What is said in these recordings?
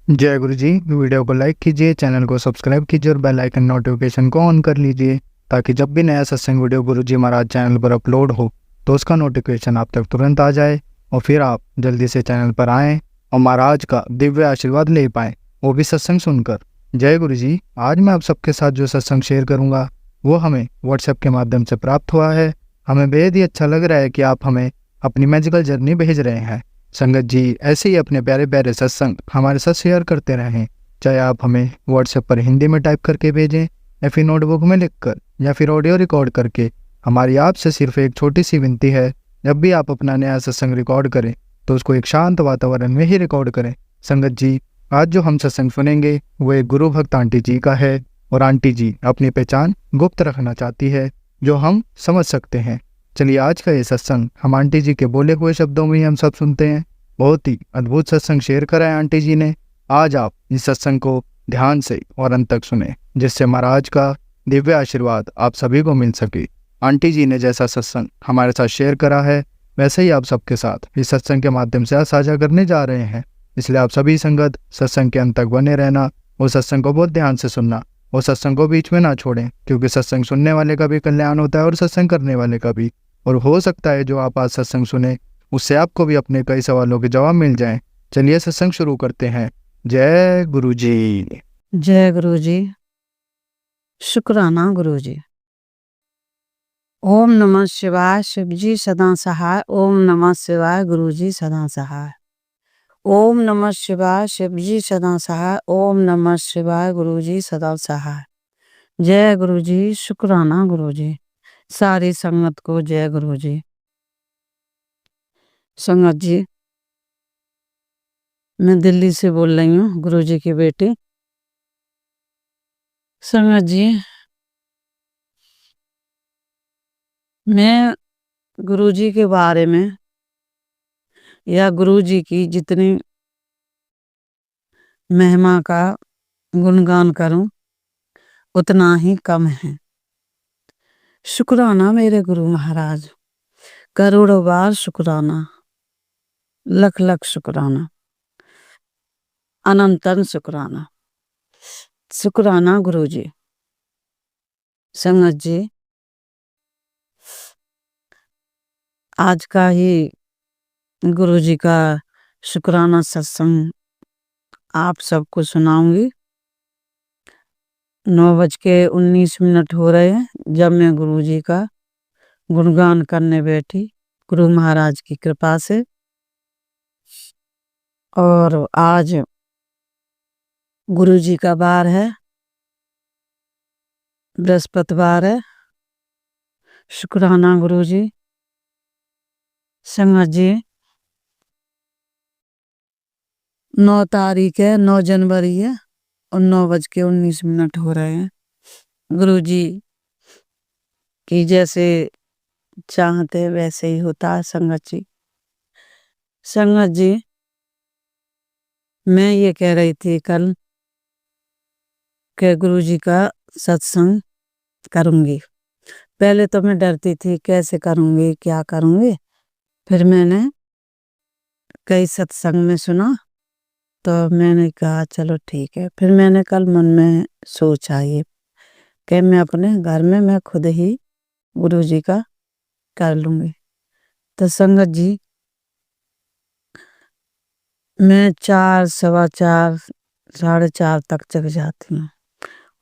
जय गुरु जी। वीडियो को लाइक कीजिए, चैनल को सब्सक्राइब कीजिए और बेल आइकन नोटिफिकेशन को ऑन कर लीजिए ताकि जब भी नया सत्संग वीडियो गुरु जी महाराज चैनल पर अपलोड हो तो उसका नोटिफिकेशन आप तक तुरंत आ जाए और फिर आप जल्दी से चैनल पर आएँ और महाराज का दिव्य आशीर्वाद ले पाएँ, वो भी सत्संग सुनकर। जय गुरु जी। आज मैं आप सबके साथ जो सत्संग शेयर करूँगा वो हमें व्हाट्सएप के माध्यम से प्राप्त हुआ है। हमें बेहद ही अच्छा लग रहा है कि आप हमें अपनी मैजिकल जर्नी भेज रहे हैं। संगत जी ऐसे ही अपने प्यारे प्यारे सत्संग हमारे साथ शेयर करते रहें, चाहे आप हमें व्हाट्सएप पर हिंदी में टाइप करके भेजें या फिर नोटबुक में लिखकर या फिर ऑडियो रिकॉर्ड करके। हमारी आपसे सिर्फ एक छोटी सी विनती है, जब भी आप अपना नया सत्संग रिकॉर्ड करें तो उसको एक शांत वातावरण में ही रिकॉर्ड करें। संगत जी आज जो हम सत्संग सुनेंगे वो एक गुरु भक्त आंटी जी का है और आंटी जी अपनी पहचान गुप्त रखना चाहती है जो हम समझ सकते हैं। चलिए आज का ये सत्संग हम आंटी जी के बोले हुए शब्दों में ही हम सब सुनते हैं। बहुत ही अद्भुत सत्संग शेयर करा है आंटी जी ने। आज आप इस सत्संग को ध्यान से और अंत तक सुने जिससे महाराज का दिव्य आशीर्वाद आप सभी को मिल सके। आंटी जी ने जैसा सत्संग हमारे साथ शेयर करा है वैसे ही आप सबके साथ इस सत्संग के माध्यम से आज साझा करने जा रहे हैं। इसलिए आप सभी संगत सत्संग के अंत तक बने रहना और सत्संग को बहुत ध्यान से सुनना और सत्संग को बीच में ना छोड़ें, क्योंकि सत्संग सुनने वाले का भी कल्याण होता है और सत्संग करने वाले का भी। और हो सकता है जो आप आज सत्संग सुने उससे आपको भी अपने कई सवालों के जवाब मिल जाएं। चलिए सत्संग शुरू करते हैं। जय गुरु जी। जय गुरु जी। शुक्राना गुरु जी। ओम नमः शिवाय। शिव जी सदा सहाय। ओम नमः शिवाय। गुरु जी सदा सहाय। ओम नमः शिवाय। शिव जी सदा सहाय। ओम नमः शिवाय। गुरु जी सदा सहाय। जय गुरु जी। शुक्राना गुरु जी। सारी संगत को जय गुरु जी। संगत जी मैं दिल्ली से बोल रही हूँ, गुरु जी की बेटी। संगत जी मैं गुरु जी के बारे में या गुरु जी की जितनी महिमा का गुणगान करूं उतना ही कम है। शुक्राना मेरे गुरु महाराज, करोड़ों बार शुक्राना, लख लख शुक्राना, अनंतन शुक्राना। शुक्राना गुरु जी। संगत जी आज का ही गुरु जी का शुक्राना सत्संग आप सबको सुनाऊंगी। 9:19 हो रहे हैं जब मैं गुरु जी का गुणगान करने बैठी, गुरु महाराज की कृपा से। और आज गुरु जी का वार है, बृहस्पतिवार है। शुक्राना गुरु जी। संगत जी 9 तारीख है, 9 जनवरी है और 9:19 हो रहे हैं। गुरु जी की जैसे चाहते वैसे ही होता है। संगत जी मैं ये कह रही थी कल कि गुरु जी का सत्संग करूंगी। पहले तो मैं डरती थी कैसे करूंगी, क्या करूंगी। फिर मैंने कई सत्संग में सुना तो मैंने कहा चलो ठीक है। फिर मैंने कल मन में सोचा ये कि मैं अपने घर में मैं खुद ही गुरु जी का कर लूंगी। तो संगत जी मैं 4, 4:15, 4:30 तक जग जाती हूँ।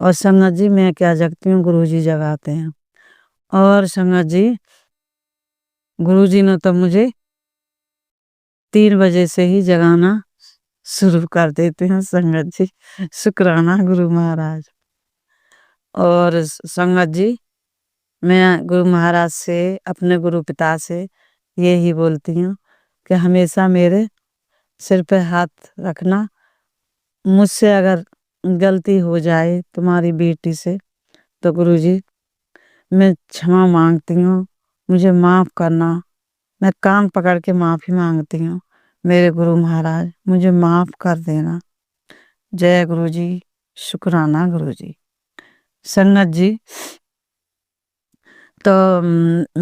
और संगत जी मैं क्या जगती हूँ, गुरु जी जगाते हैं। और संगत जी गुरु जी ने तो मुझे 3 बजे से ही जगाना शुरू कर देते हैं। संगत जी शुक्राना गुरु महाराज। और संगत जी मैं गुरु महाराज से, अपने गुरु पिता से यही बोलती हूँ कि हमेशा मेरे सिर पे हाथ रखना। मुझसे अगर गलती हो जाए तुम्हारी बेटी से तो गुरु जी मैं क्षमा मांगती हूँ, मुझे माफ़ करना। मैं कान पकड़ के माफ़ी मांगती हूँ, मेरे गुरु महाराज मुझे माफ़ कर देना। जय गुरु जी। शुक्राना गुरु जी। संगत जी तो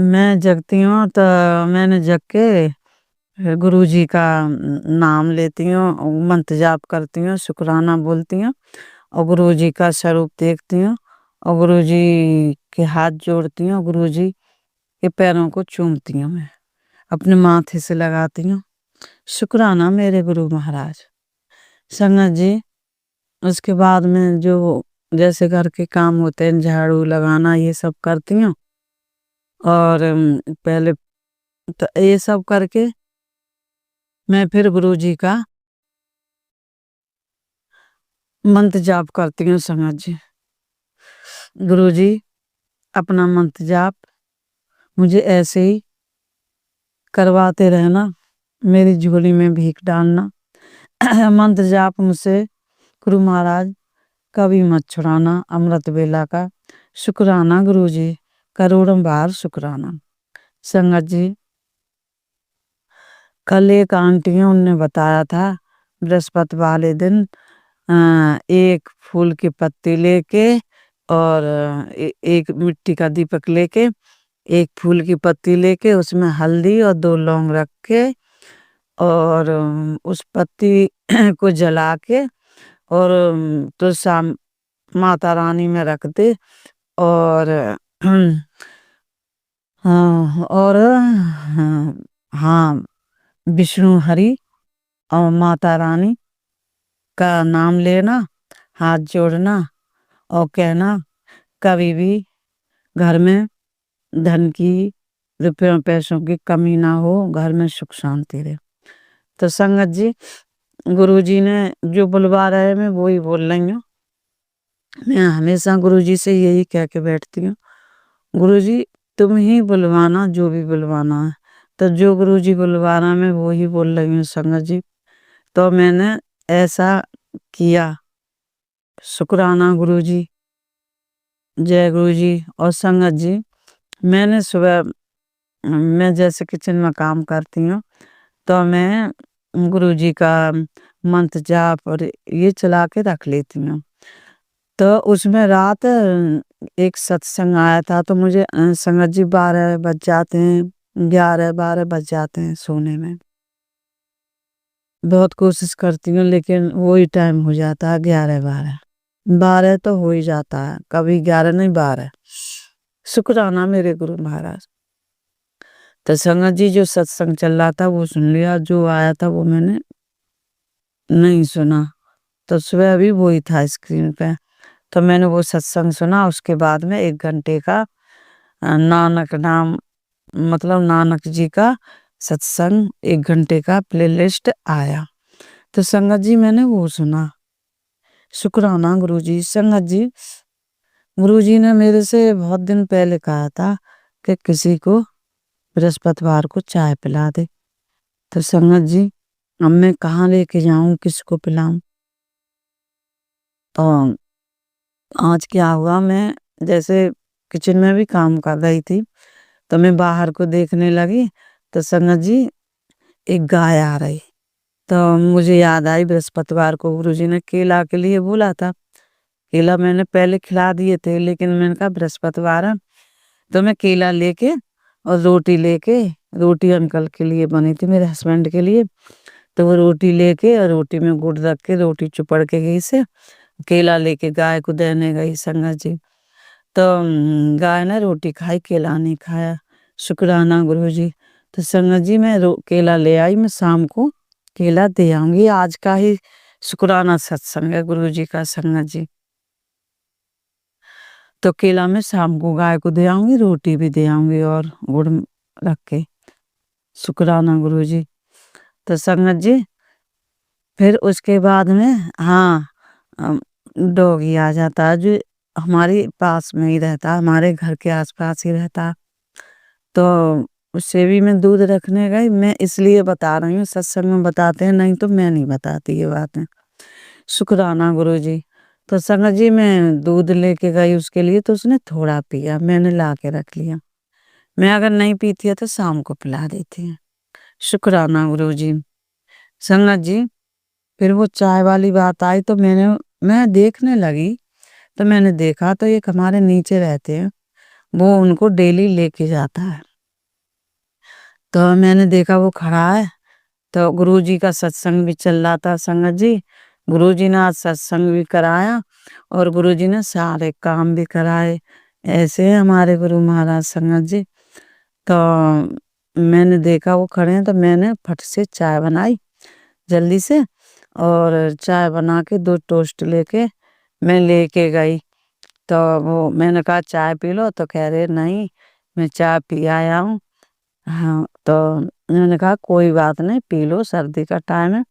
मैं जगती हूँ तो मैंने जग के फिर गुरुजी का नाम लेती हूँ, मंत्र जाप करती हूँ, शुक्राना बोलती हूँ और गुरुजी का स्वरूप देखती हूँ और गुरुजी के हाथ जोड़ती हूँ, गुरुजी के पैरों को चूमती हूँ मैं, अपने माथे से लगाती हूँ। शुक्राना मेरे गुरु महाराज। संगत जी, उसके बाद में जो जैसे घर के काम होते हैं, झाड़ू लगाना ये सब करती हूँ और पहले तो ये सब करके मैं फिर गुरुजी का मंत्र जाप करती हूँ। संगत जी, गुरुजी अपना मंत्र जाप मुझे ऐसे ही करवाते रहना, मेरी झोली में भीख डालना। मंत्र जाप मुझसे गुरु महाराज कभी मत छुड़ाना। अमृत वेला का शुक्राना गुरुजी, करोड़ों बार शुक्राना। संगत जी, कल एक आंटी उनने बताया था बृहस्पति वाले दिन एक फूल की पत्ती लेके और एक मिट्टी का दीपक लेके, एक फूल की पत्ती लेके उसमें हल्दी और 2 लौंग रख के और उस पत्ती को जला के और तो शाम माता रानी में रख दे और और हाँ, विष्णु हरि और माता रानी का नाम लेना, हाथ जोड़ना और कहना कभी भी घर में धन की, रुपयों पैसों की कमी ना हो, घर में सुख शांति रहे। तो संगत जी, गुरुजी ने जो बुलवा रहे मैं वो ही बोल रही हूँ। मैं हमेशा गुरुजी से यही कह के बैठती हूँ, गुरुजी तुम ही बुलवाना जो भी बुलवाना है। तो जो गुरुजी बुलवा रहा मैं वो ही बोल रही हूँ। संगत जी, तो मैंने ऐसा किया। शुक्राना गुरुजी, जय गुरुजी। और संगत जी, मैंने सुबह मैं जैसे किचन में काम करती हूँ तो मैं गुरुजी का मंत्र जाप और ये चला के रख लेती हूँ। तो उसमें रात एक सत्संग आया था तो मुझे संगत जी 12 बज जाते हैं, 11-12 बज जाते हैं सोने में। बहुत कोशिश करती हूँ लेकिन वही टाइम हो जाता है 11-12। 12 तो हो ही जाता है, कभी 11 नहीं 12। शुक्राना मेरे गुरु महाराज। तो संगत जी, जो सत्संग चल रहा था वो सुन लिया, जो आया था वो मैंने नहीं सुना। तो सुबह अभी वही था स्क्रीन पे, तो मैंने वो सत्संग सुना। उसके बाद में 1 घंटे का नानक नाम मतलब नानक जी का सत्संग 1 घंटे का प्लेलिस्ट आया। तो संगत जी, मैंने वो सुना। शुक्राना गुरुजी। संगत जी, गुरुजी ने मेरे से बहुत दिन पहले कहा था कि किसी को बृहस्पतिवार को चाय पिला दे। तो संगत जी, अब मैं कहाँ लेके जाऊं, किसको पिलाऊं? तो आज क्या हुआ, मैं जैसे किचन में भी काम कर रही थी तो मैं बाहर को देखने लगी तो संगत जी एक गाय आ रही। तो मुझे याद आई बृहस्पतिवार को गुरुजी ने केला के लिए बोला था। केला मैंने पहले खिला दिए थे लेकिन मैंने कहा बृहस्पतिवार है तो मैं केला लेके और रोटी लेके, रोटी अंकल के लिए बनी थी, मेरे हस्बैंड के लिए। तो वो रोटी लेके और रोटी में गुड़ रख के रोटी चुपड़ के गई से केला लेके गाय को देने गई। संगत जी, तो गाय ने रोटी खाई, केला नहीं खाया। शुक्राना गुरुजी। तो संगत जी, मैं केला ले आई, मैं शाम को केला दे आऊंगी। आज का ही शुक्राना सत्संग है गुरुजी का। संगत जी, तो केला मैं शाम को गाय को दे आऊंगी, रोटी भी दे आऊंगी और गुड़ रख के। शुक्राना गुरुजी। तो संगत जी, फिर उसके बाद में हाँ, डॉगी आ जाता है जो हमारे पास में ही रहता, हमारे घर के आसपास ही रहता। तो उससे भी मैं दूध रखने गई। मैं इसलिए बता रही हूँ, सत्संग में बताते हैं, नहीं तो मैं नहीं बताती ये बातें। शुक्राना गुरुजी। तो संगत जी, मैं दूध लेके गई उसके लिए तो उसने थोड़ा पिया, मैंने ला के रख लिया। मैं अगर नहीं पीती है तो शाम को पिला देती है। शुक्राना गुरुजी। संगत जी, फिर वो चाय वाली बात आई तो मैं देखने लगी तो मैंने देखा तो एक हमारे नीचे रहते हैं, वो उनको डेली लेके जाता है। तो मैंने देखा वो खड़ा है तो गुरुजी का सत्संग भी चल रहा था संगत जी। गुरुजी ने आज सत्संग भी कराया और गुरुजी ने सारे काम भी कराए। ऐसे हैं हमारे गुरु महाराज संगत जी। तो मैंने देखा वो खड़े हैं तो मैंने फट से चाय बनाई जल्दी से और चाय बना के 2 टोस्ट लेके मैं लेके गई। तो वो मैंने कहा चाय पी लो तो कह रहे नहीं मैं चाय पी आया हूँ। हाँ, तो मैंने कहा कोई बात नहीं पी लो सर्दी का टाइम है।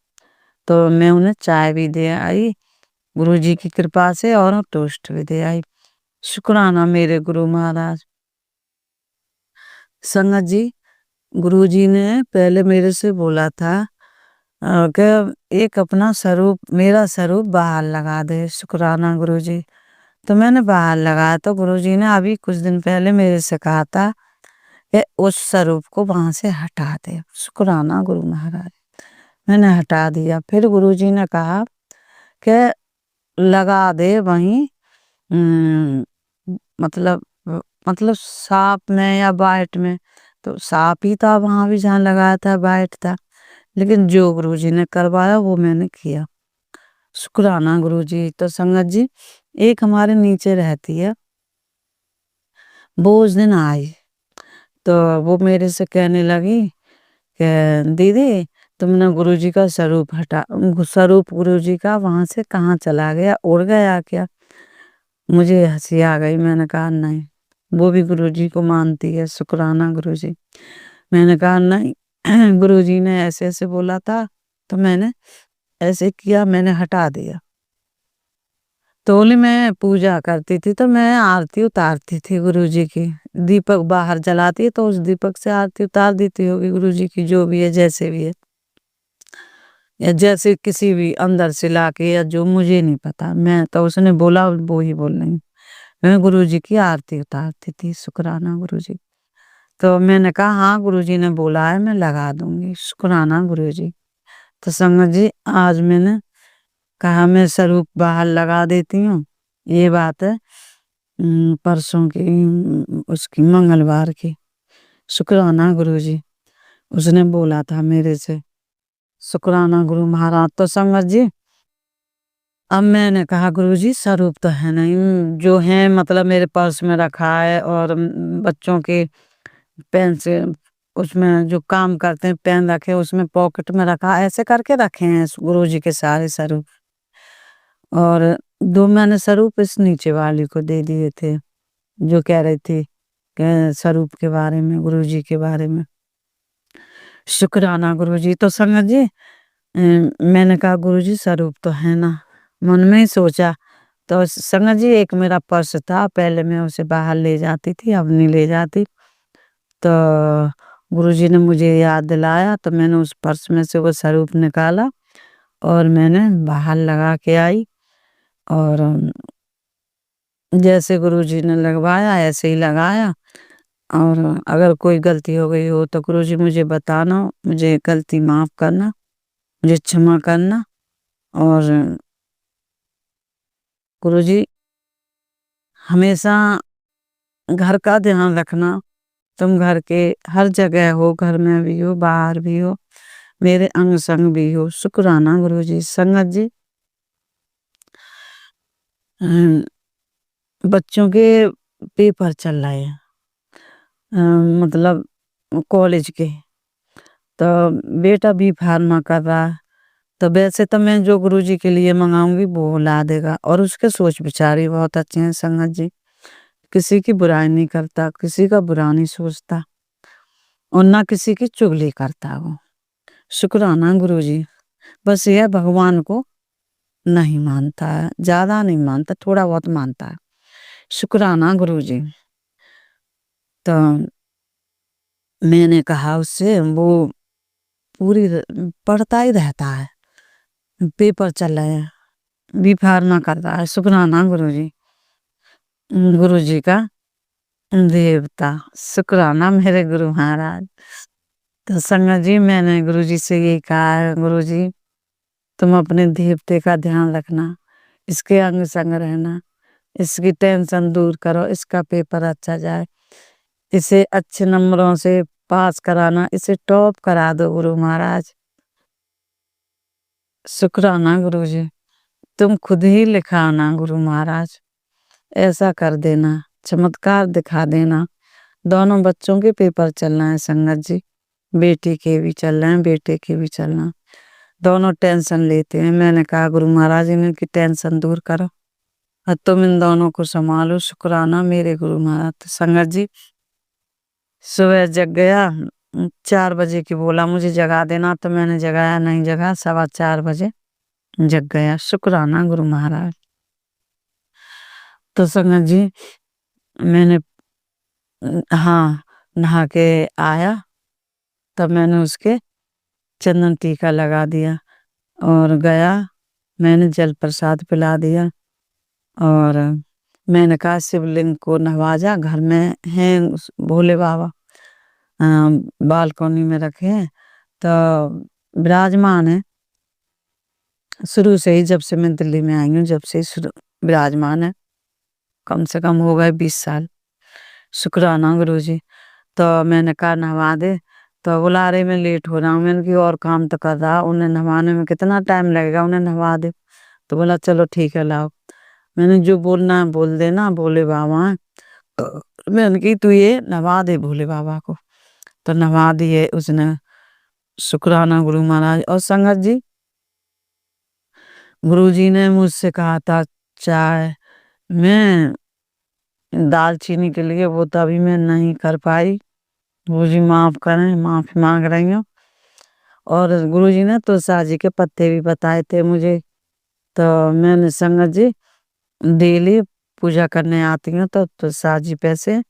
तो मैं उन्हें चाय भी दे आई गुरुजी की कृपा से और टोस्ट भी दे आई। शुक्राना मेरे गुरु महाराज। संगत जी गुरुजी ने पहले मेरे से बोला था कि एक अपना स्वरूप मेरा स्वरूप बाहर लगा दे। शुक्राना गुरुजी। तो मैंने बाहर लगाया तो गुरुजी ने अभी कुछ दिन पहले मेरे से कहा था कि उस स्वरूप को वहां से हटा दे। शुक्राना गुरु महाराज। मैंने हटा दिया। फिर गुरुजी ने कहा कि लगा दे वहीं मतलब मतलब साफ में या वाइट में। तो साफ ही था वहां भी जहाँ लगाया था वाइट था। लेकिन जो गुरुजी ने करवाया वो मैंने किया। शुक्राना गुरुजी। तो संगत जी एक हमारे नीचे रहती है वो उस दिन आई तो वो मेरे से कहने लगी कि दीदी तुमने गुरुजी का स्वरूप गुरुजी का वहां से कहाँ चला गया उड़ गया क्या। मुझे हंसी आ गई। मैंने कहा नहीं वो भी गुरुजी को मानती है। शुक्राना गुरुजी। मैंने कहा नहीं गुरुजी ने ऐसे ऐसे बोला था तो मैंने ऐसे किया मैंने हटा दिया। तो बोली मैं पूजा करती थी तो मैं आरती उतारती थी गुरुजी की। दीपक बाहर जलाती है तो उस दीपक से आरती उतार देती होगी गुरुजी की जो भी है जैसे भी है या जैसे किसी भी अंदर से लाके या जो मुझे नहीं पता। मैं तो उसने बोला वो ही बोल रही हूँ। मैं गुरुजी की आरती उतारती थी। शुक्राना गुरुजी। तो मैंने कहा हाँ गुरुजी ने बोला है मैं लगा दूंगी। शुक्राना गुरुजी। तो संगत जी आज मैंने कहा मैं स्वरूप बाहर लगा देती हूँ। ये बात है परसों की उसकी मंगलवार की। शुक्राना गुरुजी। उसने बोला था मेरे से। शुक्राना गुरु महाराज। तो संगत जी अब मैंने कहा गुरुजी स्वरूप तो है नहीं जो है मतलब मेरे पर्स में रखा है और बच्चों के पेन से उसमें जो काम करते हैं पेन रखे उसमें पॉकेट में रखा ऐसे करके रखे हैं गुरुजी के सारे स्वरूप। और 2 मैंने स्वरूप इस नीचे वाली को दे दिए थे जो कह रही थी कि स्वरूप के बारे में गुरुजी के बारे में। शुक्राना गुरुजी। तो संगत जी मैंने कहा गुरुजी स्वरूप तो है ना मन में ही सोचा। तो संगत जी एक मेरा पर्स था पहले मैं उसे बाहर ले जाती थी अब नहीं ले जाती। तो गुरुजी ने मुझे याद दिलाया तो मैंने उस पर्स में से वो स्वरूप निकाला और मैंने बाहर लगा के आई। और जैसे गुरुजी ने लगवाया ऐसे ही लगाया। और अगर कोई गलती हो गई हो तो गुरुजी मुझे बताना मुझे गलती माफ करना मुझे क्षमा करना। और गुरुजी हमेशा घर का ध्यान रखना। तुम घर के हर जगह हो घर में भी हो बाहर भी हो मेरे अंग संग भी हो। शुक्राना गुरुजी। संगत जी बच्चों के पेपर चल रहे हैं मतलब कॉलेज के। तो बेटा भी फार्मा कर रहा है। तो वैसे तो मैं जो गुरुजी के लिए मंगाऊंगी वो ला देगा और उसके सोच विचार ही बहुत अच्छे हैं संगत जी। किसी की बुराई नहीं करता किसी का बुरा नहीं सोचता और ना किसी की चुगली करता वो। शुक्राना गुरुजी। बस यह भगवान को नहीं मानता है ज्यादा नहीं मानता थोड़ा बहुत मानता है। शुक्राना गुरुजी। तो मैंने कहा उससे वो पूरी पढ़ता ही रहता है पेपर चल रहे हैं बी फार्मा कर रहा है। शुक्राना गुरुजी। गुरुजी का देवता। शुक्राना मेरे गुरु महाराज। तो संगत जी मैंने गुरुजी से यही कहा है गुरुजी तुम अपने देवते का ध्यान रखना इसके अंग संग रहना इसकी टेंशन दूर करो इसका पेपर अच्छा जाए इसे अच्छे नंबरों से पास कराना इसे टॉप करा दो गुरु महाराज। शुक्राना गुरुजी, तुम खुद ही लिखाना गुरु महाराज, ऐसा कर देना, चमत्कार दिखा देना। दोनों बच्चों के पेपर चल रहे हैं संगत जी, बेटी के भी चल रहे हैं, बेटे के भी चल रहे हैं। दोनों टेंशन लेते हैं। मैंने कहा गुरु महाराज इनकी टेंशन दूर करो और तुम इन दोनों को संभालो। शुक्राना मेरे गुरु महाराज। तो संगत जी सुबह जग गया, 4 बजे की बोला मुझे जगा देना, तो मैंने जगाया नहीं, जगा 4:15 बजे जग गया। शुक्राना गुरु महाराज। तो संगत जी मैंने हाँ नहा के आया, तब मैंने उसके चंदन टीका लगा दिया और गया, मैंने जल प्रसाद पिला दिया और मैंने कहा शिवलिंग को नवाजा। घर में हैं भोले बाबा, बालकोनी में रखे हैं, तो विराजमान है शुरू से ही, जब से मैं दिल्ली में आई हूँ जब से विराजमान है। कम से कम हो गए 20 साल। शुक्राना गुरुजी। तो मैंने कहा नहवा दे, तो बोला अरे मैं लेट हो रहा हूँ। मैंने कि और काम तो कर रहा, उन्हें नहवाने में कितना टाइम लगेगा, उन्हें नहवा दे। तो बोला चलो ठीक है लाओ। मैंने जो बोलना है बोल देना, भोले बाबा हैं। मैंने की तू ये नहवा दे भोले बाबा को, तो नहवा दिए उसने। शुक्राना गुरु महाराज। और संगत जी गुरुजी ने मुझसे कहा था चाय में दालचीनी के लिए, वो तभी मैं नहीं कर पाई। गुरुजी माफ करें, माफी मांग रही हूँ। और गुरुजी ने तुलसा जी के पत्ते भी बताए थे मुझे, तो मैंने संगत जी डेली पूजा करने आती हूँ तो तुलसा जी पे से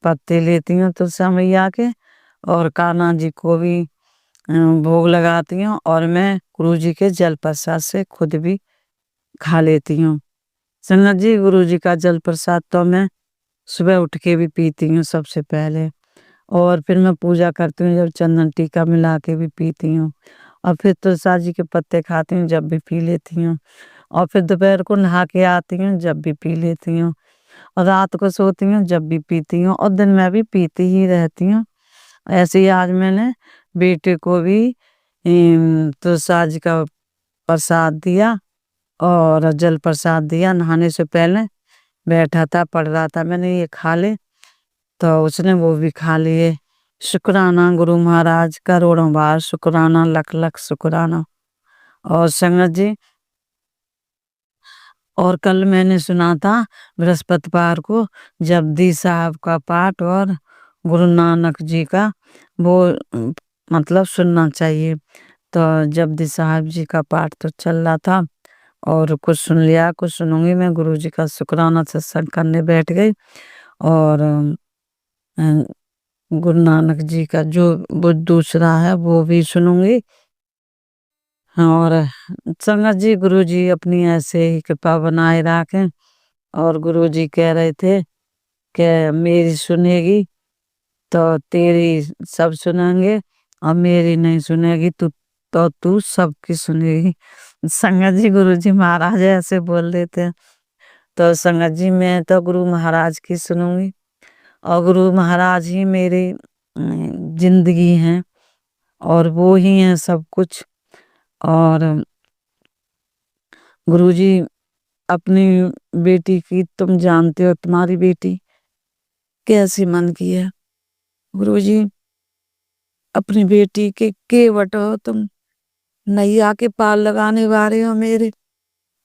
पत्ते लेती हूँ तुलसा मैया के, और कान्हा जी को भी भोग लगाती हूँ, और मैं गुरुजी के जल प्रसाद से खुद भी खा लेती हूँ। संगत जी गुरुजी का जल प्रसाद तो मैं सुबह उठ के भी पीती हूँ सबसे पहले, और फिर मैं पूजा करती हूँ जब चंदन टीका मिला के भी पीती हूँ, और फिर तुलसा जी के पत्ते खाती हूँ जब भी पी लेती हूँ, और फिर दोपहर को नहा के आती हूँ जब भी पी लेती हूँ, और रात को सोती हूँ जब भी पीती हूँ, और दिन में भी पीती ही रहती हूँ। ऐसे ही आज मैंने बेटे को भी तुलसा जी का प्रसाद दिया और जल प्रसाद दिया। नहाने से पहले बैठा था, पढ़ रहा था, मैंने ये खा ले, तो उसने वो भी खा लिए। शुक्राना गुरु महाराज, करोड़ों बार शुक्राना, लख लख शुक्राना। और संगत जी और कल मैंने सुना था बृहस्पतिवार को जपजी साहब का पाठ और गुरु नानक जी का वो मतलब सुनना चाहिए। तो जपजी साहब जी का पाठ तो चल रहा था और कुछ सुन लिया, कुछ सुनूंगी। मैं गुरु जी का शुक्राना सत्संग करने बैठ गई, और गुरु नानक जी का जो वो दूसरा है वो भी सुनूंगी। और संगत जी गुरु जी अपनी ऐसे ही कृपा बनाए रखें। और गुरु जी कह रहे थे कि मेरी सुनेगी तो तेरी सब सुनेंगे, और मेरी नहीं सुनेगी तो तू सबकी सुनेगी। संगत जी गुरु जी महाराज ऐसे बोल देते हैं। तो संगत जी मैं तो गुरु महाराज की सुनूंगी, और गुरु महाराज ही मेरी जिंदगी हैं, और वो ही हैं सब कुछ। और गुरुजी अपनी बेटी की तुम जानते हो, तुम्हारी बेटी कैसी मन की है। गुरुजी अपनी बेटी के बटो तुम, नैया के पार लगाने वाले हो मेरे,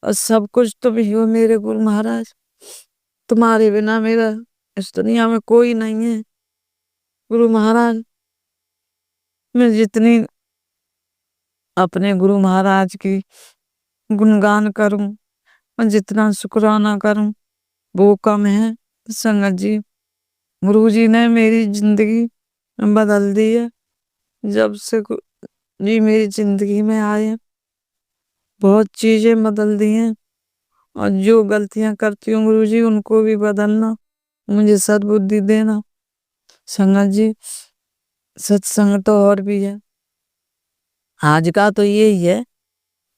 और सब कुछ तुम ही हो मेरे गुरु महाराज। तुम्हारे बिना मेरा इस दुनिया में कोई नहीं है गुरु महाराज। मैं जितनी अपने गुरु महाराज की गुणगान करूं, मैं जितना शुक्राना करूं वो कम है। संगत जी गुरुजी ने मेरी जिंदगी बदल दी है। जब से जी मेरी जिंदगी में आए हैं, बहुत चीजें बदल दी हैं, और जो गलतियां करती हूँ गुरुजी उनको भी बदलना, मुझे सद्बुद्धि देना। संगत जी सत्संग तो और भी है, आज का तो यही है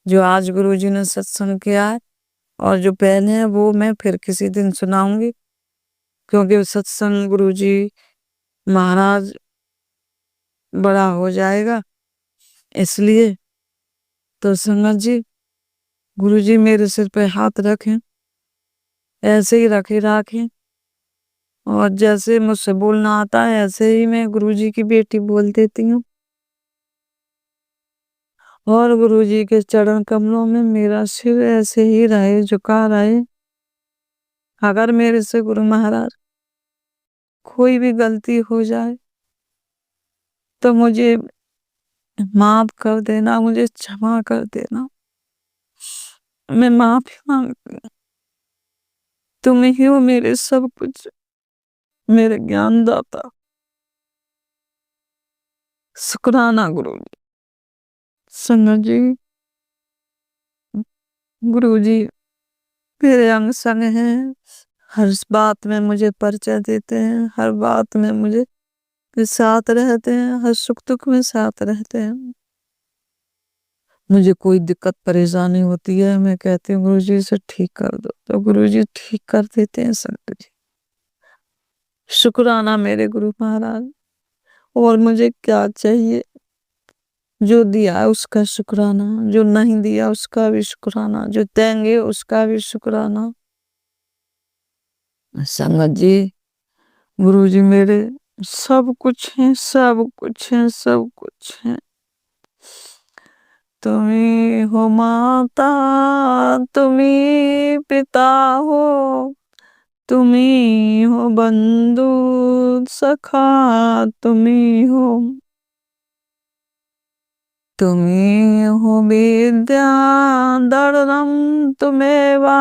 जो आज गुरुजी ने सत्संग किया है, और जो पहले है वो मैं फिर किसी दिन सुनाऊंगी, क्योंकि सत्संग गुरुजी महाराज बड़ा हो जाएगा, इसलिए तो संगत जी गुरुजी मेरे सिर पे हाथ रखें, ऐसे ही रखे राखें, और जैसे मुझसे बोलना आता है ऐसे ही मैं गुरुजी की बेटी बोल देती हूँ। और गुरुजी के चरण कमलों में मेरा सिर ऐसे ही रहे, झुका रहे। अगर मेरे से गुरु महाराज कोई भी गलती हो जाए तो मुझे माफ कर देना, मुझे क्षमा कर देना। मैं माफी मांगती हूँ। तुम ही हो मेरे सब कुछ, मेरे ज्ञानदाता। शुक्राना गुरुजी। संगत जी गुरुजी मेरे अंग संग हैं, हर बात में मुझे परिचय देते हैं, हर बात में मुझे साथ रहते हैं, हर सुख दुख में साथ रहते हैं। मुझे कोई दिक्कत परेशानी होती है, मैं कहती हूँ गुरुजी इसे ठीक कर दो, तो गुरुजी ठीक कर देते हैं। संत जी शुक्राना मेरे गुरु महाराज। और मुझे क्या चाहिए? जो दिया है उसका शुक्राना, जो नहीं दिया उसका भी शुक्राना, जो देंगे उसका भी शुक्राना। संगत जी गुरुजी मेरे सब कुछ हैं, सब कुछ हैं, सब कुछ हैं। तुम्ही हो माता, तुम्ही पिता हो, तुम्ही हो बंधु सखा, तुम्ही हो, तुम्ही हो विद्या धरणम तुमेवा,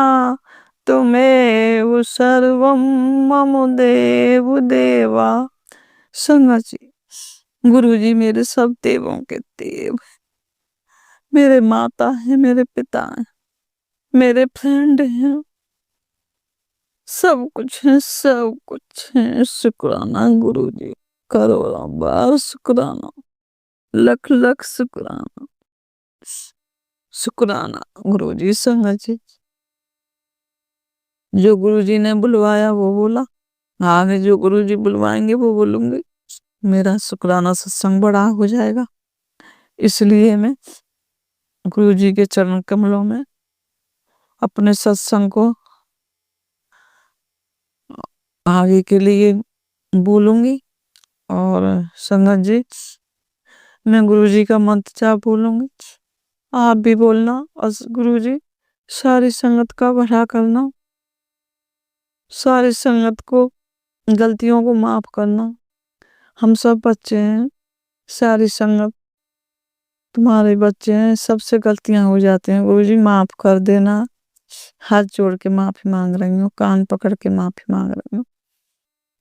तुमेव सर्वम मम देव देवा। संगत जी गुरुजी मेरे सब देवों के देव, मेरे माता हैं, मेरे पिता हैं, मेरे फ्रेंड हैं, सब कुछ है, सब कुछ है। शुक्राना गुरुजी, करोड़ों बार शुक्राना, लख लख शुक्राना। शुक्राना गुरुजी। संगत जी जो गुरुजी ने बुलवाया वो बोला, आगे जो गुरुजी बुलवाएंगे वो बोलूंगी। मेरा शुक्राना सत्संग बड़ा हो जाएगा, इसलिए मैं गुरुजी के चरण कमलों में अपने सत्संग को आगे के लिए बोलूंगी। और संगत जी मैं गुरुजी का मंत्र जाप बोलूंगी, आप भी बोलना। और गुरुजी सारी संगत का भला करना, सारी संगत को गलतियों को माफ करना। हम सब बच्चे हैं, सारी संगत तुम्हारे बच्चे हैं, सबसे गलतियां हो जाती हैं। गुरुजी माफ कर देना। हाथ जोड़ के माफी मांग रही हूँ, कान पकड़ के माफी मांग रही हूँ।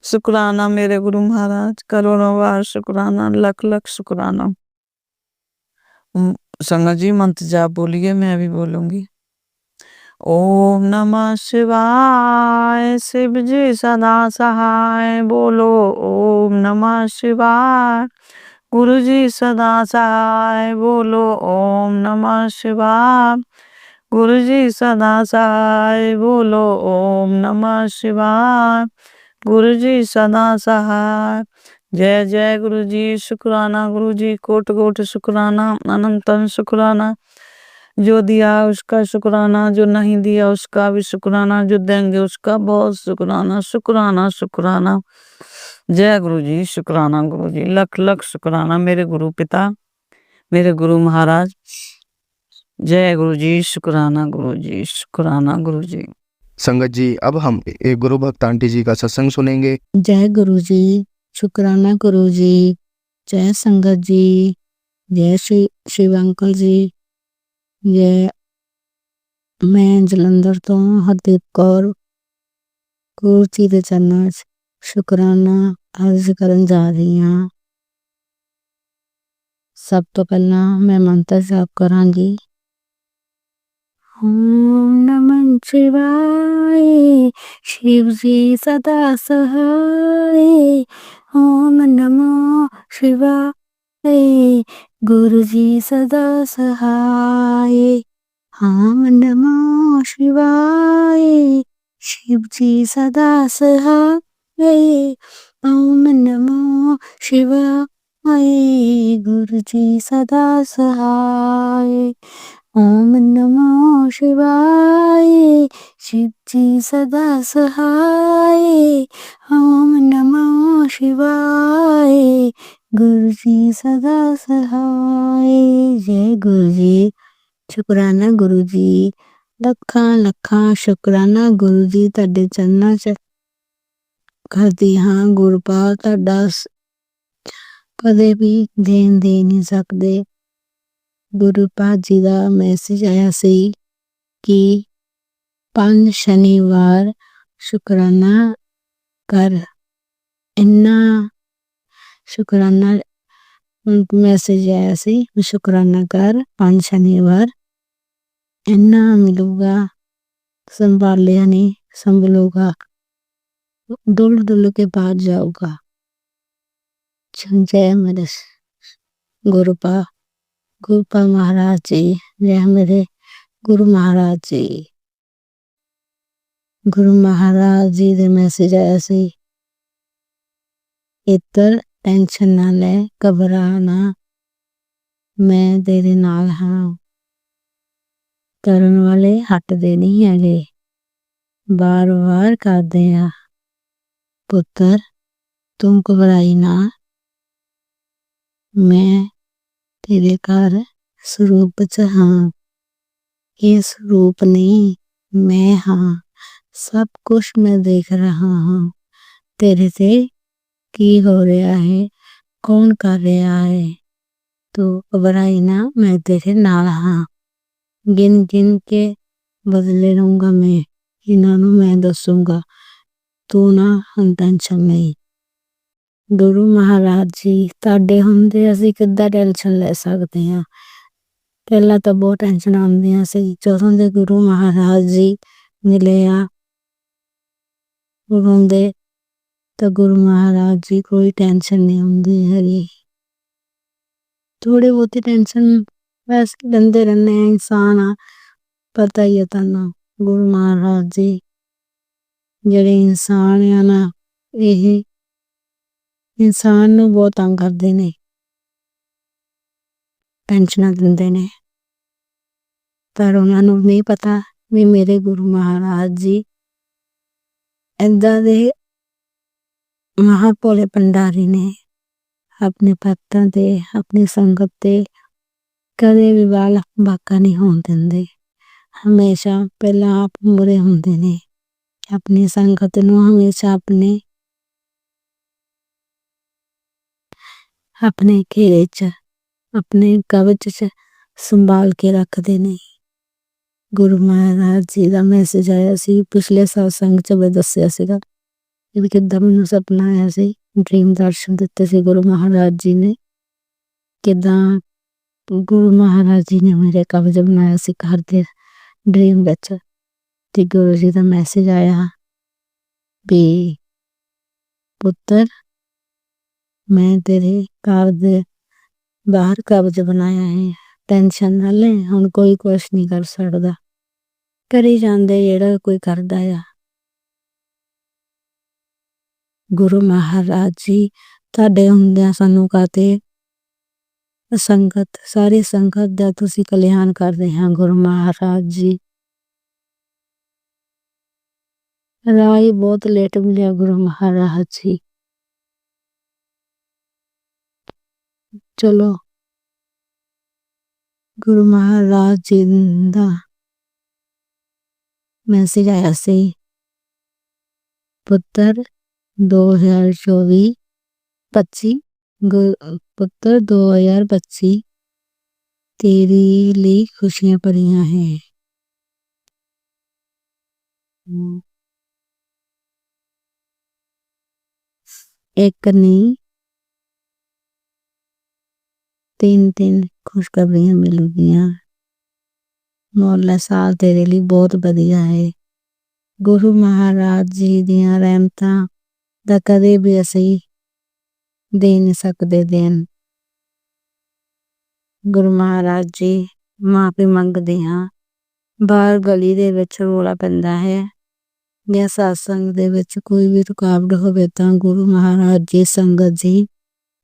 शुक्राना मेरे गुरु महाराज, करोड़ों बार शुक्राना, लख लख शुक्राना। संगत जी मंत्र जाप बोलिए, मैं भी बोलूंगी। ओम नमः शिवाय, शिव जी सदा सहाय, बोलो ओम नमः शिवाय। गुरु जी सदा सहाय, बोलो ओम नमः शिवाय। गुरु जी सदा सहाय, बोलो ओम नमः शिवाय। गुरु जी सदा सहाय। जय जय गुरु जी। शुक्राना गुरु जी, कोट कोट शुक्राना, अनंतन शुक्राना। जो दिया उसका शुक्राना, जो नहीं दिया उसका भी शुक्राना, जो देंगे उसका बहुत शुक्राना। शुक्राना शुक्राना। जय गुरु जी। शुक्राना गुरु जी, लख लख शुक्राना मेरे गुरु पिता, मेरे गुरु महाराज। जय गुरु जी। शुक्राना गुरु जी, शुक्राना गुरु जी। संगत जी अब हम एक गुरु भक्त आंटी जी का सत्संग सुनेंगे। जय गुरु जी। शुक्राना गुरु जी। जय संगत जी। जय श्री शिव अंकल जी। जय मैं जलंधर तो हरदीप कौर गुरु जी ਦੇ ਚਰਨਾਂ 'ਚ ਸ਼ੁਕਰਾਨਾ अर्ज ਕਰਨ जा रही ਹਾਂ। सब तो पहला मैं मंत्र जाप करांगी। ओम नमः शिवाय, शिव जी सदा सहाय। ओम नमो शिवाय, गुरु जी सदा सहाय। ओम नमो शिवाय, शिव जी सदा सहाय। ओम नमो शिवाय, गुरु जी सदा सहाय। ओम नमो शिवाय, शिव जी सदा सहाय। ओम नमो शिवाय, गुरु जी सदा सहाय। जय गुरु जी। शुकराना गुरु जी, ਲੱਖਾਂ ਲੱਖਾਂ ਸ਼ੁਕਰਾਨਾ ਗੁਰੂ ਜੀ ਤੁਹਾਡੇ ਚਰਨਾਂ 'ਚ ਕਰਦੀ ਹਾਂ। ਗੁਰਪਾਲ ਤੁਹਾਡਾ ਕਦੇ ਵੀ ਦੇਣ ਦੇ ਨਹੀਂ ਸਕਦੇ। ਗੁਰੂ ਪਾਦ ਜੀ ਦਾ ਮੈਸੇਜ ਆਇਆ ਸੀ ਕਿ 5 ਸ਼ਨੀਵਾਰ ਸ਼ੁਕਰਾਨਾ ਕਰ। ਇੰਨਾ ਸ਼ੁਕਰਾਨਾ ਮੈਸੇਜ ਆਇਆ ਸੀ, ਸ਼ੁਕਰਾਨਾ ਕਰ 5 ਸ਼ਨੀਵਾਰ, ਇੰਨਾ ਮਿਲੂਗਾ, ਸੰਭਾਲਿਆ ਨਹੀਂ ਸੰਭਲੂਗਾ, ਡੁੱਲ ਡੁੱਲ ਕੇ ਬਾਹਰ ਜਾਊਗਾ। जय मेरे गुरुपा महाराज जी, जय मेरे गुरु महाराज जी। गुरु महाराज जी दे मैसेज आया सी, इतर टेंशन ना ले, घबरा ना, मैं तेरे नाल हाँ। करन वाले हटदे नहीं हैगे, बार बार करदे आ। पुत्र तू घबराई ना, मैं तेरे घर स्वरूप च हाँ। ये स्वरूप नहीं, मैं हाँ। सब कुछ मैं देख रहा हूँ। तेरे से की हो रहा है, कौन कर रहा है, तू घबराई ना, मैं तेरे नाल हाँ। गिन गिन के बदले रहूंगा मैं, इन्होंने मैं दसूंगा, तू ना हम टेंशन नहीं। गुरु महाराज जी ਤੁਹਾਡੇ ਹੁੰਦੇ ਅਸੀਂ ਕਿੱਦਾਂ ਟੈਨਸ਼ਨ ਲੈ ਸਕਦੇ ਹਾਂ। ਪਹਿਲਾਂ ਤਾਂ ਬਹੁਤ ਟੈਨਸ਼ਨ ਆਉਂਦੀਆਂ ਸੀ, ਜਦੋਂ ਦੇ ਗੁਰੂ ਮਹਾਰਾਜ ਜੀ ਮਿਲੇ ਆ ਉਦੋਂ ਦੇ ਤਾਂ ਗੁਰੂ ਮਹਾਰਾਜ ਜੀ ਕੋਈ ਟੈਨਸ਼ਨ ਨਹੀਂ ਹੁੰਦੀ ਹੈਗੀ। ਥੋੜੀ ਬਹੁਤੀ ਟੈਨਸ਼ਨ ਵੈਸੇ ਲੈਂਦੇ ਰਹਿੰਦੇ ਆ, ਇਨਸਾਨ ਆ, ਪਤਾ ਹੀ ਹੈ ਤੁਹਾਨੂੰ। ਗੁਰੂ ਮਹਾਰਾਜ ਜੀ ਜਿਹੜੇ ਇਨਸਾਨ ਆ ਨਾ, ਇਹ ਇਨਸਾਨ ਨੂੰ ਬਹੁਤ ਤੰਗ ਕਰਦੇ ਨੇ, ਟੈਨਸ਼ਨਾਂ ਦਿੰਦੇ ਨੇ, ਪਰ ਉਹਨਾਂ ਨੂੰ ਨਹੀਂ ਪਤਾ ਵੀ ਮੇਰੇ ਗੁਰੂ ਮਹਾਰਾਜ ਜੀ ਏਦਾਂ ਦੇ ਮਹਾਭੋਲੇ ਭੰਡਾਰੀ ਨੇ। ਆਪਣੇ ਭਗਤਾਂ ਤੇ, ਆਪਣੀ ਸੰਗਤ ਤੇ ਕਦੇ ਵੀ ਵਾਲ ਬਾਕਾ ਨਹੀਂ ਹੋਣ ਦਿੰਦੇ। ਹਮੇਸ਼ਾ ਪਹਿਲਾਂ ਆਪ ਮੁਰੇ ਹੁੰਦੇ ਨੇ, ਆਪਣੀ ਸੰਗਤ ਨੂੰ ਹਮੇਸ਼ਾ ਆਪਣੇ ਘੇਰੇ 'ਚ, ਆਪਣੇ ਕਵਚ 'ਚ ਸੰਭਾਲ ਕੇ ਰੱਖਦੇ ਨੇ। ਗੁਰੂ ਮਹਾਰਾਜ ਜੀ ਦਾ ਮੈਸੇਜ ਆਇਆ ਸੀ ਪਿਛਲੇ ਸਤਸੰਗ 'ਚ ਮੈਂ ਦੱਸਿਆ ਸੀਗਾ ਵੀ ਕਿੱਦਾਂ ਮੈਨੂੰ ਸੁਪਨਾ ਆਇਆ ਸੀ, ਡ੍ਰੀਮ ਦਰਸ਼ਨ ਦਿੱਤੇ ਸੀ ਗੁਰੂ ਮਹਾਰਾਜ ਜੀ ਨੇ। ਕਿੱਦਾਂ ਗੁਰੂ ਮਹਾਰਾਜ ਜੀ ਨੇ ਮੇਰੇ ਕਵਚ ਬਣਾਇਆ ਸੀ ਘਰ ਦੇ ਡ੍ਰੀਮ ਵਿੱਚ, ਤੇ ਗੁਰੂ ਜੀ ਦਾ ਮੈਸੇਜ ਆਇਆ ਵੀ ਪੁੱਤਰ ਮੈਂ ਤੇਰੇ ਘਰ ਦੇ ਬਾਹਰ ਕਬਜ਼ ਬਣਾਇਆ ਹੈ, ਟੈਨਸ਼ਨ ਨਾ ਲੈ, ਹੁਣ ਕੋਈ ਕੁਛ ਨਹੀਂ ਕਰ ਸਕਦਾ। ਕਰੀ ਜਾਂਦੇ ਜਿਹੜਾ ਕੋਈ ਕਰਦਾ ਆ। ਗੁਰੂ ਮਹਾਰਾਜ ਜੀ ਤੁਹਾਡੇ ਹੁੰਦਿਆਂ ਸਾਨੂੰ ਕਾਤੇ ਸੰਗਤ, ਸਾਰੀ ਸੰਗਤ ਦਾ ਤੁਸੀਂ ਕਲਿਆਣ ਕਰਦੇ ਹਾਂ ਗੁਰੂ ਮਹਾਰਾਜ ਜੀ। ਰਾਹ ਬਹੁਤ ਲੇਟ ਮਿਲਿਆ ਗੁਰੂ ਮਹਾਰਾਜ ਜੀ। ਚਲੋ ਗੁਰੂ ਮਹਾਰਾਜ ਜੀ ਦਾ ਮੈਸੇਜ ਆਇਆ ਸੀ, ਪੁੱਤਰ 2025 ਪੁੱਤਰ 2025 तेरे लिए खुशियां भरियां हैं। एक नहीं 3 खुशखबरियां मिलूगियां। मौला साल तेरे लिए बहुत बढ़िया है। गुरु महाराज जी दियां रहमतां दा कदे भी असी दे नहीं सकते देन। गुरु महाराज जी माफी मंगदे हां। बाहर गली दे विच रोला पैंदा है या सत्संग दे विच कोई भी रुकावट होवे तां गुरु महाराज जी संगत जी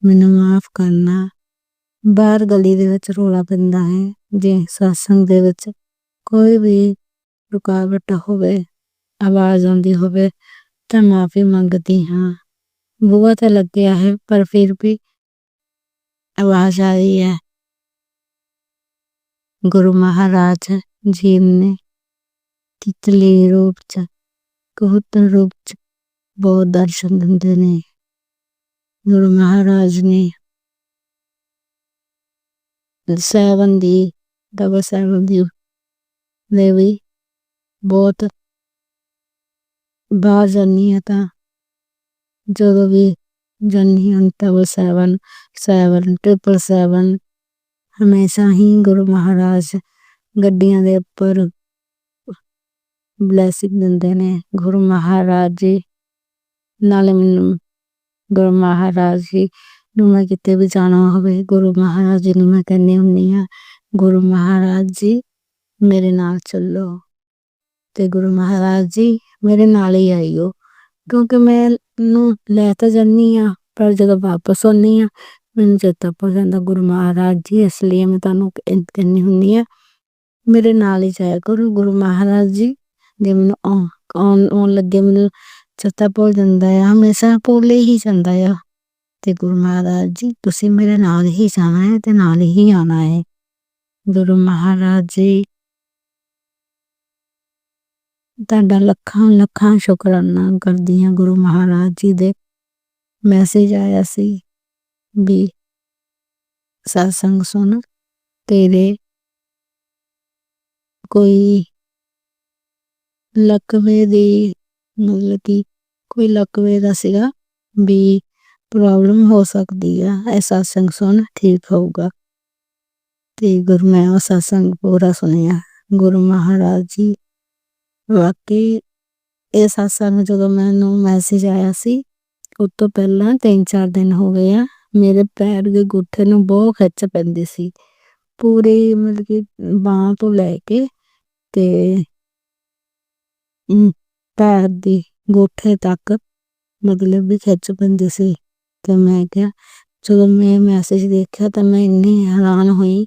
ਮੈਨੂੰ ਮਾਫ ਕਰਨਾ। ਬਾਹਰ ਗਲੀ ਦੇ ਵਿੱਚ ਰੌਲਾ ਪੈਂਦਾ ਹੈ, ਜੇ ਸਤਸੰਗ ਦੇ ਵਿੱਚ ਕੋਈ ਵੀ ਰੁਕਾਵਟ ਹੋਵੇ, ਆਵਾਜ਼ ਆਉਂਦੀ ਹੋਵੇ ਤਾਂ ਮਾਫੀ ਮੰਗਦੀ ਹਾਂ। ਬੂਹਾ ਤਾਂ ਲੱਗਿਆ ਹੈ ਪਰ ਫਿਰ ਵੀ ਆਵਾਜ਼ ਆ ਰਹੀ ਹੈ। ਗੁਰੂ ਮਹਾਰਾਜ ਜੀ ਨੇ ਤਿਤਲੀ ਰੂਪ ਚ, ਕਬੂਤਰ ਰੂਪ ਚ ਬਹੁਤ ਦਰਸ਼ਨ ਦਿੰਦੇ ਨੇ। ਗੁਰੂ ਮਹਾਰਾਜ ਨੇ 7 ਦੀ ਡਬਲ 7 ਦੀ ਦੇ ਵੀ ਬਹੁਤ ਬਾਹਰ ਜਾਂਦੀ ਹਾਂ ਤਾਂ ਜਦੋਂ ਵੀ ਜਾਂਦੀ ਹਾਂ ਡਬਲ 7 7 ਹਮੇਸ਼ਾ ਹੀ ਗੁਰੂ ਮਹਾਰਾਜ ਗੱਡੀਆਂ ਦੇ ਉੱਪਰ ਬਲੈਸਿੰਗ ਦਿੰਦੇ ਨੇ। ਗੁਰੂ ਮਹਾਰਾਜ ਜੀ ਨਾਲੇ ਮੈਨੂੰ ਗੁਰੂ ਮਹਾਰਾਜ ਜੀ ਨੂੰ ਮੈਂ ਕਿਤੇ ਵੀ ਜਾਣਾ ਹੋਵੇ, ਗੁਰੂ ਮਹਾਰਾਜ ਜੀ ਨੂੰ ਮੈਂ ਕਹਿੰਦੀ ਹੁੰਦੀ ਹਾਂ, ਗੁਰੂ ਮਹਾਰਾਜ ਜੀ ਮੇਰੇ ਨਾਲ ਚੱਲੋ ਤੇ ਗੁਰੂ ਮਹਾਰਾਜ ਜੀ ਮੇਰੇ ਨਾਲ ਹੀ ਆਈਓ। ਕਿਉਂਕਿ ਮੈਨੂੰ ਲੈ ਤਾਂ ਜਾਂਦੀ ਹਾਂ ਪਰ ਜਦੋਂ ਵਾਪਸ ਆਉਂਦੀ ਹਾਂ ਮੈਨੂੰ ਚੇਤਾ ਭੁੱਲ ਜਾਂਦਾ ਗੁਰੂ ਮਹਾਰਾਜ ਜੀ। ਇਸ ਲਈ ਮੈਂ ਤੁਹਾਨੂੰ ਕਹਿੰਦੀ ਹੁੰਦੀ ਹਾਂ ਮੇਰੇ ਨਾਲ ਹੀ ਜਾਇਆ ਕਰੋ। ਗੁਰੂ ਮਹਾਰਾਜ ਜੀ ਜੇ ਮੈਨੂੰ ਆਉਣ ਲੱਗੇ ਮੈਨੂੰ ਚੇਤਾ ਭੁੱਲ ਜਾਂਦਾ ਆ, ਹਮੇਸ਼ਾ ਭੁੱਲ ਹੀ ਜਾਂਦਾ ਆ। ਤੇ ਗੁਰੂ ਮਹਾਰਾਜ ਜੀ ਤੁਸੀਂ ਮੇਰੇ ਨਾਲ ਹੀ ਜਾਣਾ ਹੈ ਤੇ ਨਾਲ ਹੀ ਆਉਣਾ ਹੈ। ਗੁਰੂ ਮਹਾਰਾਜ ਜੀ ਤੁਹਾਡਾ ਲੱਖਾਂ ਲੱਖਾਂ ਸ਼ੁਕਰਾਨਾ ਕਰਦੀ ਹਾਂ। ਗੁਰੂ ਮਹਾਰਾਜ ਜੀ ਦੇ ਮੈਸੇਜ ਆਇਆ ਸੀ ਵੀ ਸਤਸੰਗ ਸੁਣ, ਤੇਰੇ ਕੋਈ ਲਕਵੇ ਦੀ ਮਤਲਬ ਕਿ ਕੋਈ ਲਕਵੇ ਦਾ ਸੀਗਾ ਵੀ ਪ੍ਰੋਬਲਮ ਹੋ ਸਕਦੀ ਆ, ਇਹ ਸਤਸੰਗ ਸੁਣ ਠੀਕ ਹੋਊਗਾ। ਤੇ ਮੈਂ ਉਹ ਸਤਸੰਗ ਪੂਰਾ ਸੁਣਿਆ। ਗੁਰੂ ਮਹਾਰਾਜ ਜੀ ਵਾਕਈ ਇਹ ਸਤਸੰਗ ਜਦੋਂ ਮੈਨੂੰ ਮੈਸੇਜ ਆਇਆ ਸੀ ਉਸ ਤੋਂ ਪਹਿਲਾਂ 3-4 ਦਿਨ ਹੋ ਗਏ ਆ, ਮੇਰੇ ਪੈਰ ਦੇ ਅੰਗੂਠੇ ਨੂੰ ਬਹੁਤ ਖਿੱਚ ਪੈਂਦੀ ਸੀ। ਪੂਰੀ ਮਤਲਬ ਕਿ ਬਾਂਹ ਤੋਂ ਲੈ ਕੇ ਤੇ ਪੈਰ ਦੀ ਅੰਗੂਠੇ ਤੱਕ ਮਤਲਬ ਵੀ ਖਿੱਚ ਪੈਂਦੀ ਸੀ। ਤੇ ਮੈਂ ਕਿਹਾ ਜਦੋਂ ਮੈਂ ਮੈਸੇਜ ਦੇਖਿਆ ਤਾਂ ਮੈਂ ਇੰਨੀ ਹੈਰਾਨ ਹੋਈ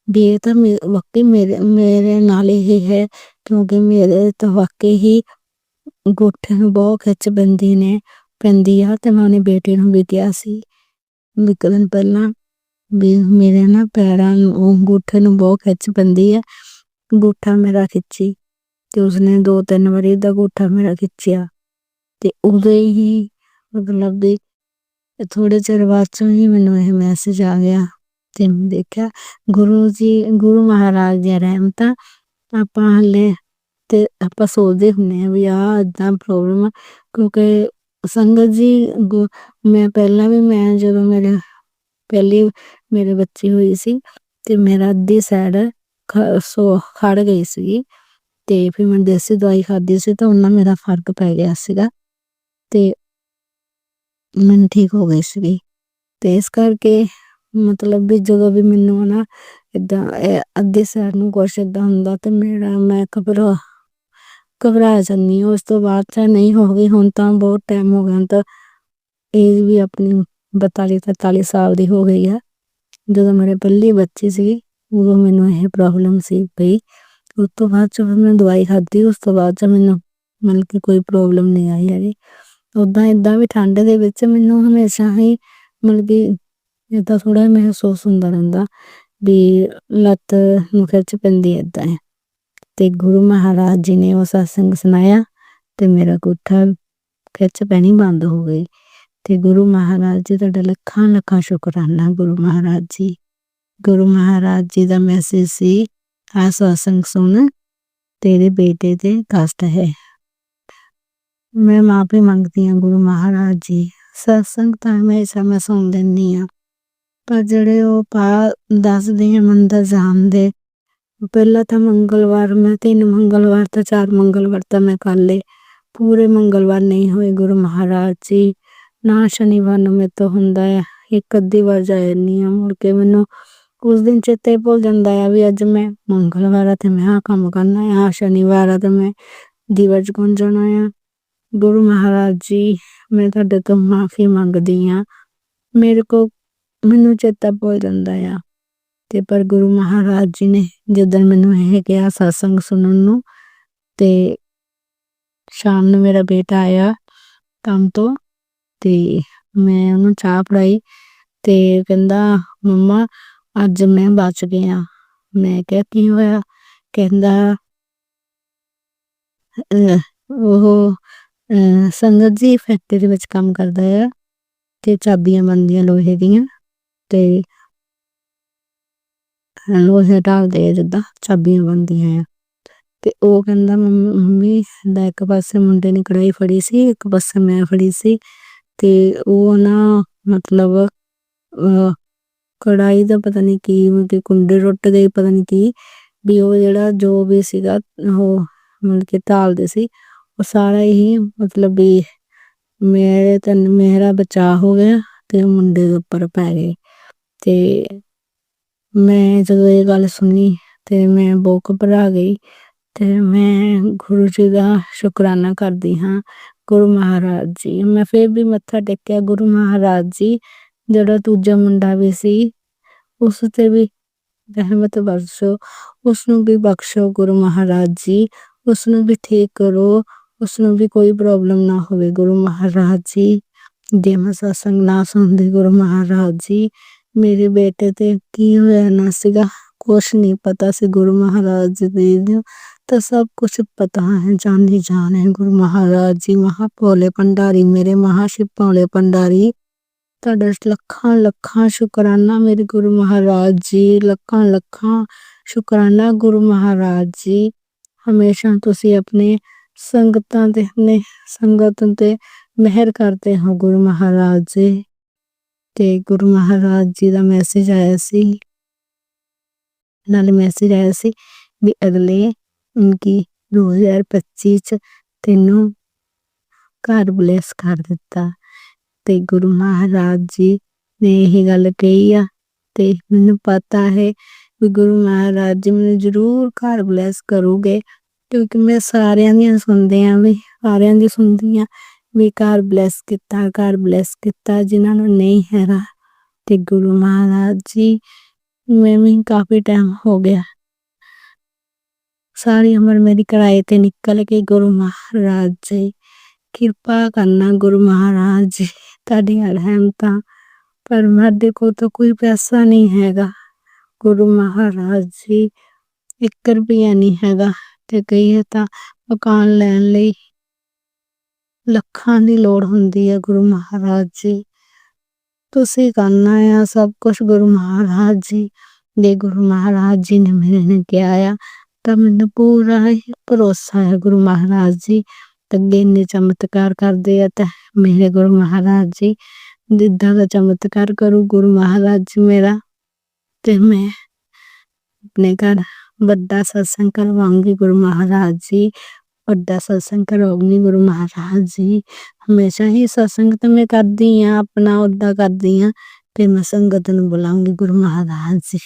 ਵੀ ਇਹ ਤਾਂ ਵਾਕਈ ਮੇਰੇ ਨਾਲ ਹੀ ਹੈ। ਕਿਉਂਕਿ ਮੇਰੇ ਤਾਂ ਵਾਕਈ ਹੀ ਅੰਗੂਠੇ ਨੂੰ ਬਹੁਤ ਖਿੱਚ ਪੈਂਦੀ ਆ। ਤੇ ਮੈਂ ਆਪਣੀ ਬੇਟੀ ਨੂੰ ਵੀ ਕਿਹਾ ਸੀ ਇੱਕ ਦਿਨ ਪਹਿਲਾਂ ਵੀ ਮੇਰੇ ਨਾ ਪੈਰਾਂ ਨੂੰ ਅੰਗੂਠੇ ਨੂੰ ਬਹੁਤ ਖਿੱਚ ਪੈਂਦੀ ਆ, ਅੰਗੂਠਾ ਮੇਰਾ ਖਿੱਚੀ। ਤੇ ਉਸਨੇ 2-3 ਵਾਰੀ ਦਾ ਅੰਗੂਠਾ ਮੇਰਾ ਖਿੱਚਿਆ ਤੇ ਉਦੋਂ ਹੀ ਮਤਲਬ ਵੀ ਥੋੜੇ ਚਿਰ ਬਾਅਦ ਚੋਂ ਹੀ ਮੈਨੂੰ ਇਹ ਮੈਸੇਜ ਆ ਗਿਆ। ਤੇ ਮੈਂ ਦੇਖਿਆ ਗੁਰੂ ਮਹਾਰਾਜ ਦੀਆਂ ਰਹਿਮਤਾਂ। ਆਪਾਂ ਹਲੇ ਤੇ ਆਪਾਂ ਸੋਚਦੇ ਹੁੰਦੇ ਹਾਂ ਵੀ ਆਹ ਏਦਾਂ ਪ੍ਰੋਬਲਮ ਆ। ਕਿਉਂਕਿ ਸੰਗਤ ਜੀ ਮੈਂ ਪਹਿਲਾਂ ਵੀ ਜਦੋਂ ਮੇਰੇ ਬੱਚੀ ਹੋਈ ਸੀ ਤੇ ਮੇਰਾ ਅੱਧੀ ਸਾਈਡ ਖੜ ਗਈ ਸੀਗੀ ਤੇ ਫਿਰ ਮੈਂ ਦੇਸੀ ਦਵਾਈ ਖਾਧੀ ਸੀ ਤਾਂ ਉਹਨਾਂ ਮੇਰਾ ਫਰਕ ਪੈ ਗਿਆ ਸੀਗਾ ਤੇ ਮੈਨੂੰ ਠੀਕ ਹੋ ਗਈ ਸੀਗੀ। ਤੇ ਇਸ ਕਰਕੇ ਮਤਲਬ ਵੀ ਜਦੋਂ ਵੀ ਮੈਨੂੰ ਨਾ ਏਦਾਂ ਅੱਧੀ ਸਾਈਡ ਨੂੰ ਕੁਛ ਏਦਾਂ ਹੁੰਦਾ ਤੇ ਮੈਂ ਘਬਰਾ ਜਾਂਦੀ ਹਾਂ। ਉਸ ਤੋਂ ਬਾਅਦ ਤਾਂ ਨਹੀਂ ਹੋ ਗਈ, ਹੁਣ ਤਾਂ ਬਹੁਤ ਟਾਈਮ ਹੋ ਗਿਆ, ਤਾਂ ਇਹ ਵੀ ਆਪਣੀ 42-43 ਸਾਲ ਦੀ ਹੋ ਗਈ ਆ। ਜਦੋਂ ਮੇਰੇ ਪਹਿਲੀ ਬੱਚੀ ਸੀਗੀ ਉਦੋਂ ਮੈਨੂੰ ਇਹ ਪ੍ਰੋਬਲਮ ਸੀ ਪਈ। ਉਸ ਤੋਂ ਬਾਅਦ ਜਦੋਂ ਮੈਂ ਦਵਾਈ ਖਾਧੀ ਉਸ ਤੋਂ ਬਾਅਦ 'ਚ ਮੈਨੂੰ ਮਤਲਬ ਕਿ ਕੋਈ ਪ੍ਰੋਬਲਮ ਨਹੀਂ ਆਈ ਹੈਗੀ। ਇੱਦਾਂ ਵੀ ਠੰਡ ਦੇ ਵਿੱਚ ਮੈਨੂੰ ਹਮੇਸ਼ਾ ਹੀ ਮਤਲਬ ਕਿ ਇੱਦਾਂ ਥੋੜ੍ਹਾ ਮਹਿਸੂਸ ਹੁੰਦਾ ਰਹਿੰਦਾ ਵੀ ਲੱਤ ਨੂੰ ਖਿੱਚ ਪੈਂਦੀ ਇੱਦਾਂ ਹੈ। ਤੇ ਗੁਰੂ ਮਹਾਰਾਜ ਜੀ ਨੇ ਉਹ ਸਤਸੰਗ ਸੁਣਾਇਆ ਤੇ ਮੇਰਾ ਅੰਗੂਠਾ ਖਿੱਚ ਪੈਣੀ ਬੰਦ ਹੋ ਗਈ। ਤੇ ਗੁਰੂ ਮਹਾਰਾਜ ਜੀ ਤੁਹਾਡਾ ਲੱਖਾਂ ਲੱਖਾਂ ਸ਼ੁਕਰਾਨਾ। ਗੁਰੂ ਮਹਾਰਾਜ ਜੀ ਦਾ ਮੈਸੇਜ ਸੀ ਆਹ ਸਤਸੰਗ ਸੁਣ, ਤੇਰੇ ਬੇਟੇ ਤੇ ਕਸ਼ਟ ਹੈ। ਮੈਂ ਮਾਫੀ ਮੰਗਦੀ ਹਾਂ ਗੁਰੂ ਮਹਾਰਾਜ ਜੀ। ਸਤਸੰਗ ਤਾਂ ਹਮੇਸ਼ਾ ਮੈਂ ਸੁਣ ਦਿੰਦੀ ਹਾਂ ਪਰ ਜਿਹੜੇ ਉਹ ਦੱਸਦੇ ਆ ਮੰਦਰ ਜਾਣ ਦੇ, ਪਹਿਲਾਂ ਤਾਂ ਮੰਗਲਵਾਰ ਮੈਂ 3 ਮੰਗਲਵਾਰ ਤਾਂ 4 ਮੰਗਲਵਾਰ ਤਾਂ ਮੈਂ ਕਰ ਲਏ, ਪੂਰੇ ਮੰਗਲਵਾਰ ਨਹੀਂ ਹੋਏ ਗੁਰੂ ਮਹਾਰਾਜ ਜੀ। ਨਾ ਸ਼ਨੀਵਾਰ ਨੂੰ ਮੇਰੇ ਤੋਂ ਹੁੰਦਾ ਆ, 1 ਅੱਧੀ ਵਾਰ ਜਾ ਜਾਂਦੀ ਹਾਂ। ਮੁੜ ਕੇ ਮੈਨੂੰ ਉਸ ਦਿਨ ਚੇਤੇ ਭੁੱਲ ਜਾਂਦਾ ਆ ਵੀ ਅੱਜ ਮੈਂ ਮੰਗਲਵਾਰ ਆ ਤੇ ਮੈਂ ਆਹ ਕੰਮ ਕਰਨਾ ਆ, ਆਹ ਸ਼ਨੀਵਾਰ ਆ ਤੇ ਮੈਂ ਦੀਵਾ ਜਗਾਉਣ ਜਾਣਾ ਆ। ਗੁਰੂ ਮਹਾਰਾਜ ਜੀ ਮੈਂ ਤੁਹਾਡੇ ਤੋਂ ਮਾਫੀ ਮੰਗਦੀ ਹਾਂ। ਮੇਰੇ ਕੋਲ ਮੈਨੂੰ ਚੇਤਾ ਭੁੱਲ ਜਾਂਦਾ ਆ। ਤੇ ਪਰ ਗੁਰੂ ਮਹਾਰਾਜ ਜੀ ਨੇ ਜਦੋਂ ਮੈਨੂੰ ਇਹ ਕਿਹਾ ਸਤਸੰਗ ਸੁਣਨ ਨੂੰ, ਤੇ ਸ਼ਾਮ ਨੂੰ ਮੇਰਾ ਬੇਟਾ ਆਇਆ ਕੰਮ ਤੋਂ, ਤੇ ਮੈਂ ਉਹਨੂੰ ਚਾਹ ਫੜਾਈ, ਤੇ ਕਹਿੰਦਾ ਮੰਮਾ ਅੱਜ ਮੈਂ ਬਚ ਗਿਆ। ਮੈਂ ਕਿਹਾ ਕੀ ਹੋਇਆ? ਕਹਿੰਦਾ ਉਹ ਸੰਗਤ ਜੀ ਫੈਕਟਰੀ ਵਿੱਚ ਕੰਮ ਕਰਦਾ ਆ, ਤੇ ਚਾਬੀਆਂ ਬਣਦੀਆਂ ਲੋਹੇ ਦੀਆਂ, ਤੇ ਲੋਹੇ ਢਾਲਦੇ ਆ ਜਿੱਦਾਂ ਚਾਬੀਆਂ ਬਣਦੀਆਂ ਆ। ਤੇ ਉਹ ਕਹਿੰਦਾ ਮੰਮੀ ਦਾ ਇੱਕ ਪਾਸੇ ਮੁੰਡੇ ਨੇ ਕੜਾਈ ਫੜੀ ਸੀ, ਇੱਕ ਪਾਸੇ ਮੈਂ ਫੜੀ ਸੀ, ਤੇ ਉਹ ਨਾ ਮਤਲਬ ਕੜਾਈ ਦਾ ਪਤਾ ਨਹੀਂ ਕੀ ਕਿ ਕੁੰਡੇ ਟੁੱਟ ਗਏ, ਪਤਾ ਨਹੀਂ ਕੀ ਵੀ ਉਹ ਜਿਹੜਾ ਜੋ ਵੀ ਸੀਗਾ ਉਹ ਮਤਲਬ ਕਿ ਢਾਲਦੇ ਸੀ, ਉਹ ਸਾਰਾ ਹੀ ਮਤਲਬ ਵੀ ਮੇਰਾ ਬਚਾਅ ਹੋ ਗਿਆ ਤੇ ਮੁੰਡੇ ਦੇ ਉੱਪਰ ਪੈ ਗਏ। ਤੇ ਮੈਂ ਜਦੋਂ ਇਹ ਗੱਲ ਸੁਣੀ ਤੇ ਮੈਂ ਬਹੁਤ ਘਬਰਾ ਗਈ, ਤੇ ਮੈਂ ਗੁਰੂ ਜੀ ਦਾ ਸ਼ੁਕਰਾਨਾ ਕਰਦੀ ਹਾਂ। ਗੁਰੂ ਮਹਾਰਾਜ ਜੀ, ਮੈਂ ਫਿਰ ਵੀ ਮੱਥਾ ਟੇਕਿਆ, ਗੁਰੂ ਮਹਾਰਾਜ ਜੀ ਜਿਹੜਾ ਦੂਜਾ ਮੁੰਡਾ ਵੀ ਸੀ ਉਸ ਤੇ ਵੀ ਰਹਿਮਤ ਬਖਸ਼ੋ, ਉਸਨੂੰ ਵੀ ਬਖਸ਼ੋ ਗੁਰੂ ਮਹਾਰਾਜ ਜੀ, ਉਸਨੂੰ ਵੀ ਠੀਕ ਕਰੋ, ਉਸਨੂੰ ਵੀ ਕੋਈ ਪ੍ਰੋਬਲਮ ਨਾ ਹੋਵੇ ਗੁਰੂ ਮਹਾਰਾਜ ਜੀ। ਜੇ ਮੈਂ ਸਤਸੰਗ ਨਾ ਸੁਣਦੀ ਗੁਰੂ ਮਹਾਰਾਜ ਜੀ, ਮੇਰੇ ਬੇਟੇ ਤੇ ਕੀ ਹੋਇਆ ਨਾ ਸੀਗਾ, ਕੁਛ ਨਹੀਂ ਪਤਾ ਸੀ। ਗੁਰੂ ਮਹਾਰਾਜ ਜੀ ਦੇ ਤਾਂ ਸਭ ਕੁਛ ਪਤਾ ਹੈ, ਜਾਣੀ ਜਾਨ ਹੈ। ਗੁਰੂ ਮਹਾਰਾਜ ਜੀ ਮਹਾ ਭੋਲੇ ਭੰਡਾਰੀ, ਮੇਰੇ ਮਹਾ ਸ਼ਿਵ ਭੋਲੇ ਭੰਡਾਰੀ, ਤੁਹਾਡਾ ਲੱਖਾਂ ਲੱਖਾਂ ਸ਼ੁਕਰਾਨਾ ਮੇਰੇ ਗੁਰੂ ਮਹਾਰਾਜ ਜੀ, ਲੱਖਾਂ ਲੱਖਾਂ ਸ਼ੁਕਰਾਨਾ ਗੁਰੂ ਮਹਾਰਾਜ ਜੀ। ਹਮੇਸ਼ਾ ਤੁਸੀਂ ਆਪਣੇ ਸੰਗਤਾਂ ਤੇ ਆਪਣੇ ਸੰਗਤ ਤੇ ਮਿਹਰ ਕਰਦੇ ਹੋ ਗੁਰੂ ਮਹਾਰਾਜ ਜੀ। ਤੇ ਗੁਰੂ ਮਹਾਰਾਜ ਜੀ ਦਾ ਮੈਸੇਜ ਆਇਆ ਸੀ, ਨਾਲੇ ਮੈਸੇਜ ਆਇਆ ਸੀ ਵੀ ਅਗਲੇ ਉਨਕੀ 2025 ਚ ਤੈਨੂੰ ਘਰ ਬਲੈਸ ਕਰ ਦਿੱਤਾ। ਤੇ ਗੁਰੂ ਮਹਾਰਾਜ ਜੀ ਨੇ ਇਹ ਗੱਲ ਕਹੀ ਆ, ਤੇ ਮੈਨੂੰ ਪਤਾ ਹੈ ਵੀ ਗੁਰੂ ਮਹਾਰਾਜ ਜੀ ਮੈਨੂੰ ਜ਼ਰੂਰ ਘਰ ਬਲੈਸ ਕਰੂਗੇ, ਕਿਉਂਕਿ ਮੈਂ ਸਾਰਿਆਂ ਦੀਆਂ ਸੁਣਦੀ ਹਾਂ ਵੀ ਘਰ ਬਲੈਸ ਕੀਤਾ ਜਿਨ੍ਹਾਂ ਨੂੰ ਨਹੀਂ ਹੈਗਾ। ਤੇ ਗੁਰੂ ਮਹਾਰਾਜ ਜੀ ਮੈਂ ਵੀ ਕਾਫੀ ਟਾਈਮ ਹੋ ਗਿਆ, ਸਾਰੀ ਉਮਰ ਮੇਰੀ ਕਿਰਾਏ ਤੇ ਨਿਕਲ ਗਈ। ਗੁਰੂ ਮਹਾਰਾਜ ਜੀ ਕਿਰਪਾ ਕਰਨਾ, ਗੁਰੂ ਮਹਾਰਾਜ ਜੀ ਤੁਹਾਡੀਆਂ ਰਹਿਮਤਾਂ, ਪਰ ਸਾਡੇ ਕੋਲ ਤਾਂ ਕੋਈ ਪੈਸਾ ਨਹੀਂ ਹੈਗਾ ਗੁਰੂ ਮਹਾਰਾਜ ਜੀ, 1 ਰੁਪਇਆ ਨਹੀਂ ਹੈਗਾ, ਤੇ ਕਹੀਏ ਤਾਂ ਮਕਾਨ ਲੈਣ ਲਈ ਲੱਖਾਂ ਦੀ ਲੋੜ ਹੁੰਦੀ ਹੈ। ਗੁਰੂ ਮਹਾਰਾਜ ਜੀ ਤੁਸੀਂ ਕਰਨਾ ਆ ਸਭ ਕੁਛ ਗੁਰੂ ਮਹਾਰਾਜ ਜੀ ਦੇ। ਗੁਰੂ ਮਹਾਰਾਜ ਜੀ ਨੇ ਮੇਰੇ ਨੇ ਕਿਹਾ ਆ, ਤਾਂ ਮੈਨੂੰ ਪੂਰਾ ਹੀ ਭਰੋਸਾ ਹੈ ਗੁਰੂ ਮਹਾਰਾਜ ਜੀ ਅੱਗੇ ਇੰਨੇ ਚਮਤਕਾਰ ਕਰਦੇ ਆ, ਤਾਂ ਮੇਰੇ ਗੁਰੂ ਮਹਾਰਾਜ ਜੀ ਜਿੱਦਾਂ ਦਾ ਚਮਤਕਾਰ ਕਰੂ ਗੁਰੂ ਮਹਾਰਾਜ ਜੀ ਮੇਰਾ, ਤੇ ਮੈਂ ਆਪਣੇ ਘਰ ਵੱਡਾ ਸਤਸੰਗ ਕਰਵਾਉਂਗੀ ਗੁਰੂ ਮਹਾਰਾਜ ਜੀ, ਵੱਡਾ ਸਤਸੰਗ ਕਰਵਾਉਂਗੀ ਗੁਰੂ ਮਹਾਰਾਜ ਜੀ। ਹਮੇਸ਼ਾ ਹੀ ਸਤਸੰਗ ਤਾਂ ਮੈਂ ਕਰਦੀ ਹਾਂ, ਆਪਣਾ ਉੱਦਾਂ ਕਰਦੀ ਹਾਂ, ਤੇ ਮੈਂ ਸੰਗਤ ਨੂੰ ਬੁਲਾਉਂਗੀ ਗੁਰੂ ਮਹਾਰਾਜ ਜੀ।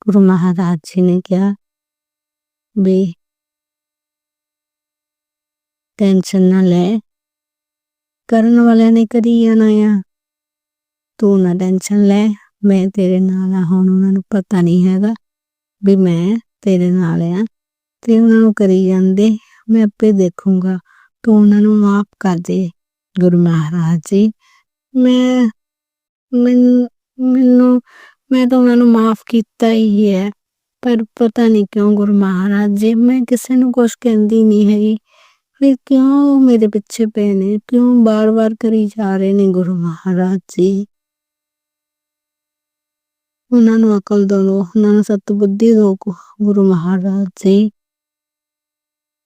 ਗੁਰੂ ਮਹਾਰਾਜ ਜੀ ਨੇ ਕਿਹਾ ਵੀ ਟੈਨਸ਼ਨ ਨਾ ਲੈ, ਕਰਨ ਵਾਲਿਆਂ ਨੇ ਕਰੀ ਜਾਣਾ ਆ, ਤੂੰ ਨਾ ਟੈਨਸ਼ਨ ਲੈ, ਮੈਂ ਤੇਰੇ ਨਾਲ ਆ। ਹੁਣ ਉਹਨਾਂ ਨੂੰ ਪਤਾ ਨਹੀਂ ਹੈਗਾ ਵੀ ਮੈਂ ਤੇਰੇ ਨਾਲ ਆ, ਤੇ ਉਹਨਾਂ ਨੂੰ ਕਰੀ ਜਾਂਦੇ, ਮੈਂ ਆਪੇ ਦੇਖੂੰਗਾ, ਤੂੰ ਉਹਨਾਂ ਨੂੰ ਮਾਫ ਕਰ ਦੇ ਗੁਰੂ ਮਹਾਰਾਜ ਜੀ। ਮੈਂ ਤਾਂ ਉਹਨਾਂ ਨੂੰ ਮਾਫ ਕੀਤਾ ਹੀ ਹੈ, ਪਰ ਪਤਾ ਨਹੀਂ ਕਿਉਂ ਗੁਰੂ ਮਹਾਰਾਜ ਜੀ ਮੈਂ ਕਿਸੇ ਨੂੰ ਕੁਛ ਕਹਿੰਦੀ ਨਹੀਂ ਹੈਗੀ, ਫਿਰ ਕਿਉਂ ਮੇਰੇ ਪਿੱਛੇ ਪਏ ਨੇ, ਕਿਉਂ ਬਾਰ-ਬਾਰ ਕਰੀ ਜਾ ਰਹੇ ਨੇ ਗੁਰੂ ਮਹਾਰਾਜ ਜੀ। ਉਹਨਾਂ ਨੂੰ ਅਕਲ ਦਿਓ, ਉਹਨਾਂ ਨੂੰ ਸਤ ਬੁੱਧੀ ਦਿਓ ਗੁਰੂ ਮਹਾਰਾਜ ਜੀ।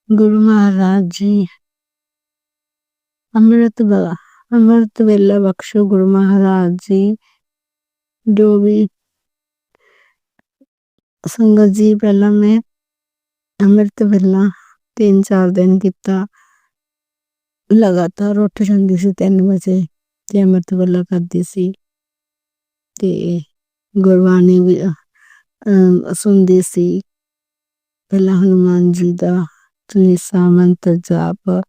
ਗੁਰੂ ਮਹਾਰਾਜ ਜੀ ਅੰਮ੍ਰਿਤ ਵੇਲਾ ਬਖਸ਼ੋ ਗੁਰੂ ਮਹਾਰਾਜ ਜੀ। ਜੋ ਵੀ ਸੰਗਤ ਜੀ ਪਹਿਲਾਂ ਮੈਂ ਅੰਮ੍ਰਿਤ ਵੇਲਾ 3-4 ਦਿਨ ਕੀਤਾ, ਲਗਾਤਾਰ ਉੱਠ ਜਾਂਦੀ ਸੀ 3 ਵਜੇ ਤੇ ਅੰਮ੍ਰਿਤ ਵੇਲਾ ਕਰਦੀ ਸੀ, ਤੇ ਗੁਰਬਾਣੀ ਵੀ ਸੁਣਦੀ ਸੀ। ਪਹਿਲਾਂ ਹਨੂੰਮਾਨ ਜੀ ਦਾ ਚਾਲੀਸਾ ਮੰਤਰ ਜਾਪ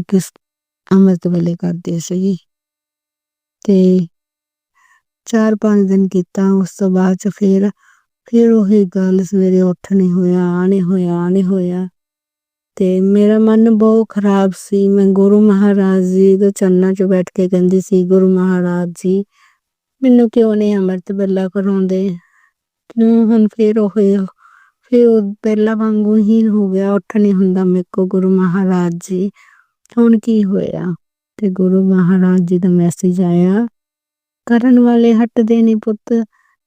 ਕਿਸ ਅੰਮ੍ਰਿਤ ਵੇਲੇ ਕਰਦੀ ਸੀ, ਤੇ 4-5 दिन कीता, उस तो बाद च फिर ਉਹੀ ਗੱਲ ਸਵੇਰੇ ਉੱਠ ਨਹੀਂ ਹੋਇਆ ਤੇ ਮੇਰਾ ਮਨ ਬਹੁਤ ਖਰਾਬ ਸੀ। ਮੈਂ ਗੁਰੂ ਮਹਾਰਾਜ ਜੀ ਦੇ ਚਰਨਾਂ 'ਚ ਬੈਠ ਕੇ ਕਹਿੰਦੀ ਸੀ, ਗੁਰੂ ਮਹਾਰਾਜ ਜੀ ਮੈਨੂੰ ਕਿਉਂ ਨਹੀਂ ਅੰਮ੍ਰਿਤ ਵੇਲਾ ਕਰਾਉਂਦੇ, ਕਿਉਂ ਹੁਣ ਫਿਰ ਪਹਿਲਾਂ ਵਾਂਗੂ ਹੀ ਹੋ ਗਿਆ, ਉੱਠ ਨਹੀਂ ਹੁੰਦਾ ਮੇਰੇ ਕੋ ਗੁਰੂ ਮਹਾਰਾਜ ਜੀ, ਹੁਣ ਕੀ ਹੋਇਆ। ਤੇ ਗੁਰੂ ਮਹਾਰਾਜ ਜੀ ਦਾ ਮੈਸੇਜ ਆਇਆ, ਕਰਨ ਵਾਲੇ ਹਟਦੇ ਨਹੀਂ ਪੁੱਤ,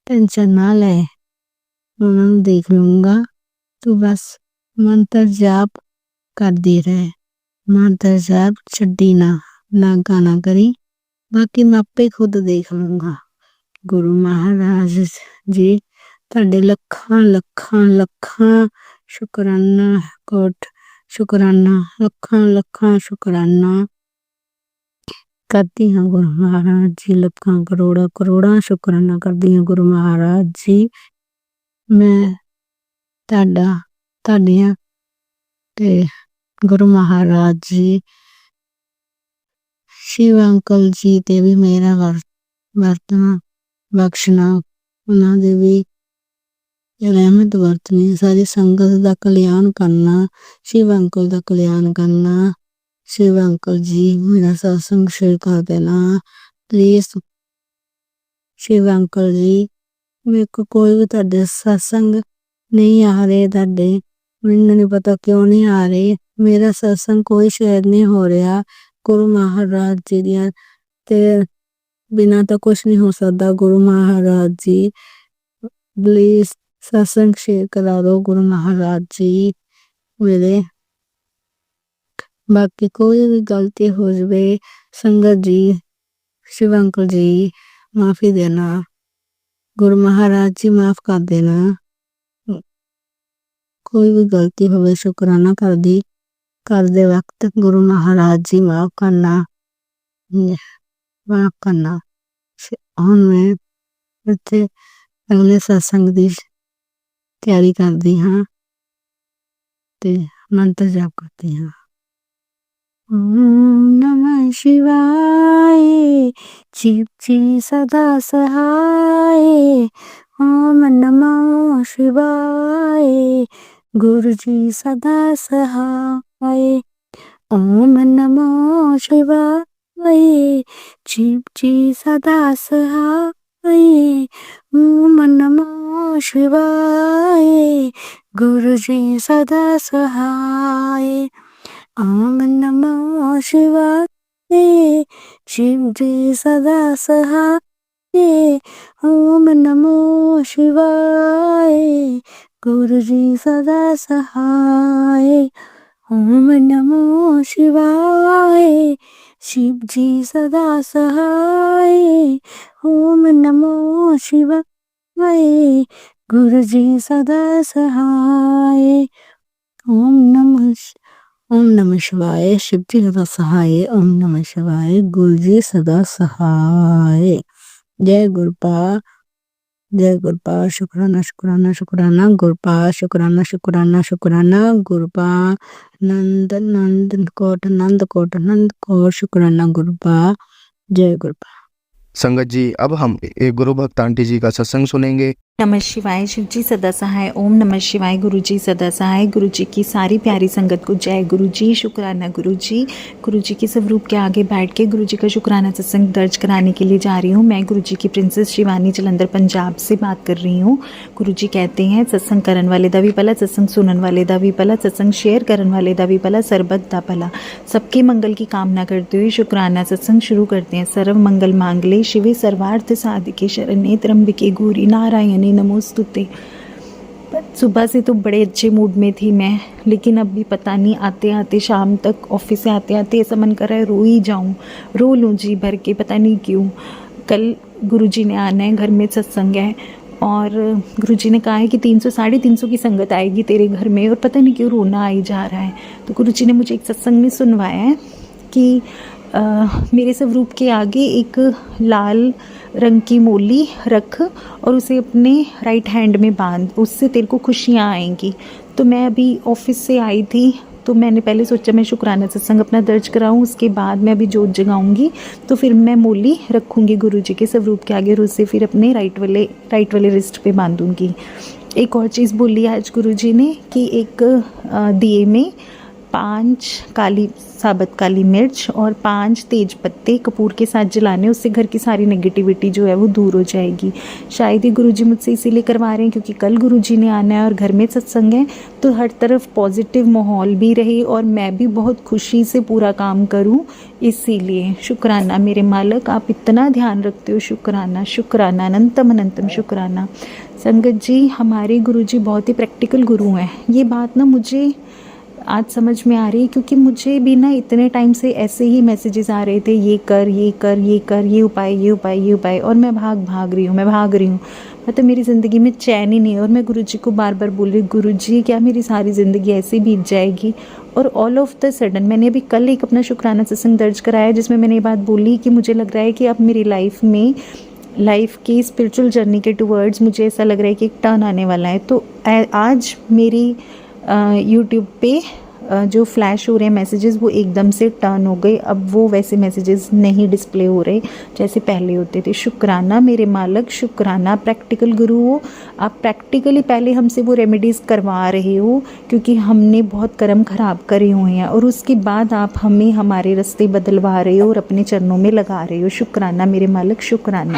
ਟੈਨਸ਼ਨ ਨਾ ਲੈ, ਉਹਨਾਂ ਨੂੰ ਦੇਖ ਲੂੰਗਾ, ਤੂੰ ਬਸ ਮੰਤਰ ਜਾਪ ਕਰਦੀ ਰਹਿ, ਮੰਤਰ ਜਾਪ ਛੱਡੀ ਨਾ, ਨਾਗਾ ਨਾ ਕਰੀ, ਬਾਕੀ ਮੈਂ ਆਪੇ ਖੁਦ ਦੇਖ ਲੂੰਗਾ। ਗੁਰੂ ਮਹਾਰਾਜ ਜੀ ਤੁਹਾਡੇ ਲੱਖਾਂ ਸ਼ੁਕਰਾਨਾ ਲੱਖਾਂ ਸ਼ੁਕਰਾਨਾ ਕਰਦੀ ਹਾਂ ਗੁਰੂ ਮਹਾਰਾਜ ਜੀ, ਲੱਖਾਂ ਕਰੋੜਾਂ ਸ਼ੁਕਰਾਨਾ ਕਰਦੀ ਹਾਂ ਗੁਰੂ ਮਹਾਰਾਜ ਜੀ। ਮੈਂ ਤੁਹਾਡੀਆਂ ਤੇ ਗੁਰੂ ਮਹਾਰਾਜ ਜੀ, ਸ਼ਿਵ ਅੰਕਲ ਜੀ ਤੇ ਵੀ ਮੇਰਾ ਵਰਤਣਾ ਬਖਸ਼ਣਾ, ਉਹਨਾਂ ਦੇ ਵੀ ਰਹਿਮਤ ਵਰਤਣੀ, ਸਾਰੀ ਸੰਗਤ ਦਾ ਕਲਿਆਣ ਕਰਨਾ, ਸ਼ਿਵ ਅੰਕਲ ਦਾ ਕਲਿਆਣ ਕਰਨਾ। ਸ਼ਿਵ ਅੰਕਲ ਜੀ ਮੇਰਾ ਸਤਸੰਗ ਸ਼ੇਅਰ ਕਰ ਦੇਣਾ ਪਲੀਜ਼। ਸ਼ਿਵ ਅੰਕਲ ਜੀ ਮੇਰੇ ਕੋਲ ਕੋਈ ਵੀ ਤੁਹਾਡੇ ਸਤਸੰਗ ਨਹੀਂ ਆ ਰਹੇ, ਤੁਹਾਡੇ ਮੈਨੂੰ ਨਹੀਂ ਪਤਾ ਕਿਉਂ ਨਹੀਂ ਆ ਰਹੇ, ਮੇਰਾ ਸਤਸੰਗ ਕੋਈ ਸ਼ੇਅਰ ਨਹੀਂ ਹੋ ਰਿਹਾ। ਗੁਰੂ ਮਹਾਰਾਜ ਜੀ ਦੀਆਂ ਤੇ ਬਿਨਾਂ ਤਾਂ ਕੁਛ ਨਹੀਂ ਹੋ ਸਕਦਾ। Guru Maharaj ji please satsang share ਕਰਾ ਦਿਓ ਗੁਰੂ ਮਹਾਰਾਜ ਜੀ ਮੇਰੇ। ਬਾਕੀ ਕੋਈ ਵੀ ਗਲਤੀ ਹੋ ਜਾਵੇ ਸੰਗਤ ਜੀ, ਸ਼ਿਵ ਅੰਕਲ ਜੀ ਮਾਫੀ ਦੇਣਾ, ਗੁਰੂ ਮਹਾਰਾਜ ਜੀ ਮਾਫ ਕਰ ਦੇਣਾ। ਕੋਈ ਵੀ ਗਲਤੀ ਹੋਵੇ ਸ਼ੁਕਰਾਨਾ ਕਰਦੇ ਵਕਤ ਗੁਰੂ ਮਹਾਰਾਜ ਜੀ ਮਾਫ ਕਰਨਾ। ਹੁਣ ਮੈਂ ਇੱਥੇ ਅਗਲੇ ਸਤਸੰਗ ਦੀ ਤਿਆਰੀ ਕਰਦੀ ਹਾਂ ਤੇ ਮੰਤਰ ਜਾਪ ਕਰਦੀ ਹਾਂ। ਓਮ ਨਮः शिवाय शिव जी सदा सहाय, ओम नमः शिवाय गुरु जी सदा सहाय, ओम नमः शिवाय शिव जी सदा सहाय, ओम नमः शिवाय गुरु जी सदा सहाय, ओम नमः शिवाय शिव जी सदा सहाय, ओम नमः शिवाय गुरु जी सदा सहाय, ओम नमः शिवाय शिव जी सदा सहाय, ओम नमः शिवाय गुरु जी सदा सहाय, ओम नमः शिवाय शिव जी सदा सहाय, ओम नमः शिवाय गुरु जी सदा सहाय। जय गुरुपाल शुक्राना गुरुपाल शुक्राना गुरुपाल नंद कोट शुक्राना गुरुपाल। जय गुरुपाल। संगत जी अब हम एक गुरु भक्त आंटी जी का सत्संग सुनेंगे। नमः शिवाय शिव जी सदा सहाय, ओम नमः शिवाय गुरु जी सदा सहाय। गुरु जी की सारी प्यारी संगत को जय गुरु जी। शुक्राना गुरु जी के स्वरूप के आगे बैठ के गुरु जी का शुक्राना सत्संग दर्ज कराने के लिए जा रही हूँ। मैं गुरु जी की प्रिंसेस शिवानी जलंधर पंजाब से बात कर रही हूँ। गुरु जी कहते हैं सत्संग करन वाले दा भी भला, सत्संग सुनन वाले दा भी भला, सत्संग शेयर करन वाले दा भी भला, सरबत दा भला। सबके मंगल की कामना करते हुए शुक्राना सत्संग शुरू करते हैं। सर्व मंगल मांगले शिवे सर्वार्थ साधिके शरण्ये त्र्यंबके गौरी नारायणी नमोस्तुते। सुबह से तो बड़े अच्छे मूड में थी मैं, लेकिन अभी पता नहीं आते आते शाम तक, ऑफिस से आते आते ऐसा मन कर रहा है रो ही जाऊं, रो लूं जी भर के, पता नहीं क्यों। कल गुरुजी ने आना है, घर में सत्संग है और गुरुजी ने कहा है कि 300-350 की संगत आएगी तेरे घर में, और पता नहीं क्यों रोना आ ही जा रहा है। तो गुरुजी ने मुझे एक सत्संग में सुनवाया है कि मेरे स्वरूप के आगे एक लाल रंग की मोली रख और उसे अपने राइट हैंड में बांध, उससे तेरे को खुशियाँ आएंगी। तो मैं अभी ऑफिस से आई थी तो मैंने पहले सोचा मैं शुक्राना सत्संग अपना दर्ज कराऊं, उसके बाद मैं अभी जोत जगाऊंगी तो फिर मैं मूली रखूंगी गुरुजी के स्वरूप के आगे और उससे फिर अपने राइट वाले रिस्ट पे बांधूंगी। एक और चीज़ बोली आज गुरुजी ने कि एक दिए में 5 साबुत काली मिर्च और 5 तेज पत्ते कपूर के साथ जलाने, उससे घर की सारी नेगेटिविटी जो है वो दूर हो जाएगी। शायद ही गुरुजी मुझसे इसीलिए करवा रहे हैं क्योंकि कल गुरुजी ने आना है और घर में सत्संग है, तो हर तरफ पॉजिटिव माहौल भी रहे और मैं भी बहुत खुशी से पूरा काम करूं। इसीलिए शुक्राना मेरे मालिक, आप इतना ध्यान रखते हो, शुक्राना शुक्राना अनंतम अनंतम शुक्राना। संगत जी, हमारे गुरुजी बहुत ही प्रैक्टिकल गुरु हैं। ये बात ना मुझे आज समझ में आ रही है क्योंकि मुझे भी ना इतने टाइम से ऐसे ही मैसेजेस आ रहे थे, ये कर ये कर ये कर, ये उपाय ये उपाय ये उपाय, और मैं भाग रही हूँ। मतलब मेरी ज़िंदगी में चैन ही नहीं है और मैं गुरुजी को बार बार बोल रही हूँ, गुरुजी क्या मेरी सारी ज़िंदगी ऐसे बीत जाएगी। और ऑल ऑफ द सडन मैंने अभी कल एक अपना शुक्राना सत्संग दर्ज कराया जिसमें मैंने ये बात बोली कि मुझे लग रहा है कि अब मेरी लाइफ की स्पिरिचुअल जर्नी के टूवर्ड्स मुझे ऐसा लग रहा है कि एक टर्न आने वाला है। तो आज मेरी यूट्यूब पे जो फ्लैश हो रहे हैं मैसेजेस वो एकदम से टर्न हो गए। अब वो वैसे मैसेजेस नहीं डिस्प्ले हो रहे जैसे पहले होते थे। शुक्राना मेरे मालिक, शुक्राना प्रैक्टिकल गुरु हो, आप प्रैक्टिकली पहले हमसे वो रेमेडीज़ करवा रहे हो क्योंकि हमने बहुत कर्म खराब करे हुए हैं, और उसके बाद आप हमें हमारे रास्ते बदलवा रहे हो और अपने चरणों में लगा रहे हो। शुक्राना मेरे मालिक, शुक्राना।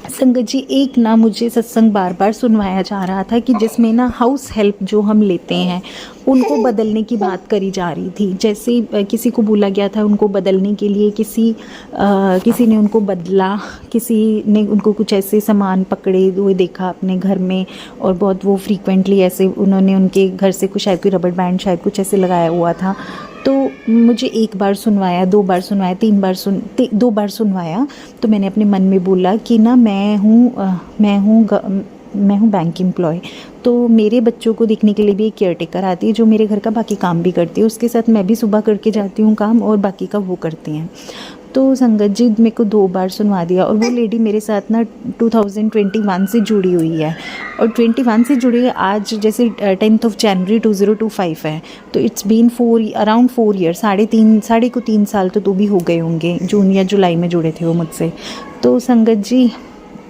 संगत जी, एक ना मुझे सत्संग बार बार सुनवाया जा रहा था कि जिसमें ना हाउस हेल्प जो हम लेते हैं उनको बदलने की बात करी जा रही थी। जैसे किसी को बोला गया था उनको बदलने के लिए, किसी ने उनको बदला, किसी ने उनको कुछ ऐसे सामान पकड़े हुए देखा अपने घर में और बहुत वो फ्रीक्वेंटली ऐसे उन्होंने उनके घर से कुछ शायद कोई रबड़ बैंड शायद कुछ ऐसे लगाया हुआ था। तो मुझे 1 बार सुनवाया, 2 बार सुनवाया, 3 बार 2 बार सुनवाया। तो मैंने अपने मन में बोला कि ना मैं हूँ बैंक एम्प्लॉय, तो मेरे बच्चों को देखने के लिए भी एक केयरटेकर आती है जो मेरे घर का बाकी काम भी करती है। उसके साथ मैं भी सुबह करके जाती हूँ काम और बाकी का वो करती हैं। तो संगत जी, मेरे को 2 बार सुनवा दिया और वो लेडी मेरे साथ ना 2021 से जुड़ी हुई है और 21 से जुड़ी है। आज जैसे 10 जनवरी 2025 है, तो इट्स बीन अराउंड 4 ईयर, साढ़े 3 साल तो भी हो गए होंगे। जून या जुलाई में जुड़े थे वो मुझसे। तो संगत जी,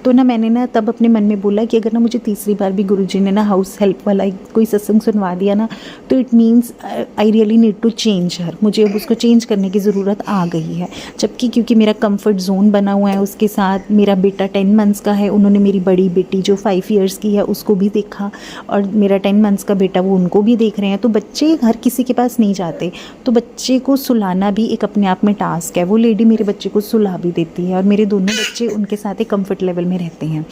तो ना मैंने ना तब अपने मन में बोला कि अगर ना मुझे तीसरी बार भी गुरुजी ने ना हाउस हेल्प वाला कोई सत्संग सुनवा दिया ना, तो it means I really need to change her, मुझे अब उसको चेंज करने की ज़रूरत आ गई है। जबकि क्योंकि मेरा कंफर्ट जोन बना हुआ है, उसके साथ मेरा बेटा 10 मंथ्स का है, उन्होंने मेरी बड़ी बेटी जो 5 ईयर्स की है उसको भी देखा और मेरा 10 मंथ्स का बेटा वो उनको भी देख रहे हैं। तो बच्चे हर किसी के पास नहीं जाते, तो बच्चे को सुलाना भी एक अपने आप में टास्क है। वो लेडी मेरे बच्चे को सुला भी देती है और मेरे दोनों बच्चे उनके साथ एक कम्फर्ट लेवल में रहते हैं।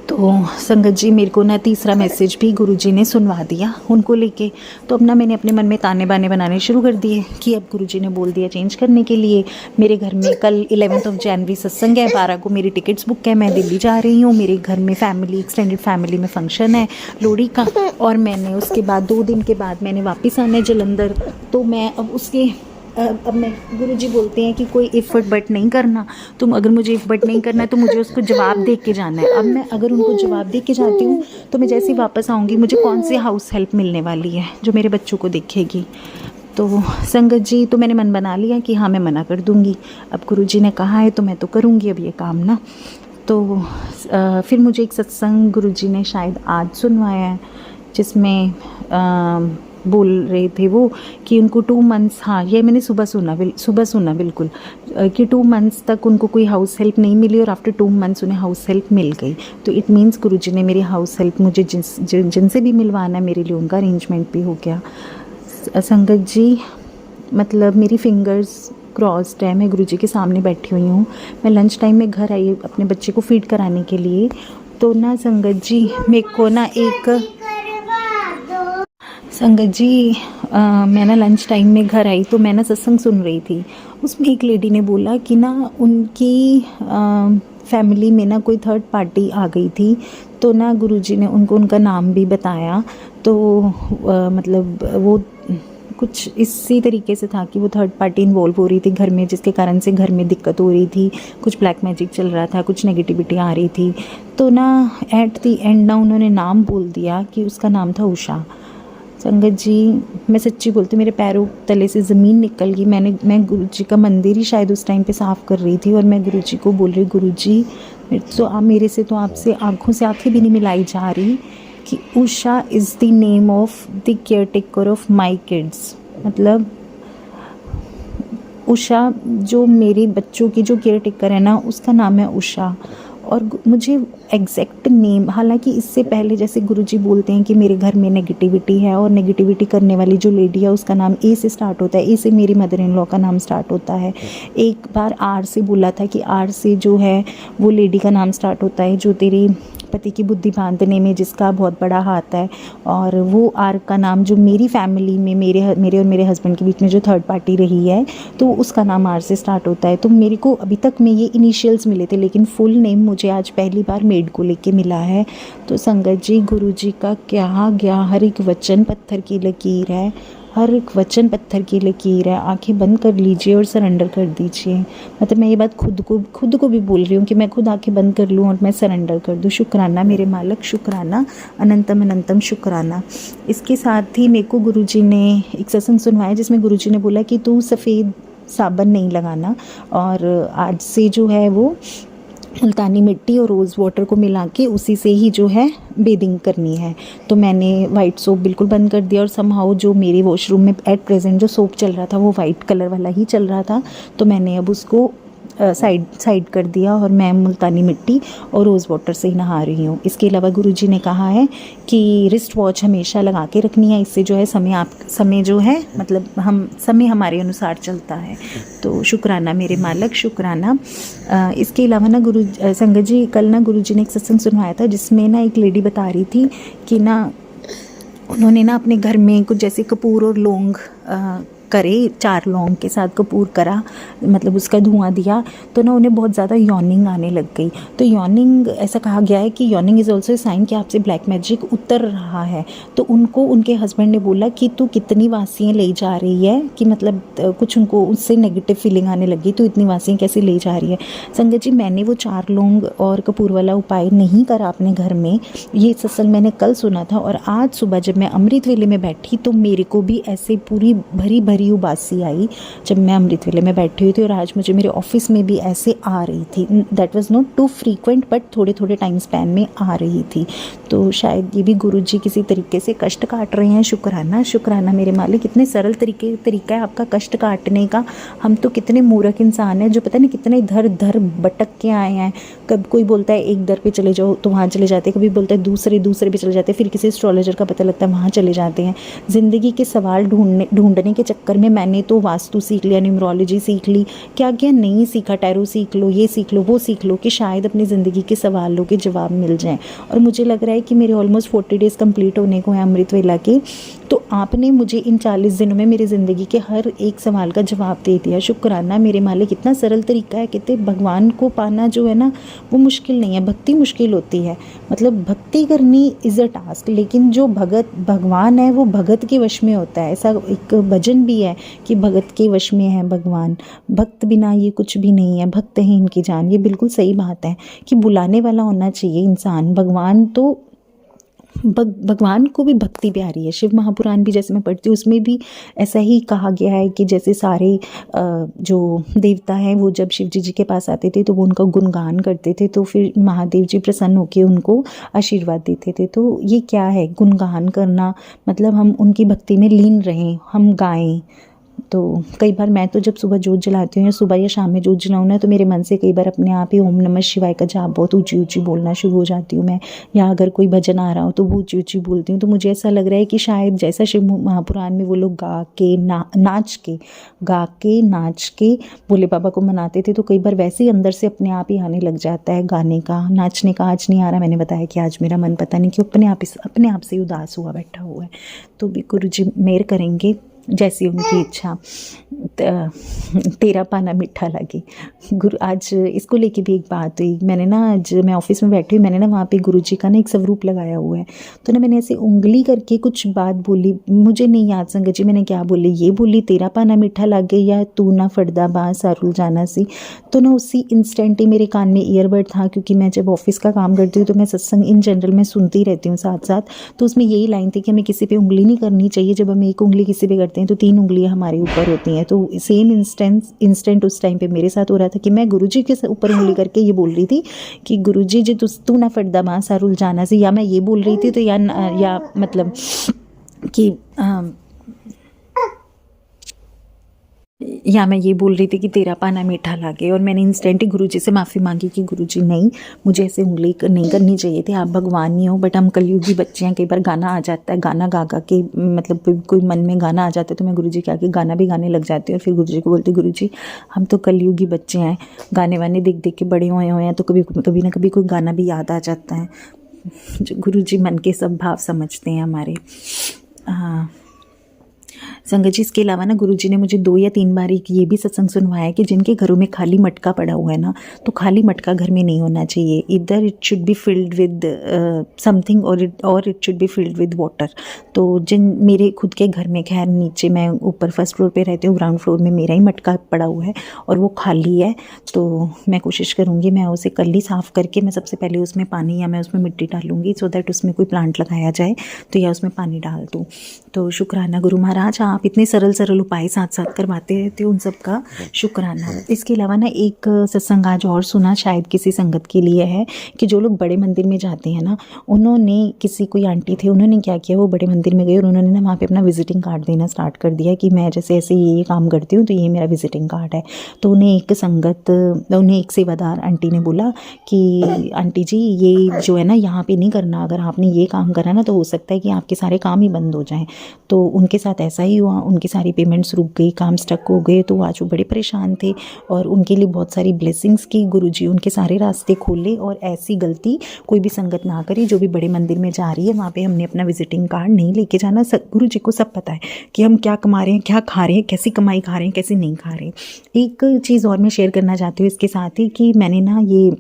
तो संगत जी, मेरे को ना तीसरा मैसेज भी गुरुजी ने सुनवा दिया उनको लेके। तो अब ना मैंने अपने मन में ताने बाने बनाने शुरू कर दिए कि अब गुरुजी ने बोल दिया चेंज करने के लिए। मेरे घर में कल 11 जनवरी सत्संग है, 12 को मेरी टिकट्स बुक है, मैं दिल्ली जा रही हूँ। मेरे घर में एक्सटेंडेड फैमिली में फंक्शन है लोहड़ी का, और मैंने उसके बाद 2 दिन के बाद मैंने वापस आना है जलंधर। तो मैं अब मैं गुरुजी बोलते हैं कि कोई इफ़ बट नहीं करना, तुम अगर मुझे इफ़ बट नहीं करना है तो मुझे उसको जवाब दे के जाना है। अब मैं अगर उनको जवाब दे के जाती हूँ तो मैं जैसे ही वापस आऊँगी मुझे कौन सी हाउस हेल्प मिलने वाली है जो मेरे बच्चों को देखेगी। तो संगत जी, तो मैंने मन बना लिया कि हाँ मैं मना कर दूँगी। अब गुरुजी ने कहा है तो मैं तो करूँगी अब ये काम ना। तो फिर मुझे एक सत्संग गुरुजी ने शायद आज सुनवाया है जिसमें बोल रहे थे वो कि उनको 2 मंथ्स, हाँ ये मैंने सुबह सुना बिल्कुल, कि 2 मंथ्स तक उनको कोई हाउस हेल्प नहीं मिली और आफ्टर 2 मंथ्स उन्हें हाउस हेल्प मिल गई। तो इट मीन्स गुरुजी ने मेरी हाउस हेल्प मुझे जिनसे भी मिलवाना है मेरे लिए उनका अरेंजमेंट भी हो गया। संगत जी, मतलब मेरी फिंगर्स क्रॉस्ड है, मैं गुरुजी के सामने बैठी हुई हूँ। मैं लंच टाइम में घर आई अपने बच्चे को फीड कराने के लिए। तो ना संगत जी, मेरे को ना संगत जी, मैं ना लंच टाइम में घर आई तो मैं ना सत्संग सुन रही थी। उसमें एक लेडी ने बोला कि ना उनकी फैमिली में ना कोई थर्ड पार्टी आ गई थी। तो ना गुरुजी ने उनको उनका नाम भी बताया। तो मतलब वो कुछ इसी तरीके से था कि वो थर्ड पार्टी इन्वॉल्व हो रही थी घर में, जिसके कारण से घर में दिक्कत हो रही थी, कुछ ब्लैक मैजिक चल रहा था, कुछ नेगेटिविटी आ रही थी। तो ना एट द एंड ना उन्होंने नाम बोल दिया कि उसका नाम था उषा। संगत जी मैं सच्ची बोलती हूँ, मेरे पैरों तले से ज़मीन निकल गई। मैं गुरु जी का मंदिर ही शायद उस टाइम पे साफ़ कर रही थी और मैं गुरु जी को बोल रही, गुरु जी तो आप मेरे से तो आपसे आँखों से आँखें भी नहीं मिलाई जा रही कि Usha is the name of the caretaker of my kids. मतलब उषा जो मेरे बच्चों की जो केयर टेकर है ना, उसका नाम है उषा। और मुझे एग्जैक्ट नेम, हालांकि इससे पहले जैसे गुरुजी बोलते हैं कि मेरे घर में नेगेटिविटी है और नेगेटिविटी करने वाली जो लेडी है उसका नाम ए से स्टार्ट होता है, ए से मेरी मदर इन लॉ का नाम स्टार्ट होता है। एक बार आर से बोला था कि आर से जो है वो लेडी का नाम स्टार्ट होता है जो तेरी पति की बुद्धि बांधने में जिसका बहुत बड़ा हाथ है। और वो आर का नाम जो मेरी फैमिली में मेरे और मेरे हस्बैंड के बीच में जो थर्ड पार्टी रही है तो उसका नाम आर से स्टार्ट होता है। तो मेरे को अभी तक में ये इनिशियल्स मिले थे, लेकिन फुल नेम मुझे आज पहली बार मेड को लेके मिला है। तो संगत जी गुरु जी का क्या गया, हर एक वचन पत्थर की लकीर है, हर एक वचन पत्थर की लकीर है। आंखें बंद कर लीजिए और सरेंडर कर दीजिए। मतलब मैं ये बात खुद को भी बोल रही हूँ कि मैं खुद आंखें बंद कर लूँ और मैं सरेंडर कर दूँ। शुक्राना मेरे मालिक, शुक्राना, अनंतम अनंतम शुक्राना। इसके साथ ही मेरे को गुरुजी ने एक सत्संग सुनवाया जिसमें गुरुजी ने बोला कि तू सफ़ेद साबन नहीं लगाना और आज से जो है वो मुल्तानी मिट्टी और रोज़ वाटर को मिला के उसी से ही जो है बेदिंग करनी है। तो मैंने वाइट सोप बिल्कुल बंद कर दिया और समहाउ जो मेरे वॉशरूम में एट प्रेजेंट जो सोप चल रहा था वो वाइट कलर वाला ही चल रहा था। तो मैंने अब उसको साइड कर दिया और मैं मुल्तानी मिट्टी और रोज़ वाटर से ही नहा रही हूँ। इसके अलावा गुरुजी ने कहा है कि रिस्ट वॉच हमेशा लगा के रखनी है, इससे जो है समय जो है मतलब समय हमारे अनुसार चलता है। तो शुक्राना मेरे मालिक, शुक्राना। इसके अलावा ना संगत जी कल ना गुरुजी ने एक सत्संग सुनवाया था जिसमें ना एक लेडी बता रही थी कि ना उन्होंने ना अपने घर में कुछ जैसे कपूर और लौंग करे, 4 लौंग के साथ कपूर करा, मतलब उसका धुआं दिया तो ना उन्हें बहुत ज़्यादा यॉर्निंग आने लग गई। तो यॉर्निंग ऐसा कहा गया है कि yawning is also a sign कि आपसे ब्लैक मैजिक उतर रहा है। तो उनको उनके हस्बैंड ने बोला कि तू कितनी वासियाँ ले जा रही है, कि मतलब कुछ उनको उससे नेगेटिव फीलिंग आने लगी, तो इतनी वासियाँ कैसे ले जा रही है। संगत जी मैंने वो 4 लौंग और कपूर वाला उपाय नहीं करा अपने घर में, ये सत्संग मैंने कल सुना था और आज सुबह जब मैं अमृत वेले में बैठी तो मेरे को भी ऐसे पूरी भरी उबासी आई जब मैं अमृत वेले में बैठी हुई थी। और आज मुझे मेरे ऑफिस में भी ऐसे आ रही थी, that was not too frequent but थोड़े टाइम स्पैन में आ रही थी। तो शायद ये भी गुरुजी किसी तरीके से कष्ट काट रहे हैं। शुक्राना, शुक्राना मेरे मालिक। कितने सरल तरीका है आपका कष्ट काटने का। हम तो कितने मूर्ख इंसान हैं जो पता नहीं कितने इधर भटक के आए हैं। कब कोई बोलता है एक दर पे चले जाओ तो वहाँ चले जाते हैं, कभी बोलता है दूसरे पे चले जाते हैं, फिर किसी एस्ट्रोलॉजर का पता लगता है वहाँ चले जाते हैं। ज़िंदगी के सवाल ढूंढने के चक्कर में मैंने तो वास्तु सीख लिया, न्यूमरोलॉजी सीख ली, क्या नहीं सीखा, टैरो सीख लो, ये सीख लो, वो सीख लो, कि शायद अपनी ज़िंदगी के सवालों के जवाब मिल जाएं। और मुझे लग रहा है कि मेरे ऑलमोस्ट 40 डेज़ कंप्लीट होने को है अमृत वेला के। तो आपने मुझे इन 40 दिनों में मेरी ज़िंदगी के हर एक सवाल का जवाब दे दिया। शुक्राना मेरे मालिक। कितना सरल तरीका है। कहते भगवान को पाना जो है ना वो मुश्किल नहीं है, भक्ति मुश्किल होती है। मतलब भक्ति करनी इज़ अ टास्क, लेकिन जो भगवान है वो भगत के वश में होता है। ऐसा एक भजन भी है कि भगत के वश में है भगवान, भक्त बिना ये कुछ भी नहीं है, भक्त है इनकी जान। ये बिल्कुल सही बात है कि बुलाने वाला होना चाहिए इंसान। भगवान तो भगवान को भी भक्ति प्यारी है। शिव महापुराण भी जैसे मैं पढ़ती हूँ उसमें भी ऐसा ही कहा गया है कि जैसे सारे जो देवता हैं वो जब शिव जी के पास आते थे तो वो उनका गुणगान करते थे, तो फिर महादेव जी प्रसन्न होकर उनको आशीर्वाद देते थे। तो ये क्या है गुणगान करना, मतलब हम उनकी भक्ति में लीन रहें, हम गाएं। तो कई बार मैं तो जब सुबह जोत जलाती हूँ या सुबह या शाम में जोत जलाऊँ ना तो मेरे मन से कई बार अपने आप ही ओम नमः शिवाय का जाप बहुत ऊंची बोलना शुरू हो जाती हूँ मैं। या अगर कोई भजन आ रहा हो तो वो ऊंची बोलती हूँ। तो मुझे ऐसा लग रहा है कि शायद जैसा शिव महापुराण में वो लोग गा के नाच के भोले बाबा को मनाते थे, तो कई बार वैसे ही अंदर से अपने आप ही आने लग जाता है गाने का, नाचने का। आज नहीं आ रहा, मैंने बताया कि आज मेरा मन पता नहीं क्यों अपने आप से उदास हुआ बैठा हुआ है। तो भी गुरु जी मेहर करेंगे जैसी उनकी इच्छा। तेरा पाना मीठा लगे। गुरु आज इसको लेके भी एक बात हुई। मैंने ना आज मैं ऑफिस में बैठी हुई, मैंने ना वहाँ पे गुरुजी का ना एक स्वरूप लगाया हुआ है, तो ना मैंने ऐसे उंगली करके कुछ बात बोली, मुझे नहीं याद संगत जी मैंने क्या बोली, ये बोली तेरा पाना मीठा लगे या तू ना फड़दा बाँ सारुल जाना सी। तो ना उसी इंस्टेंट ही मेरे कान में ईयरबड था, क्योंकि मैं जब ऑफिस का काम करती हूँ तो मैं सत्संग इन जनरल में सुनती रहती हूँ साथ साथ। तो उसमें यही लाइन थी कि हमें किसी पे उंगली नहीं करनी चाहिए, जब हम एक उंगली किसी पे करते हैं तो 3 उंगलियां हमारे ऊपर होती हैं। तो सेम इंस्टेंट उस टाइम पे मेरे साथ हो रहा था कि मैं गुरुजी के ऊपर उंगली करके ये बोल रही थी कि गुरुजी जी तू ना फटदा मां सारुल जाना सी, या मैं ये बोल रही थी तो या मतलब कि या मैं ये बोल रही थी कि तेरा पाना मीठा लागे। और मैंने इंस्टेंट ही गुरुजी से माफ़ी मांगी कि गुरुजी नहीं, मुझे ऐसे उंगली नहीं करनी चाहिए थी, आप भगवान नहीं हो, बट हम कलयुगी बच्चे हैं, कई बार गाना आ जाता है, गाना गा गा के मतलब कोई मन में गाना आ जाता है तो मैं गुरुजी के आगे गाना भी गाने लग जाती हूँ। और फिर गुरुजी को बोलती गुरुजी हम तो कलयुगी बच्चे हैं, गाने वाने देख देख के बड़े हुए हैं, तो कभी ना कभी कोई गाना भी याद आ जाता है। जो गुरुजी मन के सब भाव समझते हैं हमारे। हाँ संगत जी, इसके अलावा ना गुरुजी ने मुझे 2 या 3 बार एक ये भी सत्संग सुनवाया है कि जिनके घरों में खाली मटका पड़ा हुआ है ना, तो खाली मटका घर में नहीं होना चाहिए। इधर it should be filled with something और it should be filled with water. तो जिन मेरे खुद के घर में, खैर नीचे मैं ऊपर फर्स्ट फ्लोर पे रहती हूँ, ग्राउंड फ्लोर में मेरा ही मटका पड़ा हुआ है और वो खाली है, तो मैं कोशिश करूँगी मैं उसे कल ही साफ़ करके मैं सबसे पहले उसमें पानी या मैं उसमें मिट्टी डालूँगी, सो दैट उसमें कोई प्लांट लगाया जाए तो या उसमें पानी डाल दूँ। तो शुक्राना गुरु महाराज, आप इतने सरल उपाय साथ साथ करवाते रहते हो, उन सब का शुक्राना। इसके अलावा ना एक सत्संग आज और सुना, शायद किसी संगत के लिए है, कि जो लोग बड़े मंदिर में जाते हैं ना, उन्होंने किसी कोई आंटी थे, उन्होंने क्या किया, वो बड़े मंदिर में गए और उन्होंने ना वहाँ पे अपना विजिटिंग कार्ड देना स्टार्ट कर दिया कि मैं जैसे ऐसे ये काम करती हूँ तो ये मेरा विजिटिंग कार्ड है। तो उन्हें एक सेवादार आंटी ने बोला कि आंटी जी ये जो है ना यहाँ पे नहीं करना, अगर आपने ये काम करा ना तो हो सकता है कि आपके सारे काम ही बंद हो जाएं। तो उनके साथ ऐसा ही हुआ, उनकी सारी पेमेंट्स रुक गई, काम स्टक हो गए। तो आज वो बड़े परेशान थे और उनके लिए बहुत सारी ब्लेसिंग्स की गुरुजी उनके सारे रास्ते खोले। और ऐसी गलती कोई भी संगत ना करे, जो भी बड़े मंदिर में जा रही है वहाँ पे हमने अपना विजिटिंग कार्ड नहीं लेके जाना। गुरुजी को सब पता है कि हम क्या कमा रहे हैं, क्या खा रहे हैं, कैसी कमाई खा रहे हैं, कैसी नहीं खा रहे। एक चीज़ और मैं शेयर करना चाहती हूँ इसके साथ ही कि मैंने ना ये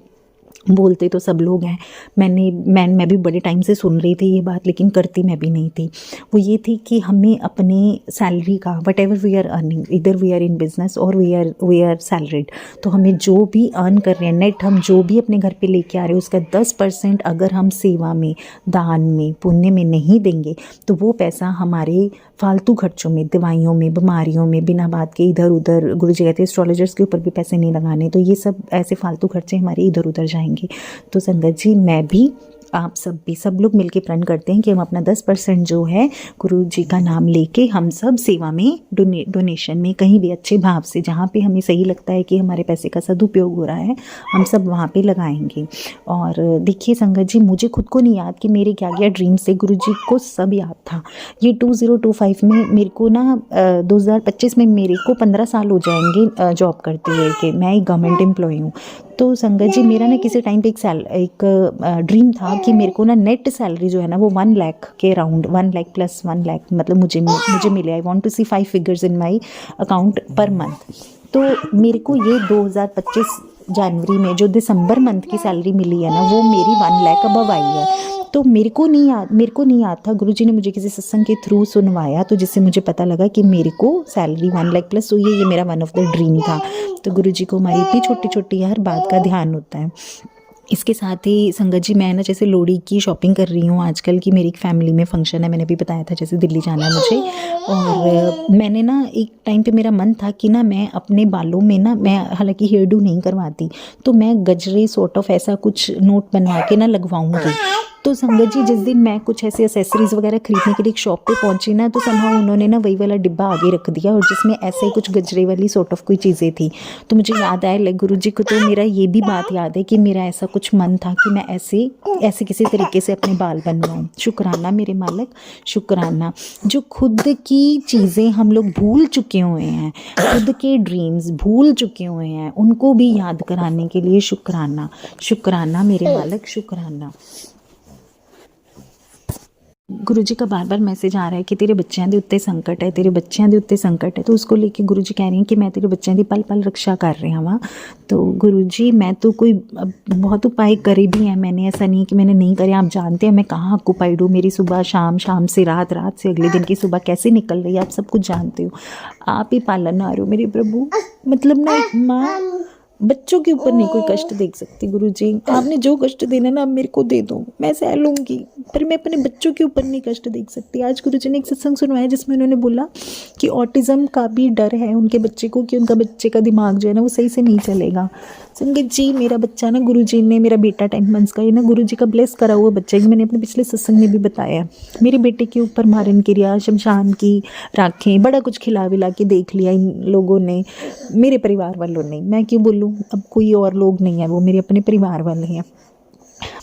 बोलते तो सब लोग हैं, मैं भी बड़े टाइम से सुन रही थी ये बात, लेकिन करती मैं भी नहीं थी। वो ये थी कि हमें अपने सैलरी का whatever we are earning, इधर वी आर इन बिजनेस और वी आर सैलरीड, तो हमें जो भी अर्न कर रहे हैं नेट, हम जो भी अपने घर पे लेके आ रहे हैं उसका 10% अगर हम सेवा में, दान में, पुण्य में नहीं देंगे तो वो पैसा हमारे फालतू खर्चों में, दवाइयों में, बीमारियों में, बिना बात के इधर उधर, गुरुजी कहते हैं एस्ट्रोलॉजर्स के ऊपर भी पैसे नहीं लगाने, तो ये सब ऐसे फालतू खर्चे हमारे इधर उधर जाएंगे। तो संगत जी, मैं भी, आप सब लोग मिलके प्रण करते हैं कि हम अपना 10% जो है गुरु जी का नाम लेके हम सब सेवा में, डोनेशन में, कहीं भी अच्छे भाव से, जहाँ पे हमें सही लगता है कि हमारे पैसे का सदुपयोग हो रहा है, हम सब वहाँ पे लगाएंगे। और देखिए संगत जी, मुझे खुद को नहीं याद कि मेरे क्या क्या ड्रीम्स थे, गुरु जी को सब याद था। ये 2025 में मेरे को ना 2025 में मेरे को 15 साल हो जाएंगे जॉब करते हुए, कि मैं एक गवर्नमेंट एम्प्लॉय हूँ। तो संगत जी, मेरा ना किसी टाइम पे एक ड्रीम था कि मेरे को ना नेट सैलरी जो है ना वो 1 लाख के अराउंड, 1 लाख प्लस 1 लाख मतलब मुझे मिले। I want to see 5 figures in my account per month. तो मेरे को ये 2025 जनवरी में जो दिसंबर मंथ की सैलरी मिली है ना, वो मेरी 1 लाख अबव आई है। तो मेरे को नहीं याद था, गुरुजी ने मुझे किसी सत्संग के थ्रू सुनवाया, तो जिससे मुझे पता लगा कि मेरे को सैलरी 1 लाख प्लस हुई है। ये मेरा वन ऑफ द ड्रीम था। तो गुरुजी को हमारी इतनी छोटी छोटी हर बात का ध्यान होता है। इसके साथ ही संगत जी, मैं ना जैसे लोहड़ी की शॉपिंग कर रही हूँ आजकल की, मेरी एक फैमिली में फंक्शन है, मैंने भी बताया था जैसे दिल्ली जाना है मुझे। और मैंने ना एक टाइम पे मेरा मन था कि ना मैं अपने बालों में ना, मैं हालांकि हेयर डू नहीं करवाती, तो मैं गजरे सॉर्ट ऑफ ऐसा कुछ नोट बनवा के ना लगवाऊंगी। तो संगत जी, जिस दिन मैं कुछ ऐसे एसेसरीज़ वगैरह खरीदने के लिए एक शॉप पे पहुंची ना, तो समहाउ उन्होंने ना वही वाला डिब्बा आगे रख दिया और जिसमें ऐसे ही कुछ गजरे वाली सॉर्ट ऑफ कोई चीज़ें थी। तो मुझे याद आया, लाइक गुरुजी को तो मेरा ये भी बात याद है कि मेरा ऐसा कुछ मन था कि मैं ऐसे किसी तरीके से अपने बाल बनवाऊँ। शुक्राना मेरे मालिक, शुक्राना। जो खुद की चीज़ें हम लोग भूल चुके हुए हैं, खुद के ड्रीम्स भूल चुके हुए हैं, उनको भी याद कराने के लिए शुक्राना, शुक्राना मेरे मालिक, शुक्राना। गुरुजी का बार बार मैसेज आ रहा है कि तेरे बच्चों के उत्ते संकट है, तेरे बच्चों के उत्ते संकट है। तो उसको लेके गुरुजी कह रहे हैं कि मैं तेरे बच्चों की पल पल रक्षा कर रहा हाँ। तो गुरुजी मैं तो कोई बहुत उपाय करे भी हैं मैंने, ऐसा नहीं कि मैंने नहीं करे। आप जानते हैं मैं कहाँ ऑक्यूपाइड हूँ, मेरी सुबह शाम, शाम से रात, रात से अगले दिन की सुबह कैसे निकल रही है, आप सब कुछ जानते हो। आप ही पालन आ रहे हो मेरे प्रभु। मतलब ना एक माँ बच्चों के ऊपर नहीं कोई कष्ट देख सकती। गुरुजी आपने जो कष्ट देना ना आप मेरे को दे दो, मैं सह लूँगी, पर मैं अपने बच्चों के ऊपर नहीं कष्ट देख सकती। आज गुरुजी ने एक सत्संग सुनवाया जिसमें उन्होंने बोला कि ऑटिज़म का भी डर है उनके बच्चे को, कि उनका बच्चे का दिमाग जो है ना वो सही से नहीं चलेगा। संगत जी मेरा बच्चा ना, गुरुजी ने, मेरा बेटा 10 मंथ्स का, ये ना गुरुजी का ब्लेस करा हुआ बच्चा है। मैंने अपने पिछले सत्संग में भी बताया। मेरे बेटे के ऊपर मारन क्रिया, शमशान की राखें, बड़ा कुछ खिला विला के देख लिया इन लोगों ने, मेरे परिवार वालों ने। मैं क्यों बोलूँ, अब कोई और लोग नहीं है, वो मेरे अपने परिवार वाले हैं।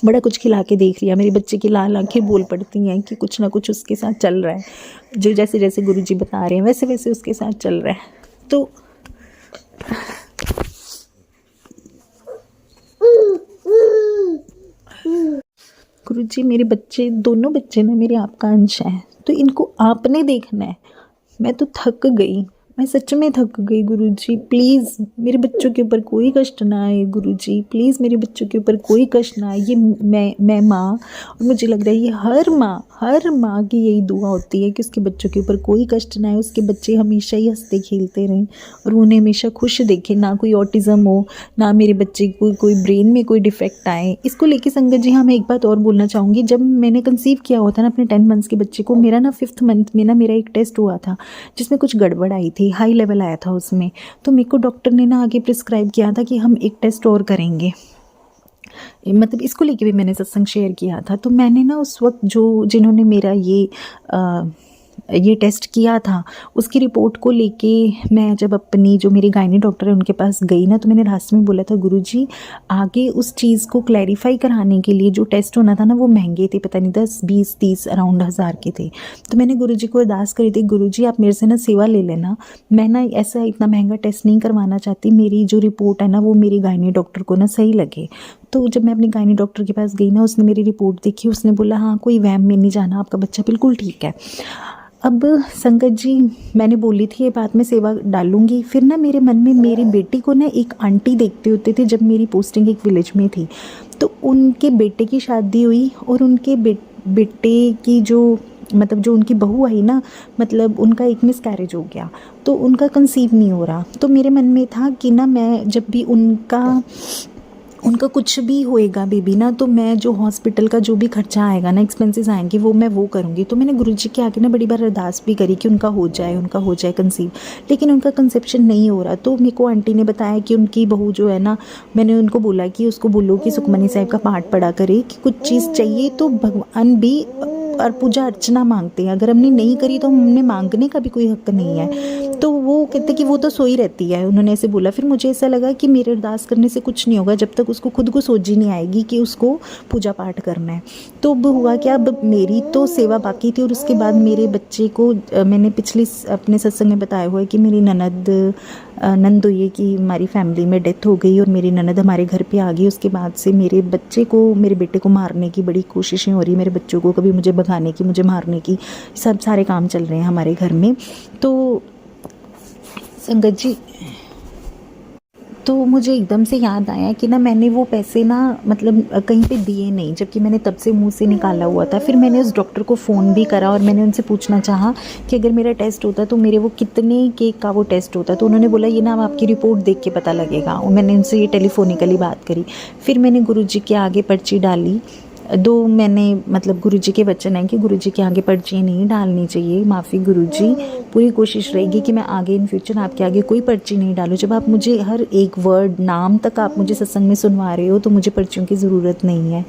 बड़ा कुछ खिला के देख लिया। मेरे बच्चे की लाल आंखें बोल पड़ती हैं कि कुछ ना कुछ उसके साथ चल रहा है, जो जैसे जैसे गुरुजी बता रहे हैं वैसे वैसे उसके साथ चल रहा है। तो गुरुजी मेरे बच्चे, दोनों बच्चे ना मेरे आपका अंश हैं, तो इनको आपने देखना है। मैं तो थक गई, मैं सच में थक गई। गुरुजी प्लीज़ मेरे बच्चों के ऊपर कोई कष्ट ना आए। गुरुजी प्लीज़ मेरे बच्चों के ऊपर कोई कष्ट ना आए। ये मैं माँ, और मुझे लग रहा है ये हर माँ की यही दुआ होती है कि उसके बच्चों के ऊपर कोई कष्ट ना आए, उसके बच्चे हमेशा ही हंसते खेलते रहें और उन्हें हमेशा खुश देखें, ना कोई ऑटिज़म हो, ना मेरे बच्चे को कोई ब्रेन में कोई डिफेक्ट आए। इसको लेके संगत जी हाँ मैं एक बात और बोलना चाहूँगी। जब मैंने कंसीव किया हुआ था ना अपने 10 मंथ्स के बच्चे को, मेरा ना 5th मंथ में ना मेरा एक टेस्ट हुआ था जिसमें कुछ गड़बड़ आई थी, हाई लेवल आया था उसमें। तो मेरे को डॉक्टर ने ना आगे प्रिस्क्राइब किया था कि हम एक टेस्ट और करेंगे। मतलब इसको लेके भी मैंने सत्संग शेयर किया था। तो मैंने ना उस वक्त जिन्होंने मेरा ये टेस्ट किया था उसकी रिपोर्ट को लेके मैं जब अपनी जो मेरी गायनी डॉक्टर है उनके पास गई ना, तो मैंने रास्ते में बोला था गुरुजी आगे उस चीज़ को क्लैरिफाई कराने के लिए जो टेस्ट होना था ना वो महंगे थे, पता नहीं 10, 20, 30 अराउंड 1000 के थे। तो मैंने गुरुजी को अरदास करी थी, गुरुजी आप मेरे से ना सेवा ले लेना, मैं ना ऐसा इतना महंगा टेस्ट नहीं करवाना चाहती, मेरी जो रिपोर्ट है ना वो मेरी गायनी डॉक्टर को ना सही लगे। तो जब मैं अपनी गायनी डॉक्टर के पास गई ना, उसने मेरी रिपोर्ट देखी, उसने बोला हाँ कोई वहम में नहीं जाना, आपका बच्चा बिल्कुल ठीक है। अब संगत जी मैंने बोली थी ये बात मैं सेवा डालूंगी। फिर ना मेरे मन में मेरी बेटी को ना एक आंटी देखते होते थे जब मेरी पोस्टिंग एक विलेज में थी। तो उनके बेटे की शादी हुई और उनके बेटे की जो उनकी बहू आई ना, मतलब उनका एक मिसकैरेज हो गया, तो उनका कंसीव नहीं हो रहा। तो मेरे मन में था कि ना मैं जब भी उनका कुछ भी होएगा बेबी ना, तो मैं जो हॉस्पिटल का जो भी खर्चा आएगा ना, एक्सपेंसेस आएंगे वो करूँगी। तो मैंने गुरुजी के आगे ना बड़ी बार अरदास भी करी कि उनका हो जाए कंसीव, लेकिन उनका कंसेप्शन नहीं हो रहा। तो मेरे को आंटी ने बताया कि उनकी बहू जो है ना, मैंने उनको बोला कि उसको बोलो कि सुखमनी साहिब का पाठ पढ़ा करे, कि कुछ चीज़ चाहिए तो भगवान भी और पूजा अर्चना मांगते हैं, अगर हमने नहीं करी तो हमने मांगने का भी कोई हक नहीं है। तो वो कहते कि वो तो सोई रहती है, उन्होंने ऐसे बोला। फिर मुझे ऐसा लगा कि मेरे अरदास करने से कुछ नहीं होगा जब तक उसको खुद को सोच ही नहीं आएगी कि उसको पूजा पाठ करना है। तो अब हुआ क्या, अब मेरी तो सेवा बाकी थी और उसके बाद मेरे बच्चे को मैंने पिछले अपने सत्संग में बताया हुआ है कि मेरी नंद हुई है कि हमारी फैमिली में डेथ हो गई और मेरी ननद हमारे घर पे आ गई। उसके बाद से मेरे बेटे को मारने की बड़ी कोशिशें हो रही, मेरे बच्चों को कभी मुझे भगाने की, मुझे मारने की, सब सारे काम चल रहे हैं हमारे घर में। तो संगत जी तो मुझे एकदम से याद आया कि ना मैंने वो पैसे ना कहीं पे दिए नहीं, जबकि मैंने तब से मुंह से निकाला हुआ था। फिर मैंने उस डॉक्टर को फ़ोन भी करा और मैंने उनसे पूछना चाहा कि अगर मेरा टेस्ट होता तो मेरे वो कितने केक का वो टेस्ट होता। तो उन्होंने बोला ये ना अब आपकी रिपोर्ट देख के पता लगेगा। और मैंने उनसे ये टेलीफोनिकली बात करी। फिर मैंने गुरुजी के आगे पर्ची डाली। गुरुजी के वचन है कि गुरुजी के आगे पर्ची नहीं डालनी चाहिए, माफ़ी गुरुजी, पूरी कोशिश रहेगी कि मैं आगे इन फ्यूचर आपके आगे कोई पर्ची नहीं डालूँ। जब आप मुझे हर एक वर्ड नाम तक आप मुझे सत्संग में सुनवा रहे हो तो मुझे पर्चियों की ज़रूरत नहीं है।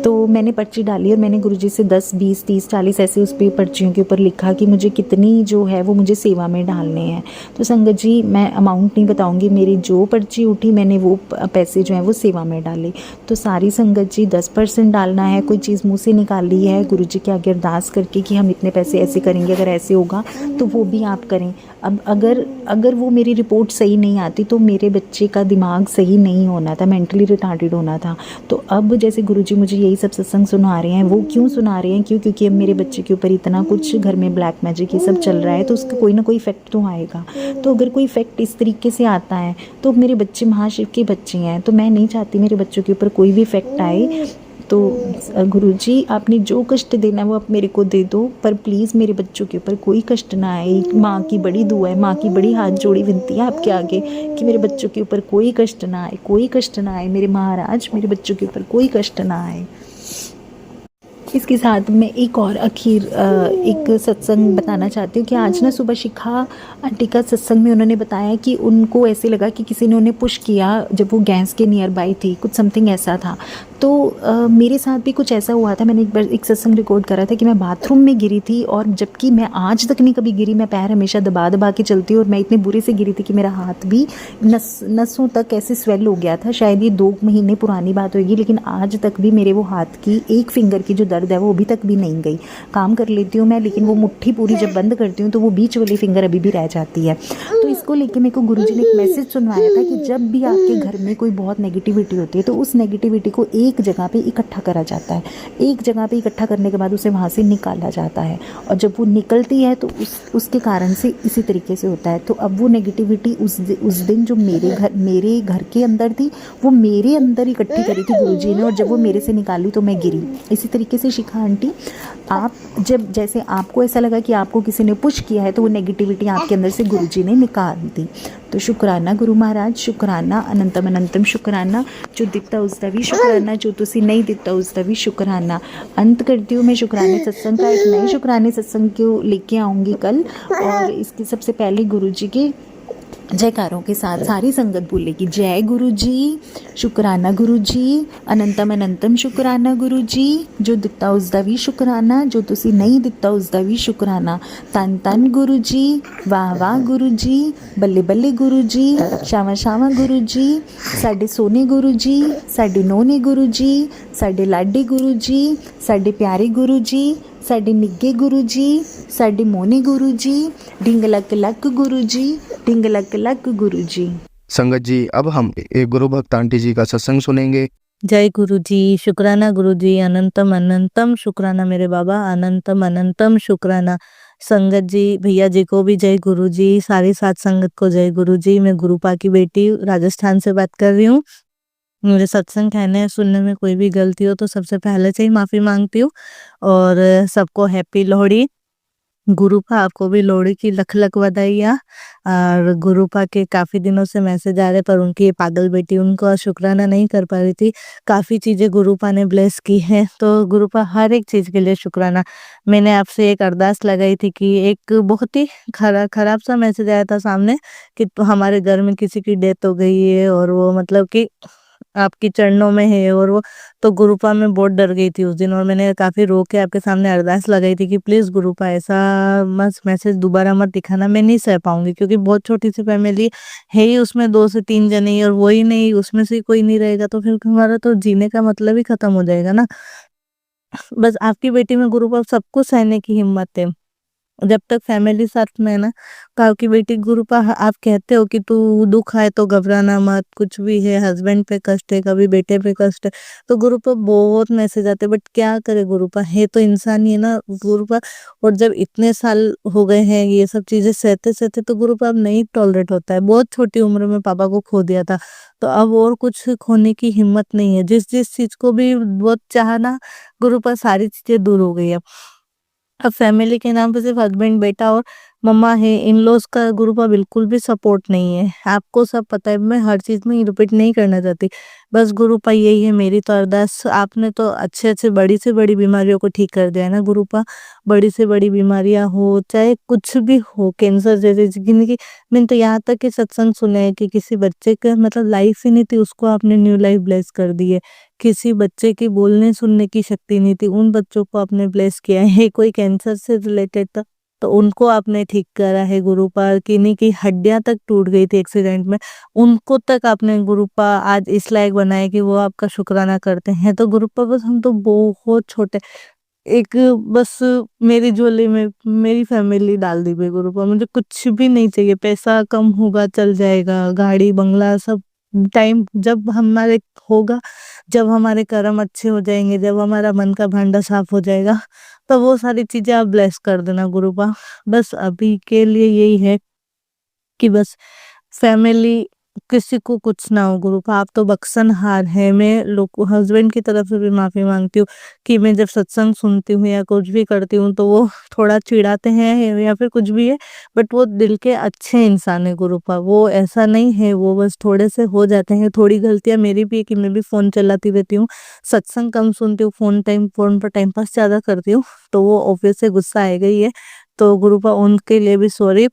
तो मैंने पर्ची डाली और मैंने गुरुजी से 10, 20, 30, 40 ऐसे उस पर पर्चियों के ऊपर लिखा कि मुझे कितनी जो है वो मुझे सेवा में डालने हैं। तो संगत जी मैं अमाउंट नहीं बताऊंगी, मेरी जो पर्ची उठी मैंने वो पैसे जो हैं वो सेवा में डाले। तो सारी संगत जी 10% डालना है, कोई चीज़ मुँह से निकाली है गुरुजी के आगे अरदास करके कि हम इतने पैसे ऐसे करेंगे, अगर ऐसे होगा तो वो भी आप करें। अब अगर वो मेरी रिपोर्ट सही नहीं आती तो मेरे बच्चे का दिमाग सही नहीं होना था, मेंटली रिटार्डेड होना था। तो अब जैसे गुरुजी मुझे यही यही सब सत्संग सुना रहे हैं। वो क्यों सुना रहे हैं? क्योंकि अब मेरे बच्चे के ऊपर इतना कुछ घर में ब्लैक मैजिक ये सब चल रहा है, तो उसका कोई ना कोई इफ़ेक्ट तो आएगा। तो अगर कोई इफ़ेक्ट इस तरीके से आता है तो मेरे बच्चे महाशिव के बच्चे हैं, तो मैं नहीं चाहती मेरे बच्चों के ऊपर कोई भी इफ़ेक्ट आए। तो गुरुजी आपने जो कष्ट देना है वो आप मेरे को दे दो, पर प्लीज़ मेरे बच्चों के ऊपर कोई कष्ट ना आए। माँ की बड़ी दुआ है, माँ की बड़ी हाथ जोड़ी विनती है आपके आगे कि मेरे बच्चों के ऊपर कोई कष्ट ना आए, कोई कष्ट ना आए मेरे महाराज, मेरे बच्चों के ऊपर कोई कष्ट ना आए। इसके साथ मैं एक और एक सत्संग बताना चाहती हूँ कि आज ना सुबह शिखा आंटी का सत्संग में उन्होंने बताया कि उनको ऐसे लगा कि किसी ने उन्हें पुश किया जब वो गैस के नियर बाई थी, कुछ समथिंग ऐसा था। तो मेरे साथ भी कुछ ऐसा हुआ था। मैंने एक बार एक सत्संग रिकॉर्ड करा था कि मैं बाथरूम में गिरी थी, और जबकि मैं आज तक नहीं कभी गिरी, मैं पैर हमेशा दबा दबा के चलती हूँ, और मैं इतने बुरे से गिरी थी कि मेरा हाथ भी नसों तक ऐसे स्वेल हो गया था। शायद ये 2 महीने पुरानी बात होगी, लेकिन आज तक भी मेरे वो हाथ की एक फिंगर की जो दर्द है वो अभी तक भी नहीं गई। काम कर लेती हूँ मैं, लेकिन वो मुट्ठी पूरी जब बंद करती हूँ तो वो बीच वाली फिंगर अभी भी रह जाती है। तो इसको लेके मेरे को गुरुजी ने एक मैसेज सुनवाया था कि जब भी आपके घर में कोई बहुत नेगेटिविटी होती है तो उस नेगेटिविटी को एक जगह पे इकट्ठा करा जाता है। एक जगह पे इकट्ठा करने के बाद उसे वहाँ से निकाला जाता है, और जब वो निकलती है तो उसके कारण से इसी तरीके से होता है। तो अब वो नेगेटिविटी उस दिन जो मेरे घर के अंदर थी, वो मेरे अंदर इकट्ठी करी थी गुरुजी ने, और जब वो मेरे से निकाली तो मैं गिरी। इसी तरीके से शिखा आंटी, आप जब जैसे आपको ऐसा लगा कि आपको किसी ने पुश किया है तो वो नेगेटिविटी आपके अंदर से गुरुजी ने निकाल दी। तो शुक्राना गुरु महाराज, शुक्राना अनंतम अनंतम शुक्राना, जो दिता उसका भी शुक्राना, जो तुसी नहीं दिता उसका भी शुक्राना। अंत करती हूँ मैं शुक्राने सत्संग का। एक नए शुक्राने सत्संग को लेके आऊँगी कल, और इसके सबसे पहले गुरुजी के जयकारों के साथ सारी संगत बोलेगी जय गुरु जी, शुक्राना गुरु जी, अनंतम अनंतम शुक्राना गुरु जी, जो दिता उसका भी शुक्राना, जो तुसी नहीं दिता उसका भी शुक्राना। तन तन गुरु जी, वाह वाह गुरु जी, बल्ले बल्ले गुरु जी, शावा शावा गुरु जी, साडे सोने गुरु जी, साडे नोने गुरु जी, साडे लाडे गुरु जी, साडे प्यारे गुरु जी, साडे निग्गे गुरु जी, साडे मोने गुरु जी, ढिंग लक लक गुरु जी, ढिंग लक लक गुरु जी। संगत जी, अब हम एक गुरु भक्त आंटी जी का सत्संग सुनेंगे। जय गुरु जी, शुक्राना गुरु जी, अनंतम अनंतम शुक्राना मेरे बाबा, अनंतम अनंतम शुक्राना। संगत जी, भैया जी को भी जय गुरु जी, सारी साथ संगत को जय गुरु जी। मैं गुरुपा की बेटी राजस्थान से बात कर रही हूँ। मुझे सत्संग कहने सुनने में कोई भी गलती हो तो सबसे पहले से ही माफ़ी मांगती हूँ, और सबको हैप्पी लोहड़ी। गुरुपा आपको भी लोहड़ी की लख लख बधाइयाँ। और गुरुपा के काफ़ी दिनों से मैसेज आ रहे, पर उनकी ये पागल बेटी उनको शुक्राना नहीं कर पा रही थी। काफ़ी चीज़ें गुरुपा ने ब्लेस की हैं, तो गुरुपा हर एक चीज़ के लिए शुक्राना। मैंने आपसे एक अरदास लगाई थी कि एक बहुत ही खराब सा मैसेज आया था सामने कि हमारे घर में किसी की डेथ हो गई है, और वो मतलब कि आपकी चरणों में है, और वो तो गुरुपा में बहुत डर गई थी उस दिन, और मैंने काफ़ी रो के आपके सामने अरदास लगाई थी कि प्लीज़ गुरुपा ऐसा मत मैसेज दोबारा मत दिखाना, मैं नहीं सह पाऊंगी, क्योंकि बहुत छोटी सी फैमिली है ही, उसमें 2 से 3 जने ही, और वो ही नहीं, उसमें से कोई नहीं रहेगा तो फिर हमारा तो जीने का मतलब ही खत्म हो जाएगा ना। बस आपकी बेटी में गुरुपा सबको सहने की हिम्मत है, जब तक फैमिली साथ में है ना। काऊ की बेटी गुरुपा, आप कहते हो कि तू दुख आए तो घबराना मत, कुछ भी है, हस्बैंड पे कष्ट है, कभी बेटे पे कष्ट है, तो गुरुपा बहुत मैसेज आते, बट क्या करे, गुरुपा है तो इंसान ही है ना गुरुपा। और जब इतने साल हो गए हैं ये सब चीजें सहते सहते, तो गुरुपा अब नहीं टॉलरेट होता है। बहुत छोटी उम्र में पापा को खो दिया था, तो अब और कुछ खोने की हिम्मत नहीं है। जिस जिस चीज को भी बहुत चाहा ना गुरुपा, सारी चीजें दूर हो गई है। अब फैमिली के नाम पे सिर्फ हस्बैंड बेटा और मम्मा है, इन लॉज का गुरुपा बिल्कुल भी सपोर्ट नहीं है। आपको सब पता है, मैं हर चीज में रिपीट नहीं करना चाहती। बस गुरुपा यही है मेरी तो अरदास, आपने तो अच्छे अच्छे बड़ी से बड़ी बीमारियों को ठीक कर दिया है ना गुरुपा। बड़ी से बड़ी बीमारियां हो चाहे कुछ भी हो, कैंसर जैसे जिंदगी, मैंने तो यहाँ तक कि सत्संग सुने हैं कि किसी बच्चे का मतलब लाइफ ही नहीं थी, उसको आपने न्यू लाइफ ब्लेस कर दी है। किसी बच्चे की बोलने सुनने की शक्ति नहीं थी, उन बच्चों को आपने ब्लेस किया है। कोई कैंसर से रिलेटेड था तो उनको आपने ठीक करा है गुरुपा। किन्हीं की हड्डियां तक टूट गई थी एक्सीडेंट में, उनको तक आपने गुरुपा आज इस लायक बनाया कि वो आपका शुक्राना करते हैं। तो गुरुपा बस हम तो बहुत छोटे, एक बस मेरी झोली में मेरी फैमिली डाल दी भाई गुरुपा। मुझे कुछ भी नहीं चाहिए, पैसा कम होगा चल जाएगा, गाड़ी बंगला सब टाइम जब हमारे होगा, जब हमारे कर्म अच्छे हो जाएंगे, जब हमारा मन का भांडा साफ हो जाएगा, तो वो सारी चीजें आप ब्लेस कर देना गुरुपा। बस अभी के लिए यही है कि बस फैमिली किसी को कुछ ना हो गुरुपा। आप तो बख्शनहार है। मैं लोग हस्बैंड की तरफ से भी माफी मांगती हूँ कि मैं जब सत्संग सुनती हूँ या कुछ भी करती हूँ तो वो थोड़ा चिढ़ाते हैं या फिर कुछ भी है, बट वो दिल के अच्छे इंसान है गुरुपा। वो ऐसा नहीं है, वो बस थोड़े से हो जाते हैं। थोड़ी गलतियां मेरी भी है कि मैं भी फोन चलाती रहती हूँ, सत्संग कम सुनती हूँ, फोन पर टाइम पास ज्यादा करती हूँ, तो वो ऑफिस से गुस्सा आएगा ही है। तो गुरुपा उनके लिए भी सॉरी।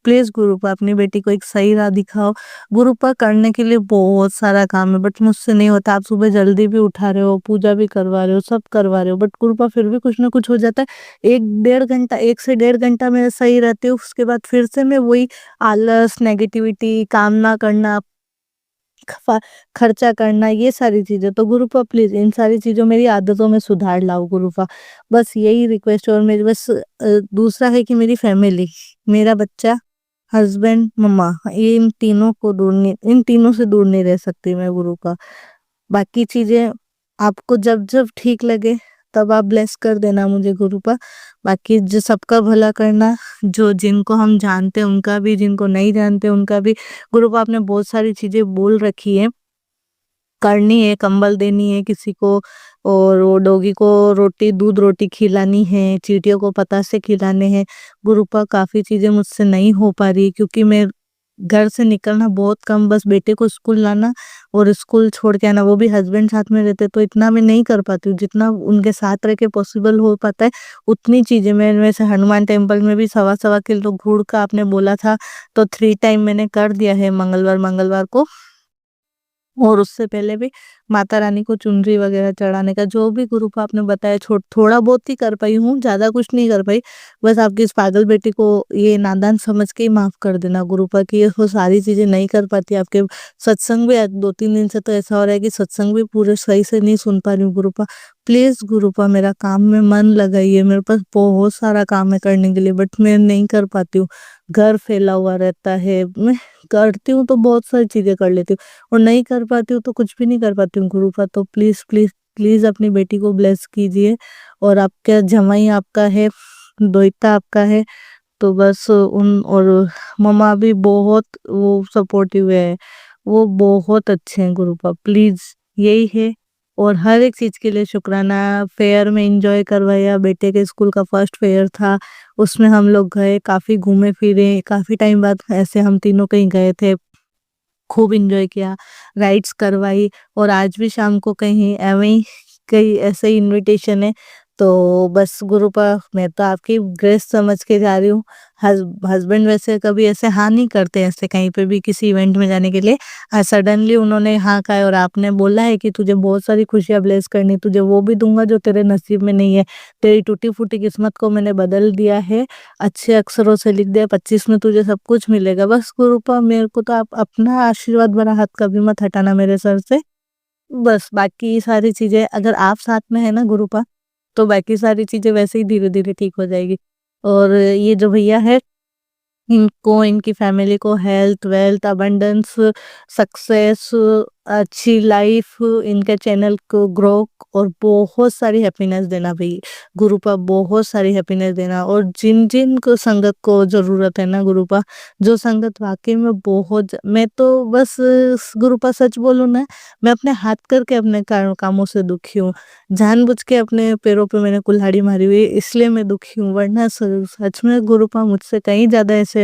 प्लीज गुरुपा अपनी बेटी को एक सही राह दिखाओ। गुरुपा करने के लिए बहुत सारा काम है बट मुझसे नहीं होता। आप सुबह जल्दी भी उठा रहे हो, पूजा भी करवा रहे हो, सब करवा रहे हो, बट गुरुपा फिर भी कुछ ना कुछ हो जाता है। 1 से 1.5 घंटा 1 से 1.5 घंटा मैं सही रहती हूँ, उसके बाद फिर से मैं वही आलस, नेगेटिविटी, काम ना करना, खफा खर्चा करना, ये सारी चीजें। तो गुरुपा प्लीज इन सारी चीजों मेरी आदतों में सुधार लाओ गुरुपा। बस यही रिक्वेस्ट। और मेरी बस दूसरा है कि मेरी फैमिली, मेरा बच्चा, हस्बैंड, मम्मा, ये इन तीनों से दूर नहीं रह सकती मैं गुरुपा। बाकी चीजें आपको जब जब ठीक लगे तब आप ब्लेस कर देना मुझे गुरुपा। बाकी जो सबका भला करना, जो जिनको हम जानते हैं उनका भी, जिनको नहीं जानते उनका भी। गुरुपा आपने बहुत सारी चीजें बोल रखी है, करनी है, कंबल देनी है किसी को, और वो डॉगी को रोटी, दूध रोटी खिलानी है, चींटियों को पतासे खिलाने हैं। गुरुपा काफी चीजें मुझसे नहीं हो पा रही क्योंकि मैं घर से निकलना बहुत कम, बस बेटे को स्कूल लाना और स्कूल छोड़ के आना, वो भी हस्बैंड साथ में रहते तो इतना मैं नहीं कर पाती हूँ। जितना उनके साथ रह के पॉसिबल हो पाता है उतनी चीजें मैं, वैसे हनुमान टेम्पल में भी 1.25 किलो गुड़ का आपने बोला था तो 3 टाइम मैंने कर दिया है, मंगलवार मंगलवार को। और उससे पहले भी माता रानी को चुनरी वगैरह चढ़ाने का, जो भी ग्रुप आपने बताया, थोड़ा बहुत ही कर पाई हूँ, ज्यादा कुछ नहीं कर पाई। बस आपकी इस पागल बेटी को ये नादान समझ के ही माफ कर देना गुरुपा की ये वो सारी चीजें नहीं कर पाती। आपके सत्संग भी आज 2-3 दिन से तो ऐसा हो रहा है कि सत्संग भी पूरे सही से नहीं सुन पा रही हूँ गुरुपा। प्लीज गुरुपा मेरा काम में मन लगाइए, मेरे पास बहुत सारा काम है करने के लिए बट मैं नहीं कर पाती हूँ। घर फैला हुआ रहता है, मैं करती हूँ तो बहुत सारी चीजें कर लेती हूँ और नहीं कर पाती हूँ तो कुछ भी नहीं कर पाती हूँ गुरुपा। तो प्लीज प्लीज प्लीज अपनी बेटी को ब्लेस कीजिए। और आपका जमाई आपका है, दोहिता आपका है, तो बस उन, और मम्मा भी बहुत वो सपोर्टिव है, वो बहुत अच्छे हैं गुरुपा। प्लीज यही है। और हर एक चीज के लिए शुक्राना। फेयर में एंजॉय करवाया, बेटे के स्कूल का फर्स्ट फेयर था, उसमें हम लोग गए, काफी घूमे फिरे, काफी टाइम बाद ऐसे हम तीनों कहीं गए थे, खूब एंजॉय किया, राइड्स करवाई। और आज भी शाम को कहीं एवं ही कहीं ऐसे ही इनविटेशन है। तो बस गुरुपा मैं तो आपकी ग्रेस समझ के जा रही हूँ। हस्बैंड वैसे कभी ऐसे हाँ नहीं करते, ऐसे कहीं पे भी किसी इवेंट में जाने के लिए। आज सडनली उन्होंने हाँ कहा और आपने बोला है कि तुझे बहुत सारी खुशियां ब्लेस करनी, तुझे वो भी दूंगा जो तेरे नसीब में नहीं है। तेरी टूटी फूटी किस्मत को मैंने बदल दिया है, अच्छे अक्षरों से लिख दिया, 25 में तुझे सब कुछ मिलेगा। बस गुरुपा मेरे को तो आप अपना आशीर्वाद भरा हाथ कभी मत हटाना मेरे सर से। बस बाकी सारी चीजें अगर आप साथ में है ना गुरुपा, तो बाकी सारी चीजें वैसे ही धीरे धीरे ठीक हो जाएगी। और ये जो भैया है, इनको, इनकी फैमिली को हेल्थ, वेल्थ, अबंडेंस, सक्सेस, अच्छी लाइफ, इनके चैनल को ग्रो और बहुत सारी हैप्पीनेस देना भाई गुरुपा, बहुत सारी हैप्पीनेस देना। और जिन जिन को संगत को जरूरत है ना गुरुपा, जो संगत वाकई में मैं तो बस गुरुपा सच बोलूं ना, मैं अपने हाथ करके अपने कामों से दुखी हूँ। जानबूझ के अपने पैरों पे मैंने कुल्हाड़ी मारी हुई है, इसलिए मैं दुखी हूँ, वरना सच में गुरुपा मुझसे कहीं ज्यादा ऐसे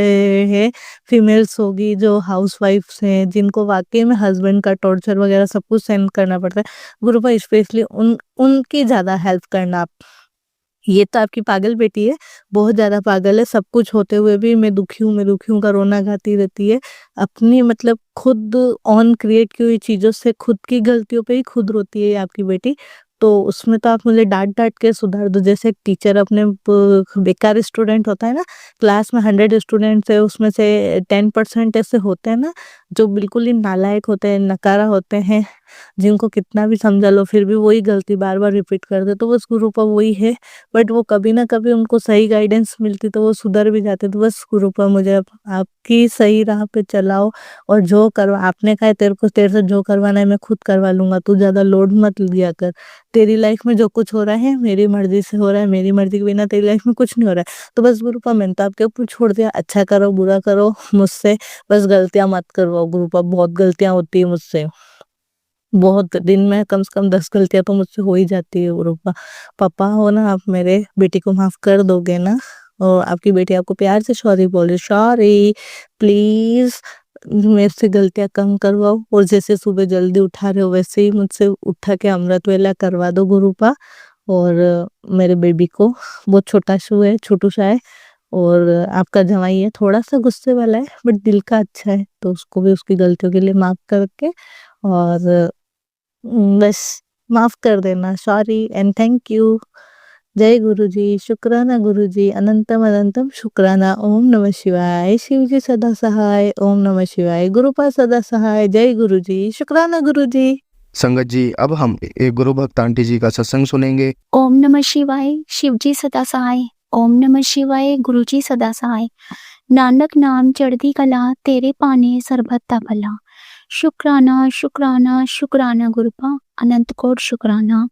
है फीमेल्स होगी जो हाउस वाइफ्स हैं, जिनको वाकई में हस्बैंड का टॉर्चर वगैरह सब कुछ सहन करना पड़ता है। गुरुपा स्पेशली उनकी ज्यादा हेल्प करना आप। ये तो आपकी पागल बेटी है, बहुत ज्यादा पागल है, सब कुछ होते हुए भी मैं दुखी हूँ का रोना गाती रहती है। अपनी मतलब खुद ऑन क्रिएट की हुई चीजों से, खुद की गलतियों पे ही खुद रोती है ये आपकी बेटी। तो उसमें तो आप मुझे डांट डांट के सुधार दो, जैसे एक टीचर अपने बेकार स्टूडेंट होता है ना, क्लास में 100 स्टूडेंट्स है उसमें से 10% ऐसे होते हैं ना जो बिल्कुल ही नालायक होते हैं, नकारा होते हैं, जिनको कितना भी समझा लो फिर भी वही गलती बार बार रिपीट करते, तो बस गुरुपा वही है। बट वो कभी ना कभी उनको सही गाइडेंस मिलती तो वो सुधर भी जाते। तो बस गुरुपा मुझे आप कि सही राह पे चलाओ और जो करवा आपने कहा है तेरे से जो करवाना है मैं खुद करवा लूँगा, तू ज़्यादा लोड मत लिया कर। तेरी लाइफ में जो कुछ हो रहा है मेरी मर्ज़ी से हो रहा है, मेरी मर्ज़ी के बिना तेरी लाइफ में कुछ नहीं हो रहा है। तो बस गुरुपा मैंने तो आपके ऊपर छोड़ दिया, अच्छा करो, बुरा करो मुझसे बस गलतियाँ मत करवाओ गुरुपा, बहुत गलतियाँ होती है मुझसे। बहुत दिन में कम से कम 10 गलतियाँ तो मुझसे हो ही जाती है गुरुपा। पापा हो ना आप मेरे बेटी को माफ़ कर दोगे ना? और आपकी बेटी आपको प्यार से सॉरी बोल रही है, सॉरी प्लीज़ मेरे से गलतियाँ कम करवाओ और जैसे सुबह जल्दी उठा रहे हो वैसे ही मुझसे उठा के अमृत वेला करवा दो गुरुपा। और मेरे बेबी को बहुत छोटू सा है और आपका जवाई है थोड़ा-सा गुस्से वाला है बट दिल का अच्छा है, तो उसको भी उसकी गलतियों के लिए माफ़ करके और बस माफ़ कर देना, सॉरी एंड थैंक यू। जय गुरुजी, शुक्राना गुरुजी, अनंतम अनंतम शुक्राना। ओम नमः शिवाय, शिव जी सदा सहाय, ओम नमः शिवाय, गुरुपा सदा सहाय, जय गुरुजी, शुक्राना गुरुजी। संगत जी, अब हम एक गुरु भक्त आंटी जी का सत्संग सुनेंगे। ओम नमः शिवाय, शिवजी सदा सहाय। ओम नमः शिवाय, गुरुजी सदा सहाय। नानक नाम चढ़दी कला, तेरे पाने सरबत भला। शुक्राना शुक्राना शुक्राना गुरुपा, अनंत कोट शुक्राना।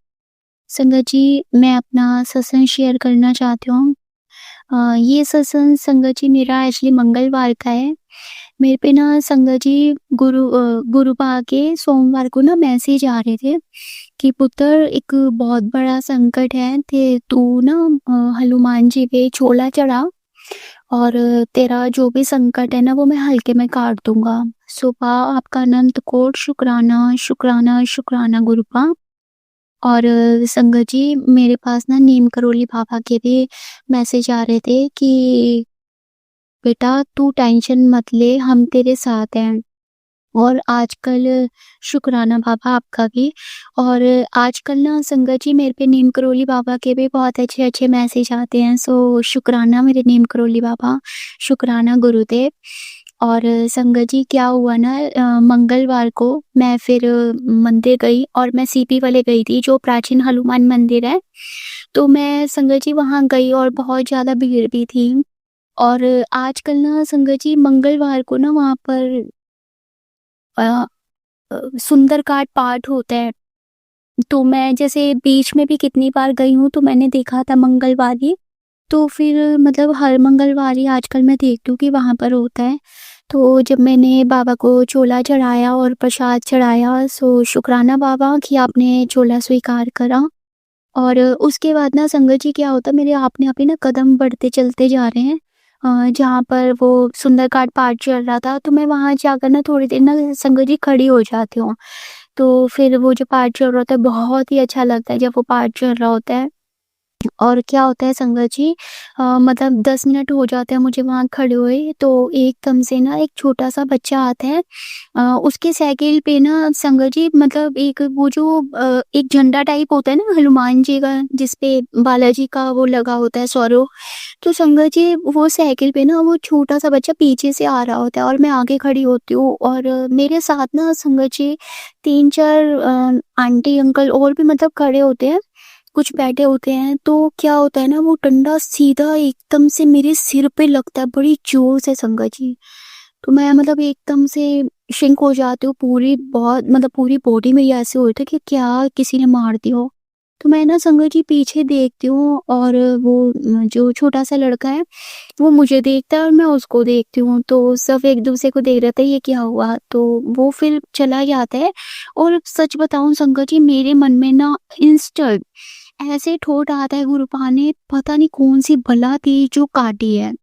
संगत जी, मैं अपना सत्संग शेयर करना चाहती हूँ। ये सत्संग संगत जी मेरा एक्चुअली मंगलवार का है। मेरे पे ना संगत जी गुरुपा के सोमवार को ना मैसेज आ रहे थे कि पुत्र एक बहुत बड़ा संकट है, ते तू ना हनुमान जी पे छोला चढ़ा और तेरा जो भी संकट है ना वो मैं हल्के में काट दूंगा। सुबह आपका अनंत कोट शुक्राना शुक्राना शुक्राना गुरुपा। और संगत जी मेरे पास ना नीम करोली बाबा के भी मैसेज आ रहे थे कि बेटा तू टेंशन मत ले, हम तेरे साथ हैं। और आजकल शुक्राना बाबा आपका भी। और आजकल ना संगत जी मेरे पे नीम करोली बाबा के भी बहुत अच्छे मैसेज आते हैं। सो शुक्राना मेरे नीम करोली बाबा, शुक्राना गुरुदेव। और संगत जी क्या हुआ ना मंगलवार को मैं फिर मंदिर गई और मैं सीपी वाले गई थी जो प्राचीन हनुमान मंदिर है। तो मैं संगत जी वहाँ गई और बहुत ज़्यादा भीड़ भी थी। और आजकल ना संगत जी मंगलवार को ना वहाँ पर सुंदरकांड पाठ होता है। तो मैं जैसे बीच में भी कितनी बार गई हूँ तो मैंने देखा था मंगलवार ही। तो फिर मतलब हर मंगलवार ही आजकल मैं देखती हूँ कि वहाँ पर होता है। तो जब मैंने बाबा को छोला चढ़ाया और प्रसाद चढ़ाया, सो शुक्राना बाबा कि आपने छोला स्वीकार करा। और उसके बाद ना संगत जी क्या होता है मेरे अपने आप ही ना कदम बढ़ते चलते जा रहे हैं। जहाँ पर वो सुंदरकांड पाठ चल रहा था तो मैं वहाँ जाकर ना थोड़ी देर ना संगत जी खड़ी हो जाती हूँ। तो फिर वो जो पाठ चल रहा होता है बहुत ही अच्छा लगता है जब वो पाठ चल रहा होता है। और क्या होता है संगत जी मतलब 10 मिनट हो जाते हैं मुझे वहाँ खड़े हुए, तो एकदम से ना एक छोटा-सा बच्चा आता है। उसके साइकिल पे ना संगत जी मतलब एक वो जो एक झंडा टाइप होता है ना हनुमान जी का, जिसपे बालाजी का वो लगा होता है स्वरूप। तो संगत जी वो साइकिल पे ना वो छोटा-सा बच्चा पीछे से आ रहा होता है और मैं आगे खड़ी होती हूँ और मेरे साथ ना संगत जी 3-4 आंटी अंकल और भी मतलब खड़े होते हैं, कुछ बैठे होते हैं। तो क्या होता है ना वो डंडा सीधा एकदम से मेरे सिर पे लगता है बड़ी जोर से संगत जी। तो मैं मतलब एकदम से शिंक हो जाती हूँ, पूरी बहुत मतलब पूरी बॉडी में ऐसे हो रहा था कि क्या किसी ने मार दिया हो। तो मैं ना संगत जी पीछे देखती हूँ और वो जो छोटा सा लड़का है वो मुझे देखता है और मैं उसको देखती हूँ, तो सब एक दूसरे को देख रहे थे ये क्या हुआ। तो वो फिर चला जाता है और सच बताऊं संगत जी मेरे मन में ना इंस्टेंट ऐसे ठोट आता है गुरुपा ने पता नहीं कौन सी बला थी जो काटी है।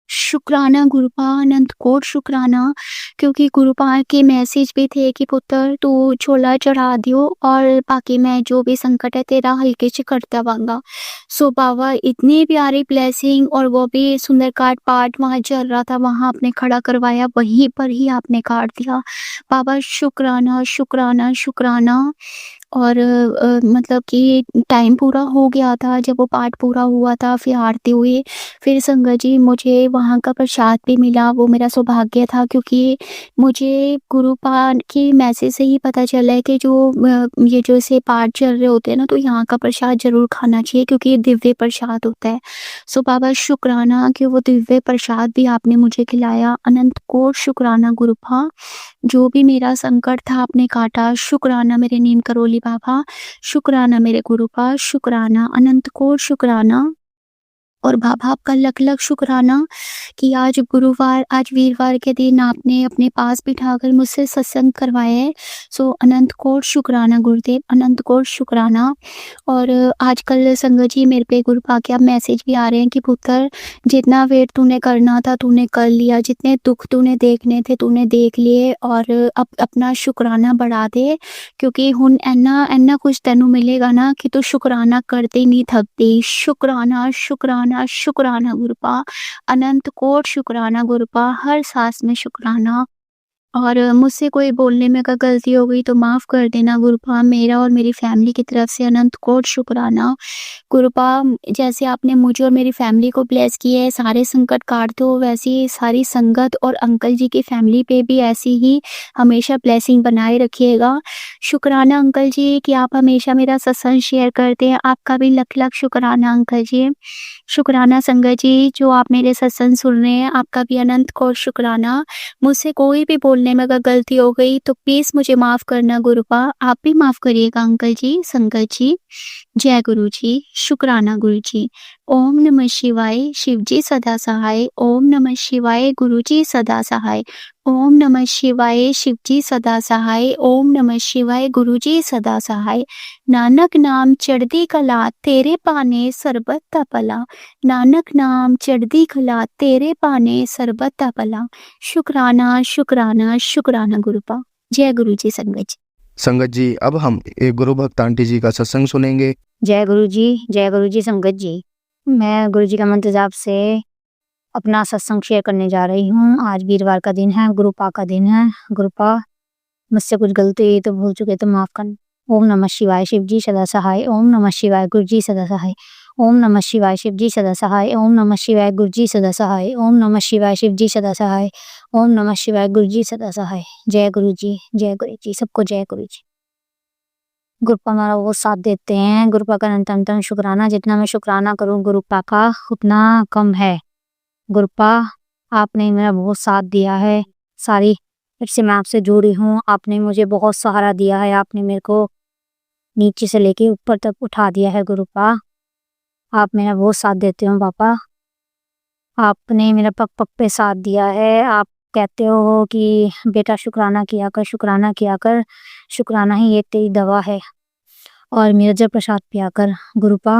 शुक्राना गुरुपा, अनंत कोट शुक्राना, क्योंकि गुरुपा के मैसेज भी थे कि पुत्र तू छोला चढ़ा दियो और बाकी मैं जो भी संकट है तेरा हल्के से करता वांगा। सो बाबा इतनी प्यारी ब्लेसिंग और वो भी सुंदरकांड पाठ वहाँ चल रहा था, वहाँ आपने खड़ा करवाया, वहीं पर ही आपने काट दिया। बाबा शुक्राना शुक्राना शुक्राना। और मतलब कि टाइम पूरा हो गया था, जब वो पाठ पूरा हुआ था, फिर आरती हुई, फिर संगत जी मुझे वहाँ का प्रसाद भी मिला, वो मेरा सौभाग्य था क्योंकि मुझे गुरुपाद के मैसेज से ही पता चला है कि जो ये जो ऐसे पाठ चल रहे होते हैं ना, तो यहाँ का प्रसाद ज़रूर खाना चाहिए क्योंकि ये दिव्य प्रसाद होता है। सो बाबा शुक्राना कि वो दिव्य प्रसाद भी आपने मुझे खिलाया, अनंत कोटि शुक्राना गुरुपा, जो भी मेरा संकट था आपने काटा, शुक्राना मेरे नीम करोली बाबा, शुक्राना मेरे गुरुपा, शुक्राना, अनंत कोटि शुक्राना। और बाबा आपका लख-लख शुक्राना कि आज आज वीरवार के दिन आपने अपने पास बिठाकर मुझसे सत्संग करवाया है। सो अनंत कोटि शुक्राना गुरुदेव, अनंत कोटि शुक्राना। और आजकल संगत जी मेरे पे गुरुपा के अब मैसेज भी आ रहे हैं कि पुत्र जितना वेट तूने करना था तूने कर लिया, जितने दुख तूने देखने थे तूने देख लिए, और अब अपना शुक्राना बढ़ा दे क्योंकि हुन ऐना कुछ तेनू मिलेगा ना कि तू शुक्राना करते ही नहीं थकती। शुक्राना, शुक्राना, शुक्राना गुरुपा, अनंत कोटि शुक्राना गुरुपा, हर सांस में शुक्राना। और मुझसे कोई बोलने में अगर गलती हो गई तो माफ़ कर देना गुरुपा, मेरा और मेरी फैमिली की तरफ से अनंत कोटि शुक्राना। गुरुपा जैसे आपने मुझे और मेरी फैमिली को ब्लेस किया है, सारे संकट काट दो, वैसे ही सारी संगत और अंकल जी की फैमिली पे भी ऐसी ही हमेशा ब्लेसिंग बनाए रखिएगा। शुक्राना अंकल जी कि आप हमेशा मेरा सत्संग शेयर करते हैं, आपका भी लख-लख शुक्राना अंकल जी। शुक्राना संगत जी जो आप मेरे सत्संग सुन रहे हैं, आपका भी अनंत कोटि शुक्राना। मुझसे कोई भी बोलने में अगर गलती हो गई तो प्लीज़ मुझे माफ़ करना गुरुपा, आप भी माफ़ करिएगा अंकल जी, संगत जी। जय गुरु जी, शुक्राना गुरु जी। ओम नमः शिवाय, शिव जी सदा सहाय। ओम नमः शिवाय, गुरु जी सदा सहाय। ओम नमः शिवाय, शिव जी सदा सहाय। ओम नमः शिवाय, गुरु जी सदा सहाय। नानक नाम चढ़दी कला, तेरे पाने सरबत दा भला। नानक नाम चढ़दी कला, तेरे पाने सरबत दा भला। शुक्राना, शुक्राना, शुक्राना गुरुपा। जय गुरु जी संगत जी। संगत जी अब हम एक गुरु भक्त आंटी जी का सत्संग सुनेंगे। जय गुरु जी संगत जी। मैं गुरु जी का मंत्र जाप से अपना सत्संग शेयर करने जा रही हूँ। आज वीरवार का दिन है, गुरुपा का दिन है। गुरुपा मुझसे कुछ गलती हुई तो भूल चुके तो माफ़ करना। ओम नमः शिवाय, शिव जी सदा सहाय। ओम नमः शिवाय, गुरु जी सदा सहाय। ओम नमः शिवाय, शिव जी सदा सहाय। ओम नमः शिवाय, गुरु जी सदा सहाय। ओम नमः शिवाय, शिव जी सदा सहाय। ओम नमः शिवाय, गुरु जी सदा सहाय। जय गुरु जी, जय गुरु जी, सबको जय गुरु जी। गुरुपा हमारा वो साथ देते हैं। गुरुपा का अनंत शुक्राना, जितना मैं शुक्राना करूँ गुरुपा का उतना कम है। गुरुपा आपने मेरा बहुत साथ दिया है, सारी फिर से मैं आपसे जुड़ी हूँ। आपने मुझे बहुत सहारा दिया है, आपने मेरे को नीचे से लेके ऊपर तक उठा दिया है। गुरुपा आप मेरा बहुत साथ देते हो पापा, आपने मेरा पग पग पे साथ दिया है। आप कहते हो कि बेटा शुक्राना किया कर, शुक्राना किया कर, शुक्राना ही एक तेरी दवा है, और मेरा जब प्रसाद पिया कर। गुरुपा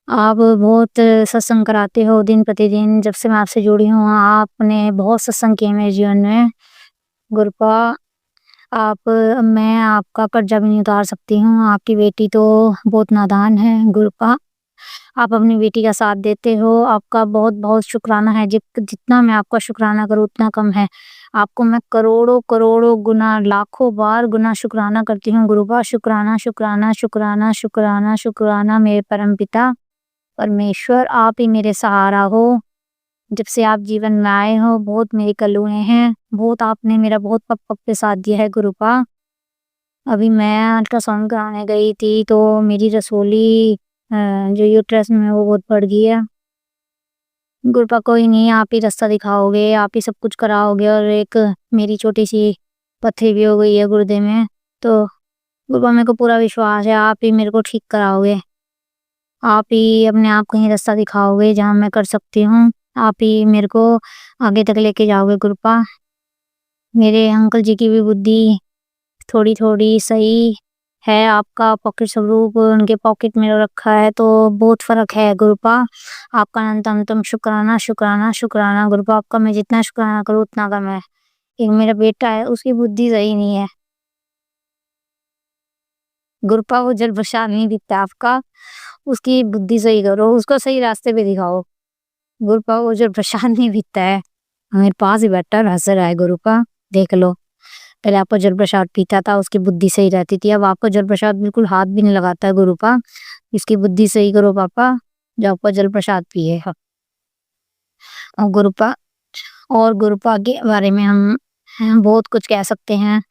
आप बहुत सत्संग कराते हो दिन प्रतिदिन, जब से मैं आपसे जुड़ी हूँ आपने बहुत सत्संग किए मेरे जीवन में। गुरुपा आप मैं आपका कर्जा भी नहीं उतार सकती हूँ, आपकी बेटी तो बहुत नादान है। गुरुपा आप अपनी बेटी का साथ देते हो, आपका बहुत बहुत शुक्राना है। जितना मैं आपका शुक्राना करूँ उतना कम है। आपको मैं करोड़ों करोड़ों गुना, लाखों बार गुना शुक्राना करती हूँ। गुरुपा शुक्राना, शुक्राना, शुक्राना, शुक्राना, शुक्राना मेरे परमपिता परमेश्वर, आप ही मेरे सहारा हो। जब से आप जीवन में आए हो बहुत मेरी कलुए हैं, बहुत आपने मेरा बहुत पग पग पे साथ दिया है। गुरुपा अभी मैं अल्ट्रासाउंड कराने गई थी तो मेरी रसोली जो यूट्रस में वो बहुत बढ़ गई है। गुरुपा कोई नहीं, आप ही रास्ता दिखाओगे, आप ही सब कुछ कराओगे। और एक मेरी छोटी सी पथरी भी हो गई है गुर्दे में, तो गुरुपा मेरे को पूरा विश्वास है आप ही मेरे को ठीक कराओगे। आप ही अपने आप कहीं रास्ता दिखाओगे जहाँ मैं कर सकती हूँ, आप ही मेरे को आगे तक लेके जाओगे। गुरुपा मेरे अंकल जी की भी बुद्धि थोड़ी थोड़ी सही है, आपका पॉकेट स्वरूप उनके पॉकेट में रखा है तो बहुत फर्क है। गुरुपा आपका अनंतम शुक्राना, शुक्राना, शुक्राना। गुरुपा आपका मैं जितना शुक्राना करूँ उतना कम है। एक मेरा बेटा है उसकी बुद्धि सही नहीं है। गुरुपा वो जल प्रसाद नहीं दिखता आपका, उसकी बुद्धि सही करो, उसको सही रास्ते पे दिखाओ। गुरुपा वो जल प्रसाद नहीं दिखता है, मेरे पास ही बैठा हंस रहा है। गुरुपा देख लो, पहले आपका जल प्रसाद पीता था, उसकी बुद्धि सही रहती थी। अब आपका जल प्रसाद बिल्कुल हाथ भी नहीं लगाता है गुरुपा। इसकी बुद्धि सही करो पापा, जो आपका जल प्रसाद पिए। और गुरुपा के बारे में हम बहुत कुछ कह सकते हैं।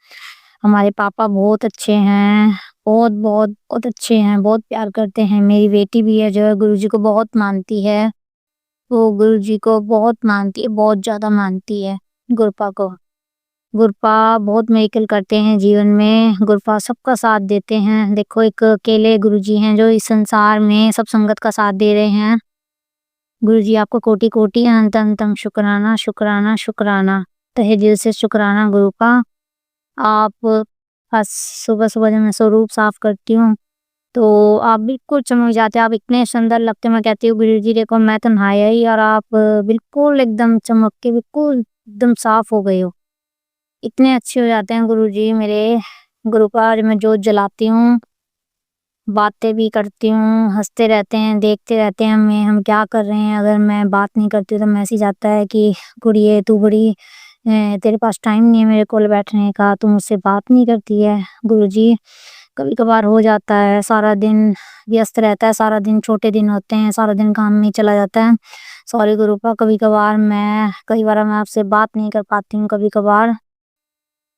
हमारे पापा बहुत अच्छे हैं, बहुत बहुत बहुत अच्छे हैं, बहुत प्यार करते हैं। मेरी बेटी भी है जो है गुरुजी को बहुत मानती है, वो गुरुजी को बहुत मानती है, बहुत ज़्यादा मानती है गुरुपा को। गुरुपा बहुत मिरेकल करते हैं जीवन में, गुरुपा सबका साथ देते हैं। देखो एक अकेले गुरुजी हैं जो इस संसार में सब संगत का साथ दे रहे हैं। गुरुजी आपको कोटि कोटि अनंत अनंत शुक्राना शुक्राना शुक्राना, तहे दिल से शुक्राना गुरुपा। आप आज सुबह सुबह जब मैं स्वरूप साफ करती हूँ तो आप बिल्कुल चमक जाते हैं, आप इतने सुंदर लगते हैं। मैं कहती हूँ गुरुजी देखो मैं तो नहाया ही और आप बिल्कुल एकदम चमक के बिल्कुल एकदम साफ हो गए हो, इतने अच्छे हो जाते हैं गुरुजी मेरे। गुरुपा जब मैं जोत जलाती हूँ, बातें भी करती हूँ, हंसते रहते हैं, देखते रहते हैं हम क्या कर रहे हैं। अगर मैं बात नहीं करती तो मैसेज आता है कि गुड़िए तू बड़ी तेरे पास टाइम नहीं है मेरे कोल बैठने का, तू मुझसे बात नहीं करती है। गुरुजी कभी कभार हो जाता है, सारा दिन व्यस्त रहता है, सारा दिन छोटे दिन होते हैं, सारा दिन काम में चला जाता है। सॉरी गुरुपा, कई बार मैं आपसे बात नहीं कर पाती हूँ कभी कभार,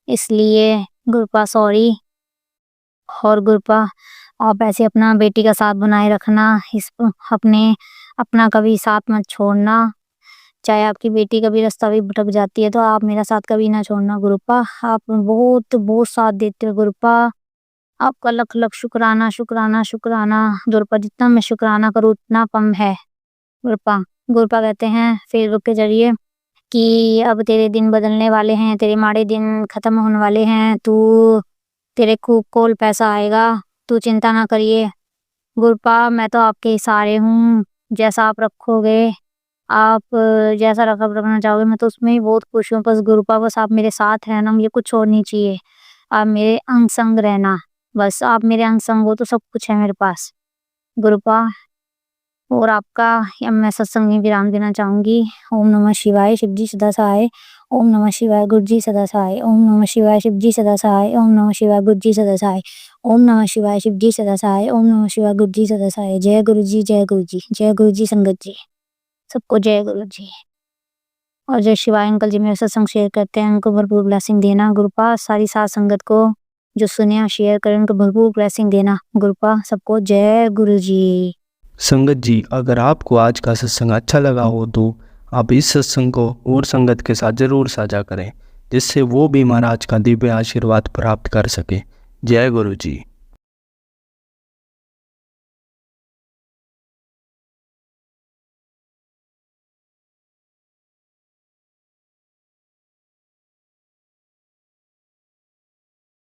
इसलिए गुरुपा सॉरी। और गुरुपा आप ऐसे अपना बेटी का साथ बनाए रखना, अपना कभी साथ मत छोड़ना। चाहे आपकी बेटी कभी रास्ता भी भटक जाती है तो आप मेरा साथ कभी ना छोड़ना गुरुपा। आप बहुत बहुत साथ देते हो गुरुपा, आपका लख लख शुक्राना शुक्राना शुक्राना गुरुपा। जितना मैं शुक्राना करूँ उतना कम है गुरुपा। गुरुपा कहते हैं फेसबुक के जरिए कि अब तेरे दिन बदलने वाले हैं, तेरे माड़े दिन खत्म होने वाले हैं, तेरे खूब कोल पैसा आएगा, तू चिंता ना करिए गुरुपा। मैं तो आपके सहारे हूँ, जैसा आप रखोगे, आप जैसा रखना चाहोगे मैं तो उसमें ही बहुत खुश हूँ। बस गुरुपा बस आप मेरे साथ रहना, मुझे कुछ और नहीं चाहिए, आप मेरे अंग संग रहना, बस आप मेरे अंग संग हो तो सब कुछ है मेरे पास गुरुपा। और आपका या मैं सत्संग में विराम देना चाहूँगी। ओम नमः शिवाय, शिवजी सदा सहाय। ओम नमः शिवाय, गुरुजी सदा सहाय। ओम नमः शिवाय, शिवजी सदा सहाय। ओम नमः शिवाय, गुरुजी सदा सहाय। ओम नमः शिवाय, शिवजी सदा सहाय। ओम नमः शिवाय, गुरुजी सदा सहाय। जय गुरुजी, जय गुरुजी, जय गुरुजी संगत जी, सबको जय गुरुजी। और जय शिवाय अंकल जी मेरे सत्संग शेयर करते हैं, उनको भरपूर ब्लेसिंग देना गुरुपा। सारी सात संगत को जो सुने और शेयर करें उनको भरपूर ब्लेसिंग देना गुरुपा, सबको जय गुरुजी। संगत जी, अगर आपको आज का सत्संग अच्छा लगा हो तो आप इस सत्संग को और संगत के साथ ज़रूर साझा करें, जिससे वो भी महाराज का दिव्य आशीर्वाद प्राप्त कर सके। जय गुरु जी।